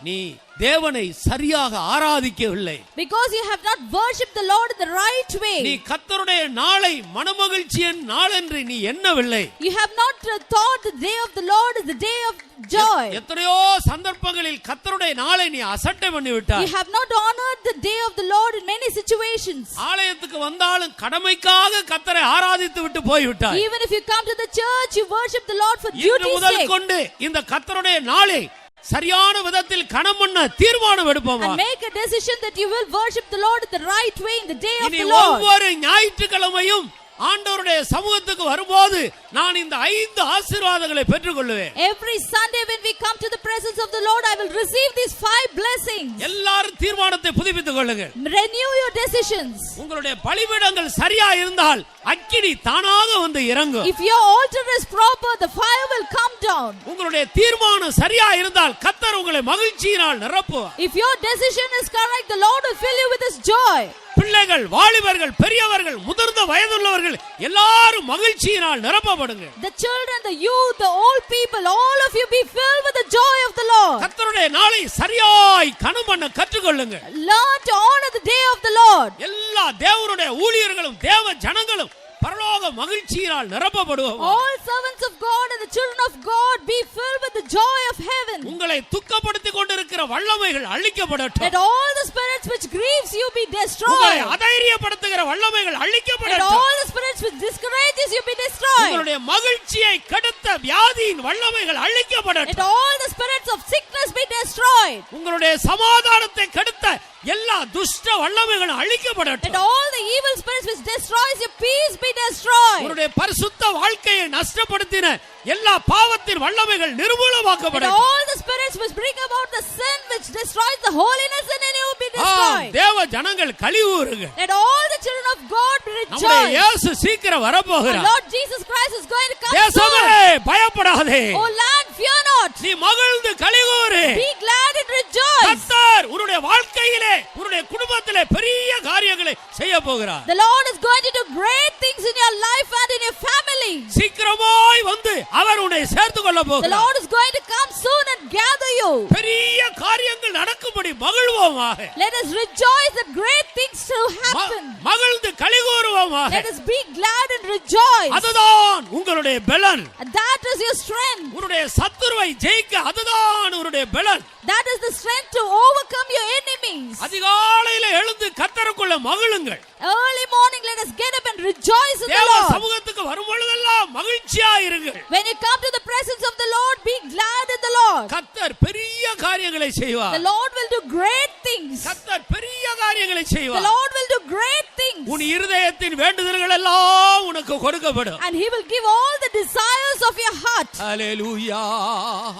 நீ தேவனை சரியாக ஆராதிக்கவில்லை. Because you have not worshipped the Lord in the right நீ way. கர்த்தருடைய நாளை மனமகிழ்ச்சியின் நாள் என்று நீ எண்ணவில்லை. You have not thought the day of the Lord is the day of joy. எத்தனையோ சந்தர்ப்பங்களில் கர்த்தருடைய நாளை நீ அசட்டை பண்ணி You விட்டாய். have not honored the day of the Lord in many situations. ஆலயத்துக்கு வந்தாலும் கடமைக்காக கர்த்தரை ஆராதித்து விட்டு போய்விட்டாய். Even if you come to the church, you worship the Lord for இன்று duty's முதல் sake. கொண்டு இந்த கர்த்தருடைய நாளை சரியான விதத்தில் கணம் பண்ண தீர்மானம் எடுப்போமா? And make a decision that you will worship the Lord in the right way in the day of இனி the Lord. ஒவ்வொரு ஞாயிற்றுக்கிழமையும் ஆண்டவருடைய சமூகத்துக்கு வரும்போது நான் இந்த 5 ஆசீர்வாதங்களை பெற்றுக்கொள்வேன். Every Sunday when we come to the presence of the Lord, I will receive these 5 blessings. எல்லாரும் தீர்மானத்தை புதுப்பித்துக் கொள்ளுங்கள். Renew your decisions. உங்களுடைய பலிபீடங்கள் சரியா இருந்தால் அக்கினி தானாக வந்து இறங்கும். If your altar is proper, the fire will come down. உங்களுடைய தீர்மானம் சரியா இருந்தால் கர்த்தர் உங்களை மகிழ்ச்சியினால் நிரப்புவார். If your decision is correct, the Lord will fill you with His joy. பிள்ளைகள், வாலிபர்கள், பெரியவர்கள், முதிர்ந்த வயதுள்ளவர்கள் எல்லாரும் மகிழ்ச்சியினால் நிரப்பப்படுங்க. The children, the youth, the old people, all of you be filled with the joy of the Lord. கர்த்தருடைய நாளை சரியாய் கணம் பண்ண கற்றுக்கொள்ளுங்க. Learn to honor the day of the Lord. எல்லா தேவனுடைய ஊழியர்களும் தேவ ஜனங்களும் பரலோக மகிழ்ச்சியினால் நிரப்பப்படுவோம். All servants of God and the children of God be filled with the joy of heaven. உங்களை துக்கப்படுத்திக் கொண்டிருக்கிற வல்லமைகள் அழிக்கப்படட்டும். Let all the spirits which grieves you be உங்களை destroyed. அதைரியப்படுத்துகிற வல்லமைகள் Let அழிக்கப்படட்டும். all the spirits which discourages you be destroyed. உங்களுடைய மகிழ்ச்சியை கெடுத்த வியாதியின் வல்லமைகள் Let அழிக்கப்படட்டும். all the spirits of sickness be destroyed. உங்களுடைய சமாதானத்தை கெடுத்த எல்லா துஷ்ட வல்லமைகளும் Let அழிக்கப்படட்டும். all the evil spirits which destroys your peace be destroyed. உங்களுடைய பரிசுத்த வாழ்க்கையை நஷ்டப்படுத்தின எல்லா பாவத்தின் வல்லமைகள் Let நிர்மூலமாக்கப்படட்டும். all the spirits which bring about the sin which destroys the holiness in you be destroyed. தேவ ஜனங்கள் கலிவுறுங்க. Let all the children of God be நம்முடைய rejoiced. இயேசு சீக்கிரம் Our வரப்போகிறார். Lord Jesus Christ is going to come தேசமே soon. பயப்படாதே. O land, fear not. நீ மகிழ்ந்து கலிகூறு. Be glad and rejoice. கர்த்தர் உன்னுடைய வாழ்க்கையிலே உன்னுடைய குடும்பத்திலே பெரிய காரியங்களை செய்ய போகிறார். The Lord is going to do great things in your life and in your family. சீக்கிரமாய் வந்து அவர் உன்னை சேர்த்துக் கொள்ள The போகிறார். Lord is going to come soon and gather you. பெரிய காரியங்கள் நடக்கும்படி மகிழ்வோமாக. Let us rejoice that great things will happen. மகிழ்ந்து கலிகூறுவோமாக. Let us be glad and rejoice. அதுதான் உங்களுடைய பலன். And that is your strength. உன்னுடைய சத்துருவை ஜெயிக்க அதுதான் உன்னுடைய பலன். That is the strength to overcome your enemies. அதிகாலையில எழுந்து கர்த்தருக்குள்ள மகிழுங்கள். Early morning, let us get up and rejoice in the தேவ Lord. சமூகத்துக்கு வரும் பொழுதெல்லாம் மகிழ்ச்சியா இருங்கள். When you come to the presence of the Lord, be glad in the Lord. கர்த்தர் பெரிய காரியங்களை செய்வார். The Lord will do great things. கர்த்தர் பெரிய காரியங்களை The செய்வார். Lord will do great things. உன் இருதயத்தின் வேண்டுதல்கள் எல்லாம் உனக்கு கொடுக்கப்படும். And He will give all the desires of your heart. ஹல்லேலூயா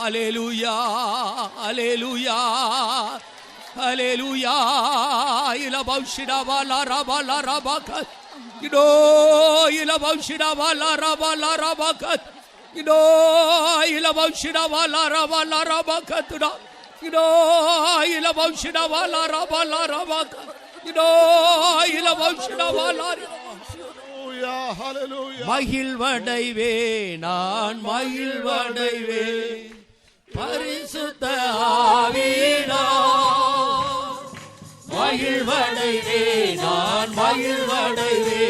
ஹல்லேலூயா ஹல்லேலூயா ஹல்லேலூயா இலபௌஷிடா வாலா ரபா ரபக இதோ இலபௌஷிடா வாலா ரபக இதோ இலபௌஷிடா வாலா ரபக துடா இதோ இலபௌஷிடா வாலா ரபக இதோ இலபௌஷிடா வாலா மகிழ்வடைவே நான் மகிழ்வடைவே பரிசுத்த ஆவியினால் மகிழ்வடைவே நான் மகிழ்வடைவே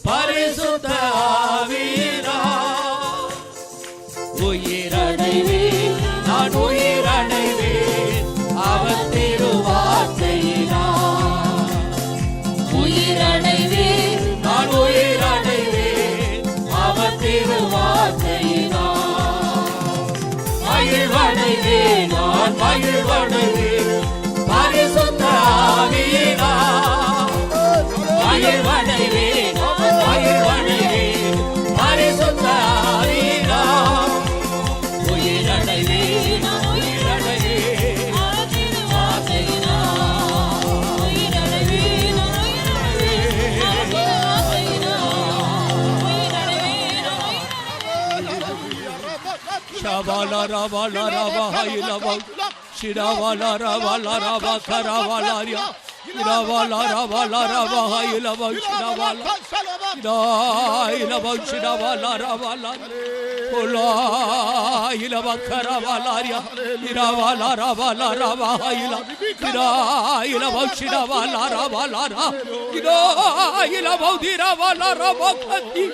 பரிசுத்த ஆவியினால் உயிரடைவே நான் உயிரடைவே அவர் திருவார்த்தையினால் உயிரடைவே நான் உயிரடைவே அவர் திருவார்த்தையினால் மகிழ்வடைவே நான் மகிழ்வடைவே பரிசுத்த ஆவியினால் மகிழ்வடைவே நான் மகிழ்வடைவே பரிசுத்த ஆவியினால் உயிரடைவே நான் உயிரடைவே அவர் திருவார்த்தையினால் உயிரடைவே நான் Shavala Ravala Rava Hailava Shiravala Ravala Rava Karavalaria Ravala Ravala Rava Hailava Shiravala Ilava Shiravala Ravala Ola Ilava Karavalaria Ravala Ravala Rava Haila Ilava Shiravala Ravala Ilava Diravala Rava Kati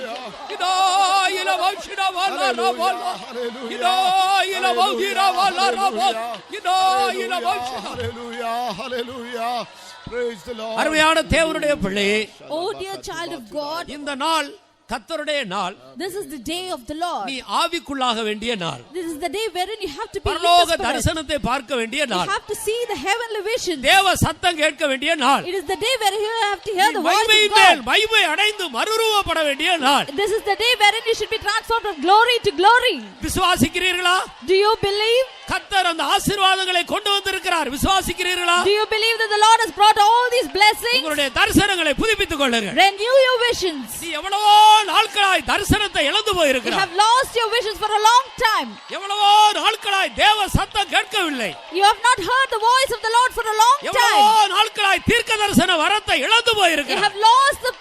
அருமையான தேவனுடைய பிள்ளையே, Oh dear child of God, இந்த நாள் கர்த்தருடைய நாள். this is the day of the Lord. நீ ஆவிக்குள்ளாக வேண்டிய நாள். This is the day wherein you have to be in பரலோக the spirit. தரிசனத்தை பார்க்க வேண்டிய You நாள். have to see the heavenly vision. தேவ சத்தம் கேட்க வேண்டிய நாள். It is the day where you have to hear the voice of மகிமையின் மேல் God. மகிமை அடைந்து மறுரூபப்பட வேண்டிய நாள். This is the day wherein you should be transformed from glory to glory. விசுவாசிக்கிறீர்களா? Do you believe? கர்த்தர் அந்த ஆசீர்வாதங்களை கொண்டு வந்திருக்கிறார். விசுவாசிக்கிறீர்களா? Do you believe that the Lord has brought all these blessings? உங்களுடைய தரிசனங்களை புதுப்பித்துக் கொள்ளுங்கள். Renew your visions. நீ எவ்வளவோ நாட்களாய் தரிசனத்தை இழந்து You போயிருக்கிறாய். have lost your visions for a long time. எவ்வளவோ நாட்களாய் தேவ சத்தம் கேட்கவில்லை. You have not heard the voice of the Lord for a long எவ்வளவோ time. நாட்களாய் தீர்க்க தரிசன வரத்தை இழந்து You போயிருக்கிறாய். have lost the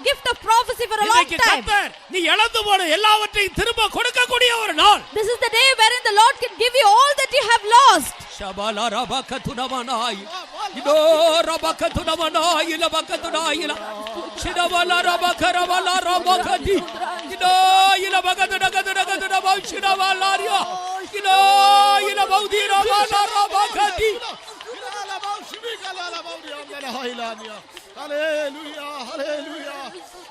gift of prophecy for a long இன்னைக்கு time. கர்த்தர் நீ இழந்து போன எல்லாவற்றையும் திரும்ப கொடுக்கக்கூடிய ஒரு நாள். This is the day wherein the Lord can give you all that you have lost. ஷபல ரபகதுனமனாய் இதோ ரபகதுனமனாய் லபகதுனாயில ஷிடவல ரபகரவல ரபகதி இதோ இலபக Hallelujah, hallelujah, hallelujah,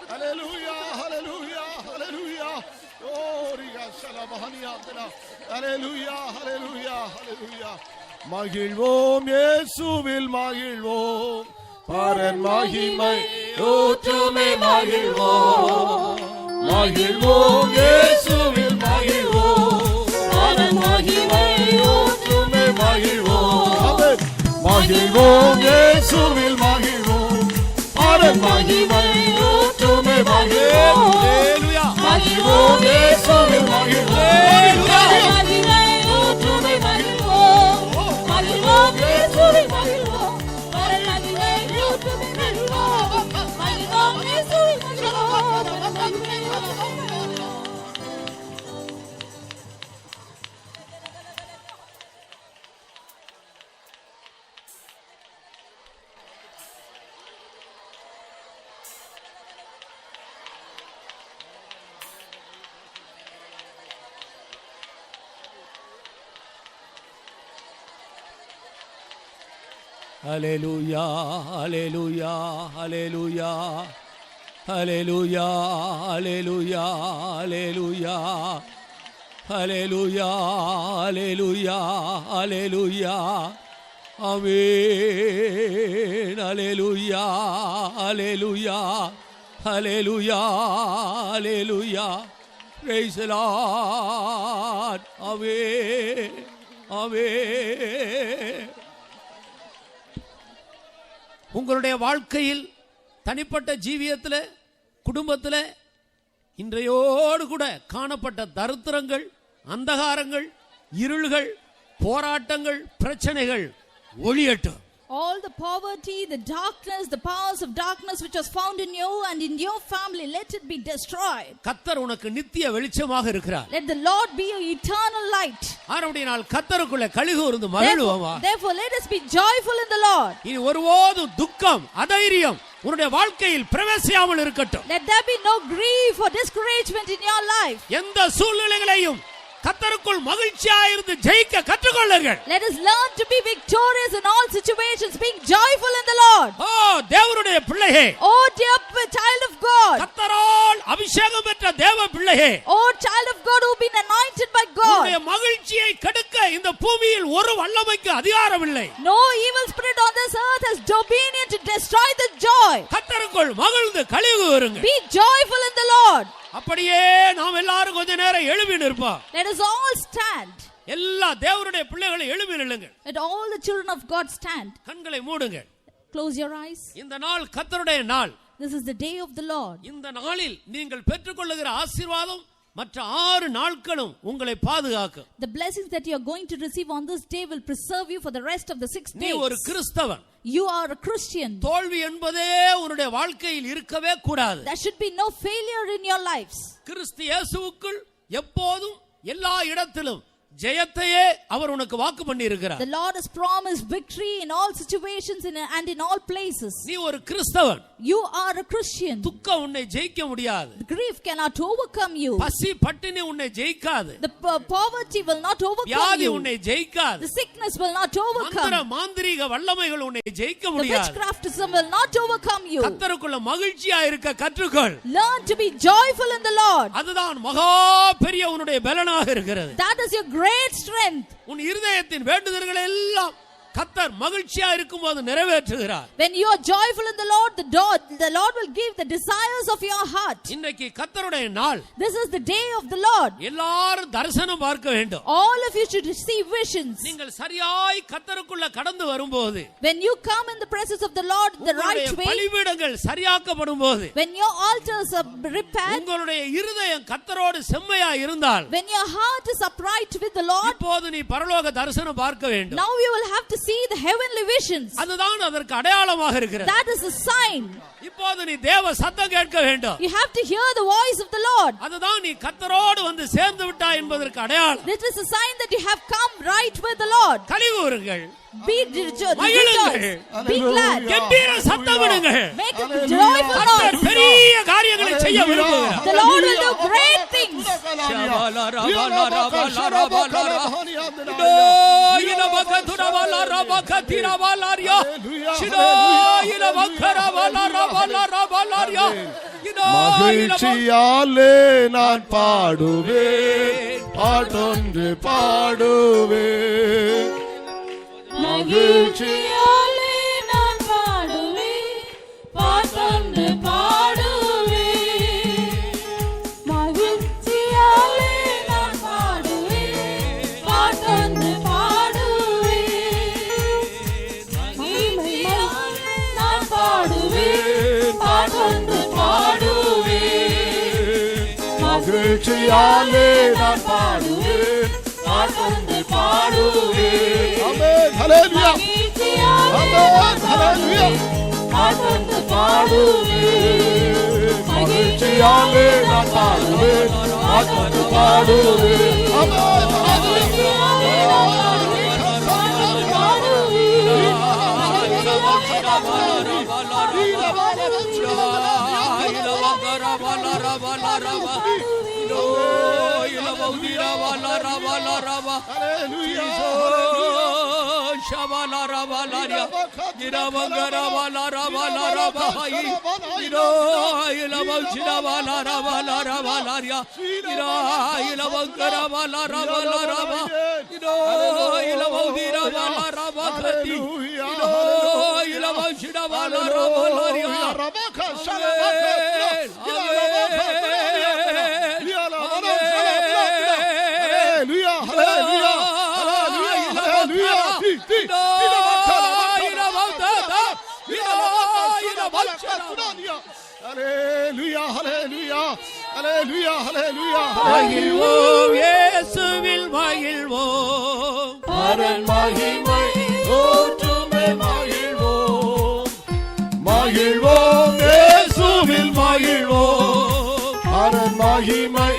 hallelujah, hallelujah. Hallelujah, hallelujah, hallelujah. மகிழ்வோம் இயேசுவில் மகிழ்வோம், பரன் மகிமை ஊற்றுமே மகிழ்வோம். மகிழ்வோம் இயேசுவில் மகிழ்வோம், பரன் மகிமை ஊற்றுமே மகிழ்வோம். மகிழ்வோம் இயேசுவில் மகிழ்வோம், பரன் மகிமை ஊற்றுமே மகிழ்வோம். மகிழ்வோம் இயேசுவில் மகிழ்வோம், மகிமை ஊற்றுமே மகிழ்வோம். மகிழ்வோம் இயேசுவில் மகிழ்வோம், பரன் மகிமை ஊற்றுமே மகிழ்வோம். மகிழ்வோம் இயேசுவில் மகிழ்வோம், பரன் மகிமை ஊற்றுமே மகிழ்வோம். Hallelujah, hallelujah, hallelujah, hallelujah, hallelujah, hallelujah, hallelujah, hallelujah, hallelujah, amen, hallelujah, hallelujah, hallelujah, hallelujah, praise the Lord, amen, amen. உங்களுடைய வாழ்க்கையில் தனிப்பட்ட ஜீவியத்தில் குடும்பத்தில் இன்றையோடு கூட காணப்பட்ட தரித்திரங்கள், அந்தகாரங்கள், இருள்கள், போராட்டங்கள், பிரச்சனைகள் ஒளியட்டும். All the poverty, the darkness, the powers of darkness which was found in you and in your family, let it be destroyed. கர்த்தர் உனக்கு நித்திய வெளிச்சமாக இருக்கிறார். Let the Lord be your eternal light. ஆனபடியால் கர்த்தருக்குள்ள களிகூர்ந்து மகிழுவோமா. Therefore let us be joyful in the Lord. இனி ஒருபோதும் துக்கம், அதைரியம் உன்னுடைய வாழ்க்கையில் பிரவேசியாமல் இருக்கட்டும். Let there be no grief or discouragement in your life. எந்த சூழ்நிலைகளையும் கர்த்தருக்குள் மகிழ்ச்சியாயிருந்து ஜெயிக்க கற்றுக்கொள்ளுங்கள். Let us learn to be victorious in all situations, being joyful in the Lord. ஓ தேவனுடைய பிள்ளையே, Oh dear child of God, கர்த்தரால் அபிஷேகம் பெற்ற தேவ பிள்ளையே, oh child of God who have been anointed by God, உன்னுடைய மகிழ்ச்சியை கெடுக்க இந்த பூமியில் ஒரு வல்லமைக்கு அதிகாரம் இல்லை. no evil spirit on this earth has dominion to destroy the joy. கர்த்தருக்குள் மகிழ்ந்து களிகூருங்கள். Be joyful in the Lord. அப்படியே நாம் எல்லாரும் கொஞ்ச நேரம் எழுப்பி நிற்போம். Let us all stand. எல்லா தேவனுடைய பிள்ளைகளை எழுப்பி நில்லுங்கள். Let all the children of God stand. கண்களை மூடுங்கள். Close your eyes. இந்த நாள் கர்த்தருடைய நாள். This is the day of the Lord. இந்த நாளில் நீங்கள் பெற்றுக்கொள்ளுகிற ஆசீர்வாதம் மற்ற 6 நாட்களும் உங்களை பாதுகாக்கும். The blessings that you are going to receive on this day will preserve you for the rest of the 6 நீ days. ஒரு கிறிஸ்தவன். You are a Christian. தோல்வி என்பதே உன்னுடைய வாழ்க்கையில் இருக்கவே கூடாது. There should be no failure in your lives. கிறிஸ்து இயேசுவுக்குள் எப்போதும் எல்லா இடத்திலும் ஜெயத்தையே அவர் உனக்கு வாக்கு பண்ணி இருக்கிறார். The Lord has promised victory in all situations and in all places. நீ ஒரு கிறிஸ்தவன். You are a Christian. துக்கம் உன்னை ஜெயிக்க முடியாது. Grief cannot overcome you. பசி பட்டினி உன்னை ஜெயிக்காது. The poverty will not overcome வியாதி you. உன்னை ஜெயிக்காது. The sickness will not overcome. மந்திர மாந்திரீக வல்லமைகள் உன்னை ஜெயிக்க The முடியாது. witchcraftism will not overcome you. கர்த்தருக்குள்ள மகிழ்ச்சியா இருக்க கற்றுக்கொள். Learn to be joyful in the Lord. அதுதான் மகா பெரிய உன்னுடைய பலனாக இருக்கிறது. That is your great strength. உன் இருதயத்தின் வேண்டுதல்கள் எல்லாம் கர்த்தர் மகிழ்ச்சியா இருக்கும்போது நிறைவேற்றுகிறார். When you are joyful in the Lord, the Lord will give the desires of your heart. இன்னைக்கு கர்த்தருடைய நாள். This is the day of the Lord. எல்லாரும் தரிசனம் பார்க்க வேண்டும். All of you should receive visions. நீங்கள் சரியாய் கர்த்தருக்குள்ள கடந்து வரும்போது, When you come in the presence of the Lord the right way, பலிபீடங்கள் சரியாக்கப்படும்போது, when your altars are repaired, உங்களுடைய இருதயம் கர்த்தரோடு செம்மையா இருந்தால், when your heart is upright with the Lord, இப்போது நீ பரலோக தரிசனம் பார்க்க வேண்டும். now you will have to see the heavenly visions. அதுதான் அதற்கு அடையாளமாக இருக்கிறது. That is a sign. இப்போது நீ தேவ சத்தம் கேட்க வேண்டும். You have to hear the voice of the Lord. அதுதான் நீ கர்த்தரோடு வந்து சேர்ந்து விட்டாய் என்பதற்கு அடையாளம். This is a sign that you have come right with the Lord. களிகூருங்கள். Be மகிழுங்கள். Be glad. கம்பீர சத்தமிடுங்கள். Make a joyful noise. பெரிய காரியங்களை செய்ய விரும்புகிறார். The Lord will do great things. மகிழ்ச்சியாலே நான் பாடுவேன், பாட்டொன்று பாடுவேன். மகிழ்ச்சியாலே நான் பாடுவேன், பாட்டொன்று பாடுவேன். மகிழ்ச்சியாலே நான் பாடுவேன், பாட்டொன்று பாடுவேன். மகிமையாலே நான் பாடுவேன், பாட்டொன்று பாடுவேன். மகிழ்ச்சியாலே நான் பாடுவேன், பாட்டொன்று பாடுவேன். ஆமென், ஹல்லேலூயா. ஆமென், ஹல்லேலூயா. பாட்டொன்று பாடுவேன். மகிழ்ச்சியாலே நான் பாடுவேன், பாட்டொன்று பாடுவேன். ஆமென், மகிழ்வோம், இயேசுவில் மகிழ்வோம், பரன் மகிமை ஊற்றுமே மகிழ்வோம். மகிழ்வோம், இயேசுவில் மகிழ்வோம், பரன் மகிமை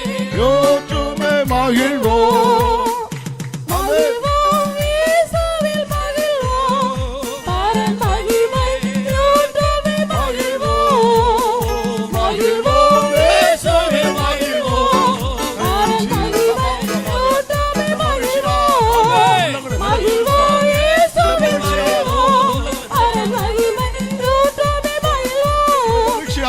ஊற்றுமே மகிழ்வோம். மகிழ்வோம், இயேசுவில் மகிழ்வோம், பரன் மகிமை ஊற்றுமே மகிழ்வோம். மகிழ்வோம், இயேசுவில் மகிழ்வோம், பரன் மகிமை ஊற்றுமே மகிழ்வோம். மகிழ்வோம், இயேசுவில் மகிழ்வோம், பரன் மகிமை ஊற்றுமே மகிழ்வோம்.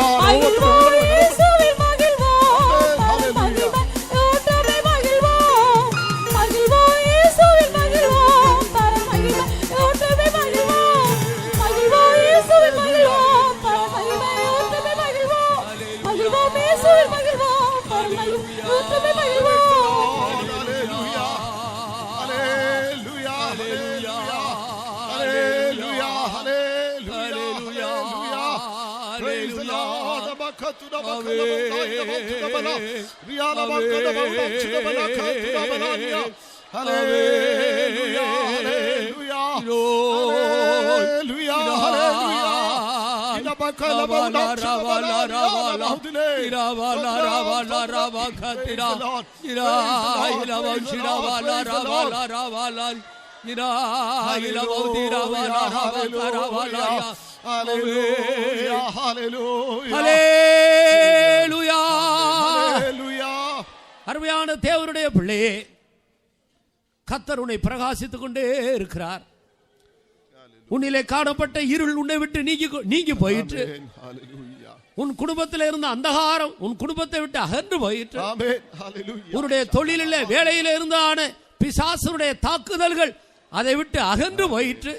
மகிழ்வோம், இயேசுவில் மகிழ்வோம், பரன் மகிமை ஊற்றுமே மகிழ்வோம். மகிழ்வோம், இயேசுவில் மகிழ்வோம், பரன் மகிமை ஊற்றுமே மகிழ்வோம். மகிழ்வோம், இயேசுவில் மகிழ்வோம், பரன் மகிமை ஊற்றுமே மகிழ்வோம். மகிழ்வோம், இயேசுவில் மகிழ்வோம், பரன் மகிமை ஊற்றுமே மகிழ்வோம். அருமையான தேவனுடைய பிள்ளையே, கர்த்தர் உன்னை பிரகாசித்துக் கொண்டே இருக்கிறார். உன்னிலே காணப்பட்ட இருள் உன்னை விட்டு நீங்கி போயிற்று. உன் குடும்பத்தில் இருந்த அந்தகாரம் உன் குடும்பத்தை விட்டு அகன்று போயிற்று. உன்னுடைய தொழிலிலே வேலையில இருந்தான பிசாசுடைய தாக்குதல்கள் அதை விட்டு அகன்று போயிற்று.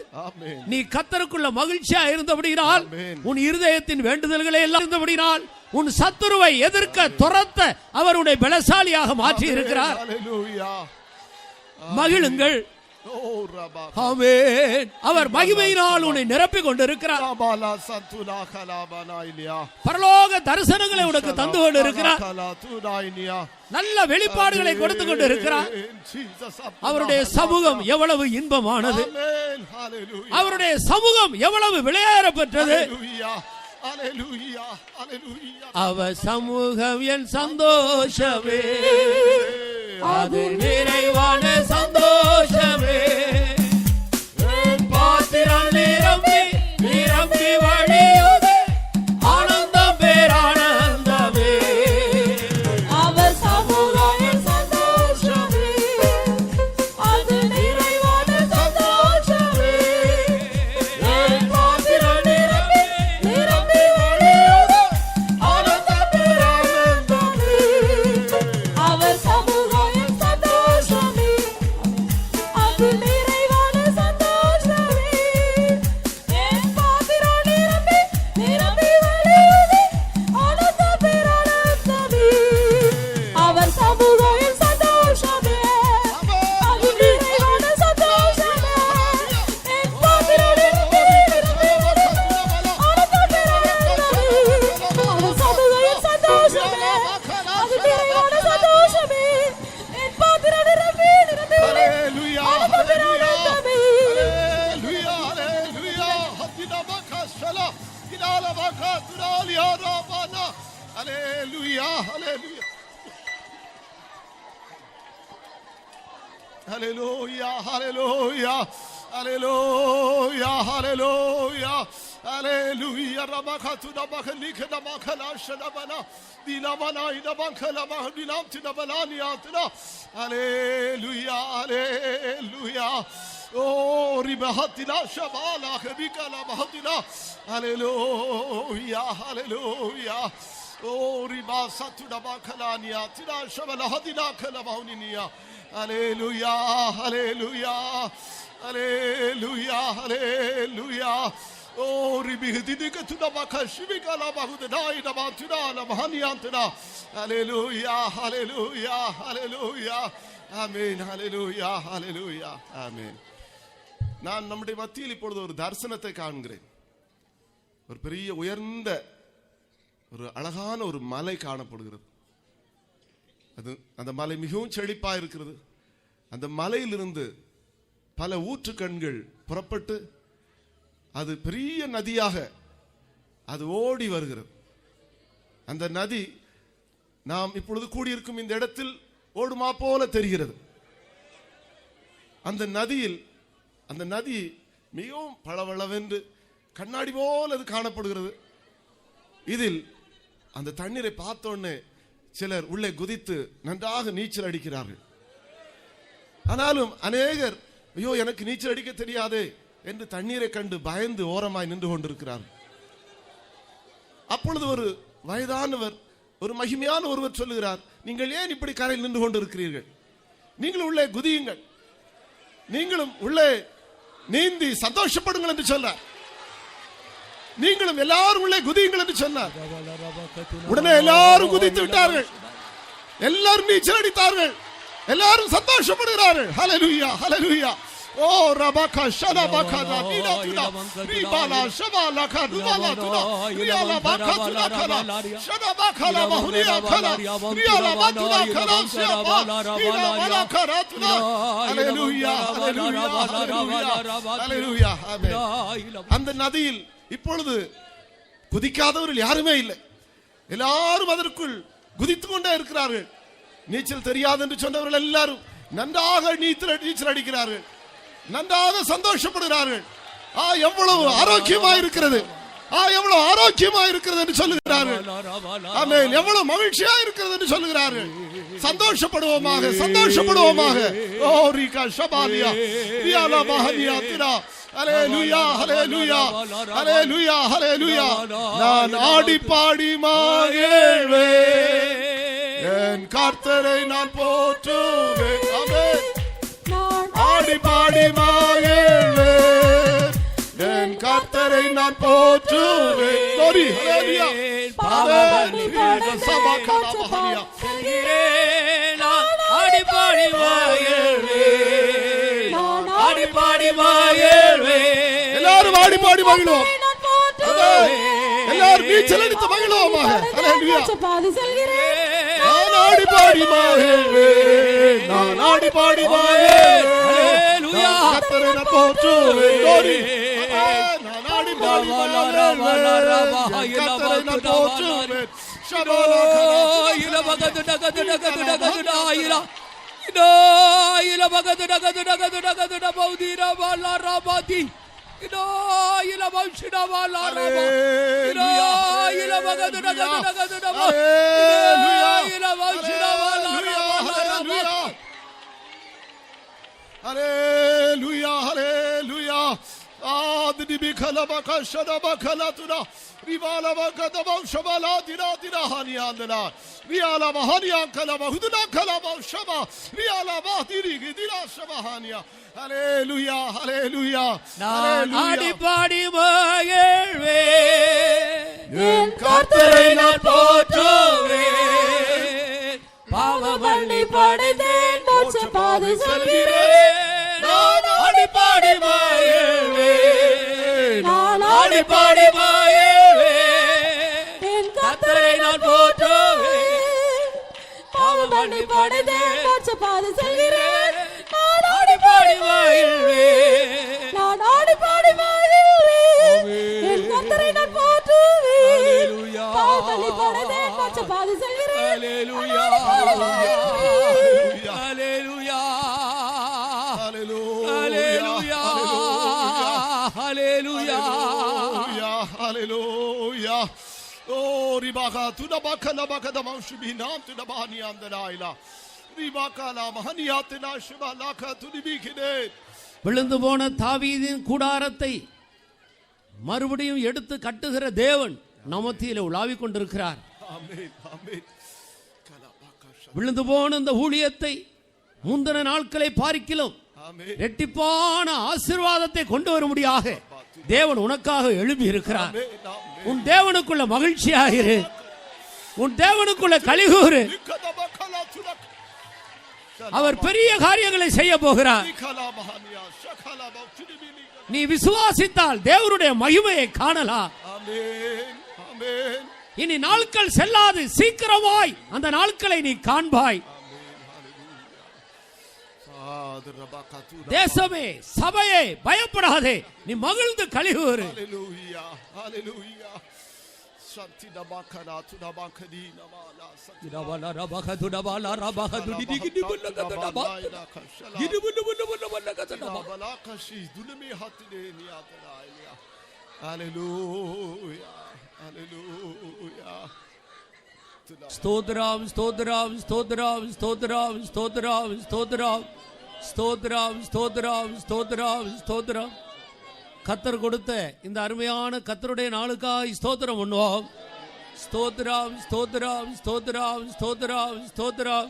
நீ கர்த்தருக்குள்ள மகிழ்ச்சியா இருந்தபடினால், உன் இருதயத்தின் வேண்டுதல்களை எல்லாம் இருந்தபடினால், உன் சத்துருவை எதிர்க்க துரத்த அவருடைய பலசாலியாக மாற்றி இருக்கிறார். மகிழுங்கள். ஆமென். அவர் மகிமையினால் உன்னை நிரப்பிக் கொண்டிருக்கிறார். பரலோக தரிசனங்களை உனக்கு தந்து கொண்டிருக்கிறார். நல்ல வெளிப்பாடுகளை கொடுத்து கொண்டிருக்கிறார். அவருடைய சமூகம் எவ்வளவு இன்பமானது, அவருடைய சமூகம் எவ்வளவு விளையாட பெற்றது. அவர் சமூகம் என் சந்தோஷமே, அது நிறைவான சந்தோஷமே. பாத்திரம் நிரம்பி நிரம்பி வழியுது, ஆனந்தம் பேரானந்தமே. அவர் சமூகம் Hallelujah, hallelujah. Hallelujah, hallelujah. Hallelujah, hallelujah. Hallelujah. Ramakatuna makalika namakala shadabana. Dinamana inamakala mahdinam tinabalaniatna. Hallelujah, hallelujah. Oh, ribahatina shabala khabikala mahdina. Hallelujah, hallelujah. Oh, ribasatuna makalania tina shabala hadina kala mahuninia. Hallelujah, hallelujah. Hallelujah, hallelujah. Oh, ribihidika tuna makashibika la mahudina ina matuna la mahaniantuna. Hallelujah, hallelujah, hallelujah. Amen, hallelujah, hallelujah, amen. நான் நம்முடைய மத்தியில் இப்பொழுது ஒரு தரிசனத்தை காண்கிறேன். ஒரு பெரிய உயர்ந்த ஒரு அழகான ஒரு மலை காணப்படுகிறது. அந்த மலை மிகவும் செழிப்பா இருக்கிறது. அந்த மலையிலிருந்து பல ஊற்றுக்கண்கள் புறப்பட்டு அது பெரிய நதியாக அது ஓடி வருகிறது. அந்த நதி நாம் இப்பொழுது கூடியிருக்கும் இந்த இடத்தில் ஓடுமா போல தெரிகிறது. அந்த நதி மிகவும் பளபளவென்று கண்ணாடி போல அது காணப்படுகிறது. இதில் அந்த தண்ணீரை பார்த்தோன்னே சிலர் உள்ளே குதித்து நன்றாக நீச்சல் அடிக்கிறார்கள். ஆனாலும் அநேகர் ஐயோ எனக்கு நீச்சல் அடிக்க தெரியாதே என்று தண்ணீரை கண்டு பயந்து ஓரமாய் நின்று கொண்டிருக்கிறார்கள். அப்பொழுது ஒரு வயதானவர், ஒரு மகிமையான ஒருவர் சொல்லுகிறார், நீங்கள் ஏன் இப்படி கரையில் நின்று கொண்டிருக்கிறீர்கள்? நீங்களும் உள்ளே குதியுங்கள், நீங்களும் உள்ளே நீந்தி சந்தோஷப்படுங்கள் என்று சொன்னார். நீங்களும் எல்லாரும் உள்ளே குதியுங்கள் என்று சொன்னார். உடனே எல்லாரும் குதித்து விட்டார்கள், எல்லாரும் நீச்சல் அடித்தார்கள், எல்லாரும் சந்தோஷப்படுகிறார்கள். ஹல்லேலூயா, ஹல்லேலூயா. ஓ ரபக ஷலபக ரபினா துனா ரிபாலா ஷபாலா கதுபாலா துனா ரியாலா பக துனா கலா ஷலபக லா மஹுனியா கலா ரியாலா பதுனா கலா ஷபா இலா வலா கராதுனா. ஹல்லேலூயா, ஹல்லேலூயா, ஹல்லேலூயா, ஆமென். அந்த நதியில் இப்பொழுது குதிக்காதவர்கள் யாருமே இல்லை. எல்லாரும் அதற்குள் குதித்துக் கொண்டே இருக்கிறார்கள். நீச்சல் தெரியாது என்று சொன்னவர்கள் எல்லாரும் நன்றாக நீச்சல் அடிக்கிறார்கள், நன்றாக சந்தோஷப்படுகிறார்கள். எவ்வளவு ஆரோக்கியமா இருக்கிறது, எவ்வளவு ஆரோக்கியமா இருக்கிறது என்று சொல்லுகிறார்கள். ஆமென். எவ்வளவு மகிழ்ச்சியா இருக்கிறது என்று சொல்லுகிறார்கள். சந்தோஷப்படுவோமாக, சந்தோஷப்படுவோமாக. ஓ ரிகா ஷபாலியா ரியாலா மஹனியா திரா. ஹல்லேலூயா, ஹல்லேலூயா, ஹல்லேலூயா, ஹல்லேலூயா. நான் ஆடி பாடி மகிழ்வேன், என் கர்த்தரை நான் போற்றுவேன். ஆமென். ஆடி பாடி மகிழ்வேன், என் கர்த்தரை நான் போற்றுவேன். glory, hallelujah. ஆடி பாடி மகிழ்வேன், ஆடி பாடி மகிழ்வேன். எல்லாரும் ஆடி பாடி மகிழ்வோம், எல்லாரும் நீச்சல் அடித்து மகிழ்வோமாக. ஹல்லேலூயா. நான் ஆடி பாடி மகிழ்வேன், நான் ஆடி பாடி மகிழ்வேன். ஹல்லேலூயா. கர்த்தரை நான் போற்றுவேன். glory. நான் ஆடி பாடி மகிழ்வேன், கர்த்தரை நான் போற்றுவேன். ஷபாலா இல பகது டகது டகது டகது டாயிலா இல இல பகது டகது டகது டகது டபௌதிரா வாலா ராபாதி இல இல பௌஷிடா வாலா ராபா இல இல பகது டகது டகது டபா இல பௌஷிடா வாலா ராபா. ஹல்லேலூயா, ஹல்லேலூயா. ஆதி பிகல பகஷத பகலதுனா ரிவால பகதப ஷபலா தினா தினா ஹனியாந்தனா ரியால மஹனியா கலம ஹுதுனா கலம ஷபா ரியால பாதிரி கிதினா ஷபஹானியா. ஹல்லேலூயா, ஹல்லேலூயா. நான் ஆடி பாடி மகிழ்வேன், என் கர்த்தரை நான் போற்றுவேன். பாவமள்ளி படைத்தேன், மோட்ச பாதை செல்கிறேன். நான் ஆடி பாடி மகிழ்வேன், நான் ஆடி பாடி மகிழ்வேன், என் கர்த்தரை நான் போற்றுவேன். பாவமள்ளி படைத்தேன், மோட்ச பாதை செல்கிறேன். நான் ஆடி பாடி மகிழ்வேன், நான் ஆடி பாடி மகிழ்வேன், என் கர்த்தரை நான் போற்றுவேன். பாவமள்ளி படைத்தேன், மோட்ச பாதி செல்கிறேன். ஹalleluya Hallelujah. ஹalleluya Hallelujah. ஹalleluya Hallelujah. Hallelujah. Oh, ribaka tunabaka labaka da maushibinam tunabani andalaila. Ribaka la mahaniyatina shibalaka tunibikine. விழுந்து போன தாவீதின் கூடாரத்தை மறுபடியும் எடுத்து கட்டுகிற தேவன் நமத்திலே உலாவிக் கொண்டிருக்கிறார். Amen. Amen. Kalabaka shab. விழுந்து போன இந்த ஊழியத்தை முந்தின நாட்களை பார்க்கிலும் Amen. இரட்டிப்பான ஆசீர்வாதத்தை கொண்டு வரும்படியாக தேவன் உனக்காக எழுப்பி இருக்கிறார். Amen. Amen. உன் தேவனுக்குள்ள மகிழ்ச்சியாகிரு, உன் தேவனுக்குள்ள கலிகூறு. Likadabaka la tunak. அவர் பெரிய காரியங்களை செய்ய போகிறார். Likala mahaniya shakala bautinibini. நீ விசுவாசித்தால் தேவனுடைய மகிமையை காணலாம். Amen. Amen. இனி நாட்கள் செல்லாது, சீக்கிரமாய் அந்த நாட்களை நீ காண்பாய். Father rabaka tu. தேசமே, சபையே, பயப்படாதே, நீ மகிழ்ந்து கலிகூறு. Hallelujah. Hallelujah. Shanti dabaka na tu dabaka di namala. Hallelujah. Hallelujah. ஸ்தோத்திரம் ஸ்தோத்திரம் ஸ்தோத்திரம் ஸ்தோத்திரம் ஸ்தோத்திரம் ஸ்தோத்திரம் ஸ்தோத்திரம் ஸ்தோத்திரம் ஸ்தோத்திரம் ஸ்தோத்திரம். கர்த்தர் கொடுத்த இந்த அருமையான கர்த்தருடைய நாளுக்காய் ஸ்தோத்திரம் பண்ணுவோம். ஸ்தோத்திரம் ஸ்தோத்திரம் ஸ்தோத்திரம் ஸ்தோத்திரம் ஸ்தோத்திரம்.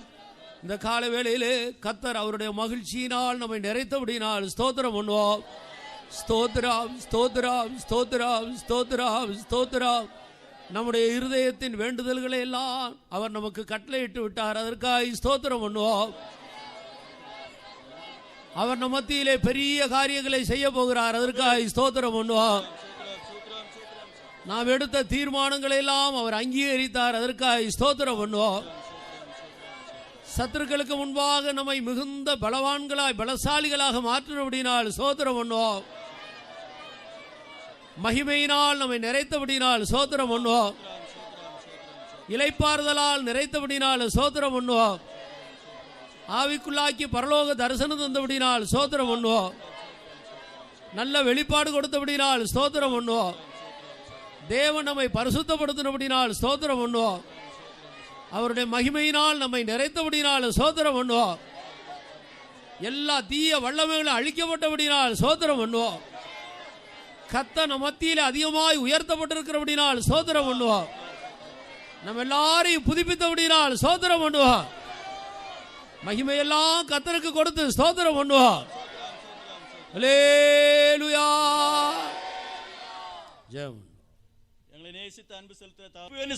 இந்த கால வேளையிலே கர்த்தர் அவருடைய மகிழ்ச்சியினால் நம்மை நிறைத்தபடினால் ஸ்தோத்திரம் பண்ணுவோம். ஸ்தோத்திரம் ஸ்தோத்திரம் ஸ்தோத்திரம் ஸ்தோத்திரம் ஸ்தோத்திரம். நம்முடைய இருதயத்தின் வேண்டுதல்களை எல்லாம் அவர் நமக்கு கட்டளையிட்டு விட்டார். அதற்காக ஸ்தோத்திரம் பண்ணுவோம். அவர் நம்ம மத்தியிலே பெரிய காரியங்களை செய்ய போகிறார். அதற்காக ஸ்தோத்திரம் பண்ணுவோம். நாம் எடுத்த தீர்மானங்களை எல்லாம் அவர் அங்கீகரித்தார். அதற்காக ஸ்தோத்திரம் பண்ணுவோம். சத்துருக்களுக்கு முன்பாக நம்மை மிகுந்த பலவான்களாய் பலசாலிகளாக மாற்றினபடினால் ஸ்தோத்திரம் பண்ணுவோம். மகிமையினால் நம்மை நிறைத்தபடினால் ஸ்தோத்திரம் பண்ணுவோம். இளைப்பாறுதலால் நிறைத்தபடினால் ஸ்தோத்திரம் பண்ணுவோம். ஆவிக்குள்ளாக்கி பரலோக தரிசனம் தந்தபடினால் ஸ்தோத்திரம் பண்ணுவோம். நல்ல வெளிப்பாடு கொடுத்தபடினால் ஸ்தோத்திரம் பண்ணுவோம். தேவன் நம்மை பரிசுத்தப்படுத்தினபடினால் ஸ்தோத்திரம் பண்ணுவோம். அவருடைய மகிமையினால் நம்மை நிறைத்தபடினால் ஸ்தோத்திரம் பண்ணுவோம். எல்லா தீய வல்லமைகளும் அழிக்கப்பட்டபடினால் ஸ்தோத்திரம் பண்ணுவோம். கர்த்தர் நம் மத்தியிலே அதிகமாய் உயர்த்தப்பட்டிருக்கிறபடினால் ஸ்தோத்திரம் பண்ணுவோம். நம்ம எல்லாரையும் புதுப்பித்தபடினால் ஸ்தோத்திரம் பண்ணுவோம். மகிமையெல்லாம் கர்த்தருக்கு கொடுத்து ஸ்தோத்திரம் பண்ணுவோம். அல்லேலூயா. ஜெயம். எங்களை நேசித்த அன்பு செலுத்த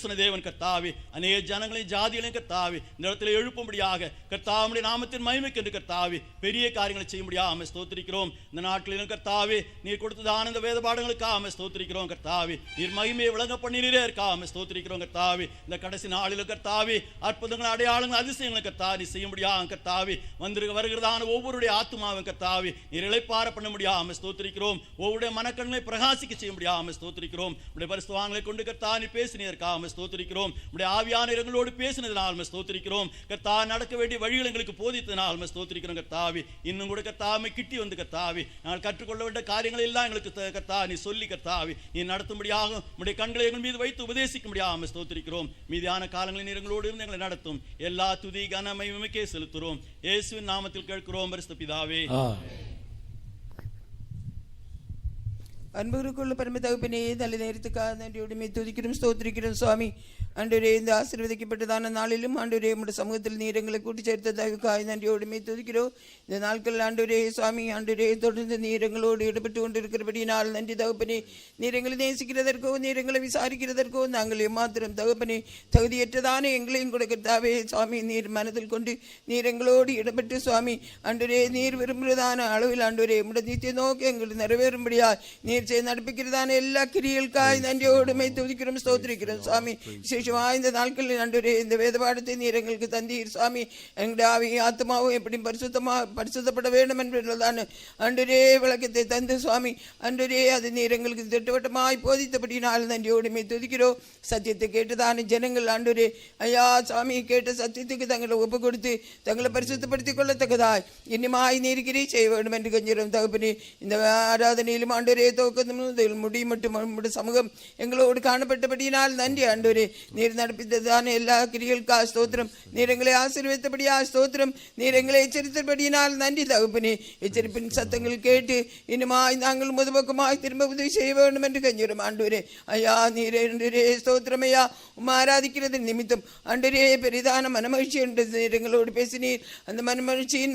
சொன்ன தேவன் கர்த்தாவே, அநேக ஜனங்களையும் ஜாதிகளையும் கர்த்தாவே இந்த இடத்துல எழுப்பும்படியாக கர்த்தாவுடைய நாமத்தின் மகிமைக்கு என்று கர்த்தாவே பெரிய காரியங்களை செய்யும்படியாக ஸ்தோத்திரிக்கிறோம். இந்த நாட்களிலும் கர்த்தாவே நீர் கொடுத்த ஆனந்த வேத பாடங்களுக்காக ஸ்தோத்திரிக்கிறோம். கர்த்தாவே நீர் மகிமையை விளங்க பண்ணினே இருக்காம ஸ்தோத்திரிக்கிறோம். கர்த்தாவே இந்த கடைசி நாளிலும் கர்த்தாவே அற்புதங்கள் அடையாளங்கள் அதிசயங்களை கர்த்தாவே செய்யும்படியாக கர்த்தாவே வருகிறதான ஒவ்வொருடைய ஆத்துமாவும் கர்த்தாவே நீர் இளைப்பார பண்ண முடியாம ஸ்தோத்திரிக்கிறோம். ஒவ்வொருடைய மனக்கண்களை பிரகாசிக்க செய்ய முடியாம ஸ்தோத்திரிக்கிறோம். உடைய பரிசுத்தவான்களை கொண்டு கர்த்தாவே பேசினதற்காக ஸ்தோத்திரிக்கிறோம். உடைய ஆவியான இரங்களோடு பேசினதனால் ஸ்தோத்திரிக்கிறோம். கர்த்தாவே நடக்க வேண்டிய வழிகள் எங்களுக்கு போதித்ததனால் ஸ்தோத்திரிக்கிறோம். கர்த்தாவே இன்னும் கூட கர்த்தாவே கிட்டி வந்து கர்த்தாவே நாங்கள் கற்றுக்கொள்ள வேண்டிய காரியங்கள் எல்லாம் எங்களுக்கு கர்த்தாவே நீ சொல்லி கர்த்தாவே நீ நடத்தும்படியாக உடைய கண்களை எங்கள் மீது வைத்து உபதேசிக்கும்படியாக ஸ்தோத்திரிக்கிறோம். மீதியான காலங்களில் நீர் எங்களோடு இருந்து எங்களை நடத்தும். எல்லா துதி கன மகிமைக்கே செலுத்துகிறோம். இயேசுவின் நாமத்தில் கேட்கிறோம் பரிசுத்த பிதாவே. அன்புக்குள்ள பரம தகப்பனே, நல்ல நேரத்துக்காக நன்றியோடுமே துதிக்கிறோம் ஸ்தோத்திரிக்கிறோம் சுவாமி. ஆண்டவரே இந்த ஆசீர்வதிக்கப்பட்டதான நாளிலும் ஆண்டவரே உம்முடைய சமூகத்தில் நீர் எங்களை கூட்டி சேர்த்ததற்காக நன்றியோடுமே துதிக்கிறோம். இந்த நாட்கள் ஆண்டவரே சுவாமி ஆண்டவரே தொடர்ந்து நீர் எங்களோடு ஈடுபட்டு கொண்டிருக்கிறபடினால் நன்றி தகப்பனே. நீர் எங்களை நேசிக்கிறதற்கோ நீர் எங்களை விசாரிக்கிறதற்கோ நாங்கள் எம்மாத்திரம் தகப்பனே தகுதியற்றதான எங்களையும் கொடுக்கிறதாவே சுவாமி நீர் மனதில் கொண்டு நீர் எங்களோடு ஈடுபட்டு சுவாமி ஆண்டவரே நீர் விரும்புகிறதான அளவில் ஆண்டவரே உம்முடைய நித்திய நோக்கி எங்களுக்கு நிறைவேறும்படியா நீர் நீர் செய்து நடப்பிக்கிறதான எல்லா கிரியர்களுக்காய் நன்றியோடுமை துதிக்கிறோம் ஸ்தோத்திரிக்கிறோம் சுவாமி. விசேஷமாக இந்த நாட்களில் ஆண்டவரே இந்த வேத பாடத்தை நீர் எங்களுக்கு தந்தீர் சுவாமி. எங்களுடைய ஆவி ஆத்மாவும் எப்படி பரிசுத்தப்பட வேண்டும் என்பதுதான் ஆண்டவரே விளக்கத்தை தந்து சுவாமி. ஆண்டவரே அது நீர் எங்களுக்கு திட்டவட்டமாய் போதித்தபடினால் நன்றியோடுமை துதிக்கிறோம். சத்தியத்தை கேட்டுதான ஜனங்கள் ஆண்டவரே ஐயா சுவாமி கேட்ட சத்தியத்துக்கு தங்களை ஒப்பு கொடுத்து தங்களை பரிசுத்தப்படுத்திக் கொள்ளத்தக்கதாய் இன்னுமாய் நீர்கிறீ செய்ய வேண்டும் என்று கஞ்சிரும் தகப்பனே. இந்த ஆராதனையிலும் ஆண்டவரே துவக்கத்தில் முடியும் மட்டும் நம்முடைய சமூகம் எங்களோடு காணப்பட்டபடியினால் நன்றி ஆண்டவரே. நீர் நடப்பித்ததான எல்லா கிரிகளுக்காக ஸ்தோத்திரம். நீர் எங்களை ஆசீர்வதித்தபடியா ஸ்தோத்திரம். நீர் எங்களை எச்சரித்தபடியினால் நன்றி தகப்பனே. எச்சரிப்பின் சத்தங்கள் கேட்டு இன்னுமாய் நாங்கள் முதுபக்கமாய் திரும்ப உதவி செய்ய வேண்டும் என்று கஞ்சிரும் ஆண்டவரே. ஐயா நீரே ஸ்தோத்திரம் ஐயா. ஆராதிக்கிறது நிமித்தம் ஆண்டவரே பெரிதான மனமகிழ்ச்சி என்று எங்களோடு பேசினீர். அந்த மனமகிழ்ச்சியின்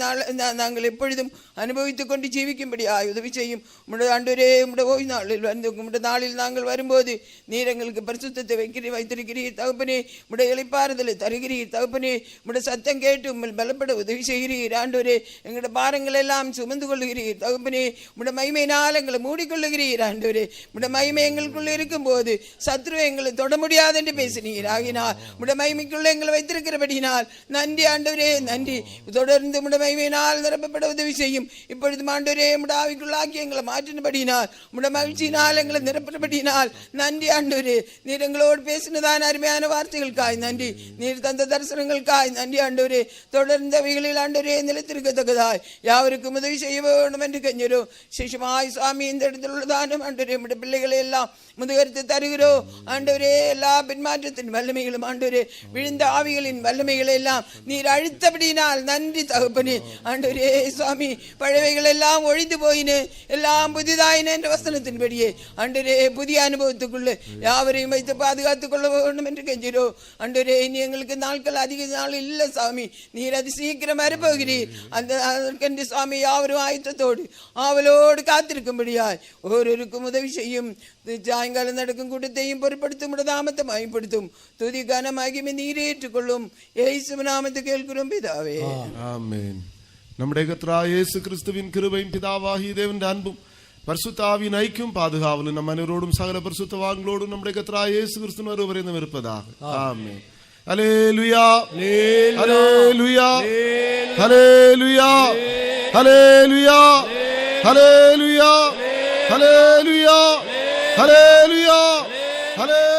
நாங்கள் எப்பொழுதும் அனுபவித்துக் கொண்டு ஜீவிக்கும்படியாய் உதவி செய்யும். உம்முடைய ஆண்டவரே உம்முடைய ஓய்வு நாளில் வந்து உம்முடைய நாளில் நாங்கள் வரும்போது நீர் எங்களுக்கு பரிசுத்தத்தை வைத்திருக்கிறீர் தகப்பனே. உம்முடைய இளைப்பாறுதலை தருகிறீர் தகப்பனே. உம்முடைய சத்தம் கேட்டு உம்மை பலப்பட உதவி செய்கிறீர் ஆண்டவரே. எங்களுடைய பாரங்கள் எல்லாம் சுமந்து கொள்ளுகிறீர் தகப்பனே. உம்முடைய மகிமையினால் எங்களை மூடிக்கொள்ளுகிறீர் ஆண்டவரே. உம்முடைய மகிமை எங்களுக்குள்ள இருக்கும் போது சத்ரு எங்களை தொட முடியாது என்று பேசினீர். ஆகினால் உம்முடைய மகிமைக்குள்ள எங்களை வைத்திருக்கிறபடினால் நன்றி ஆண்டவரே நன்றி. தொடர்ந்து உம்முடைய மகிமையினால் நிரப்பப்பட உதவி செய்யும். இப்பொழுது ஆண்டவரே உம்முடைய ஆவிக்குள்ளாக்கி எங்களை மாற்றினபடினால் உம்முடைய மகிழ்ச்சியினால் எங்களை நிரப்பப்படினால் நன்றி ஆண்டவரே. நீர் எங்களோடு பேசினதான அருமையான வார்த்தைகளுக்காய் நன்றி. நீர் தந்த தரிசனங்களுக்காய் நன்றி ஆண்டவரே. தொடர்ந்தவைகளில் ஆண்டவரே நிலைத்திருக்கத்தக்கதாய் யாவருக்கும் உதவி செய்ய வேண்டும் என்று கஞ்சிரும். சிசுமாய் சுவாமி இந்த இடத்தில் உள்ளதான ஆண்டவரே உம்முடைய பிள்ளைகளை எல்லாம் முதுகரித்து தருகிறோம் ஆண்டவரே. எல்லா பின்மாற்றத்தின் வல்லமைகளும் ஆண்டவரே விழுந்த ஆவிகளின் வல்லமைகளை எல்லாம் நீர் அழித்தபடினால் நன்றி தகப்பனே. ஆண்டவரே சுவாமி பழவைகள் எல்லாம் ஒழிந்து போயின எல்லாம் புதிதாயின என்ற வசனத்தின்படியே ஆண்டவரே புதிய அனுபவத்துக்குள்ள யாவரையும் வைத்து பாதுகாத்துக் கொள்ள வேண்டும் என்று கெஞ்சிரோம் ஆண்டவரே. இனி எங்களுக்கு நாட்கள் அதிக நாள் இல்லை சாமி. நீர் அது சீக்கிரம் வரப்போகிறீர். அதற்கென்று சுவாமி யாவரும் ஆயத்தத்தோடு ஆவலோடு காத்திருக்கும்படியாய் ஒவ்வொருவருக்கும் உதவி செய்யும். சாயங்காலம் நடக்கும் கூட்டத்தையும் பொருட்படுத்தும் நாமத்தை மகிமைப்படுத்தும். துதி கன மகிமை நீரே ஏற்றுக்கொள்ளும். இயேசு நாமத்தை கேட்கிறோம் பிதாவே ஆமென். நம்முடைய கர்த்தராகிய இயேசு கிறிஸ்துவின் கிருபையும் பிதாவாகிய தேவனுடைய அன்பும் பரிசுத்த ஆவியின் ஐக்கியம் பாதுகாவலும் நம் அனைவரோடும் சகல பரிசுத்தவான்களோடும் நம்முடைய கர்த்தராகிய இயேசு கிறிஸ்து ஒருவரையும் இருப்பதாக. ஆமென். ஹல்லேலூயா ஹல்லேலூயா ஹல்லேலூயா ஹல்லேலூயா ஹல்லேலூயா ஹல்லேலூயா ஹல்லேலூயா ஹல்லேலூயா.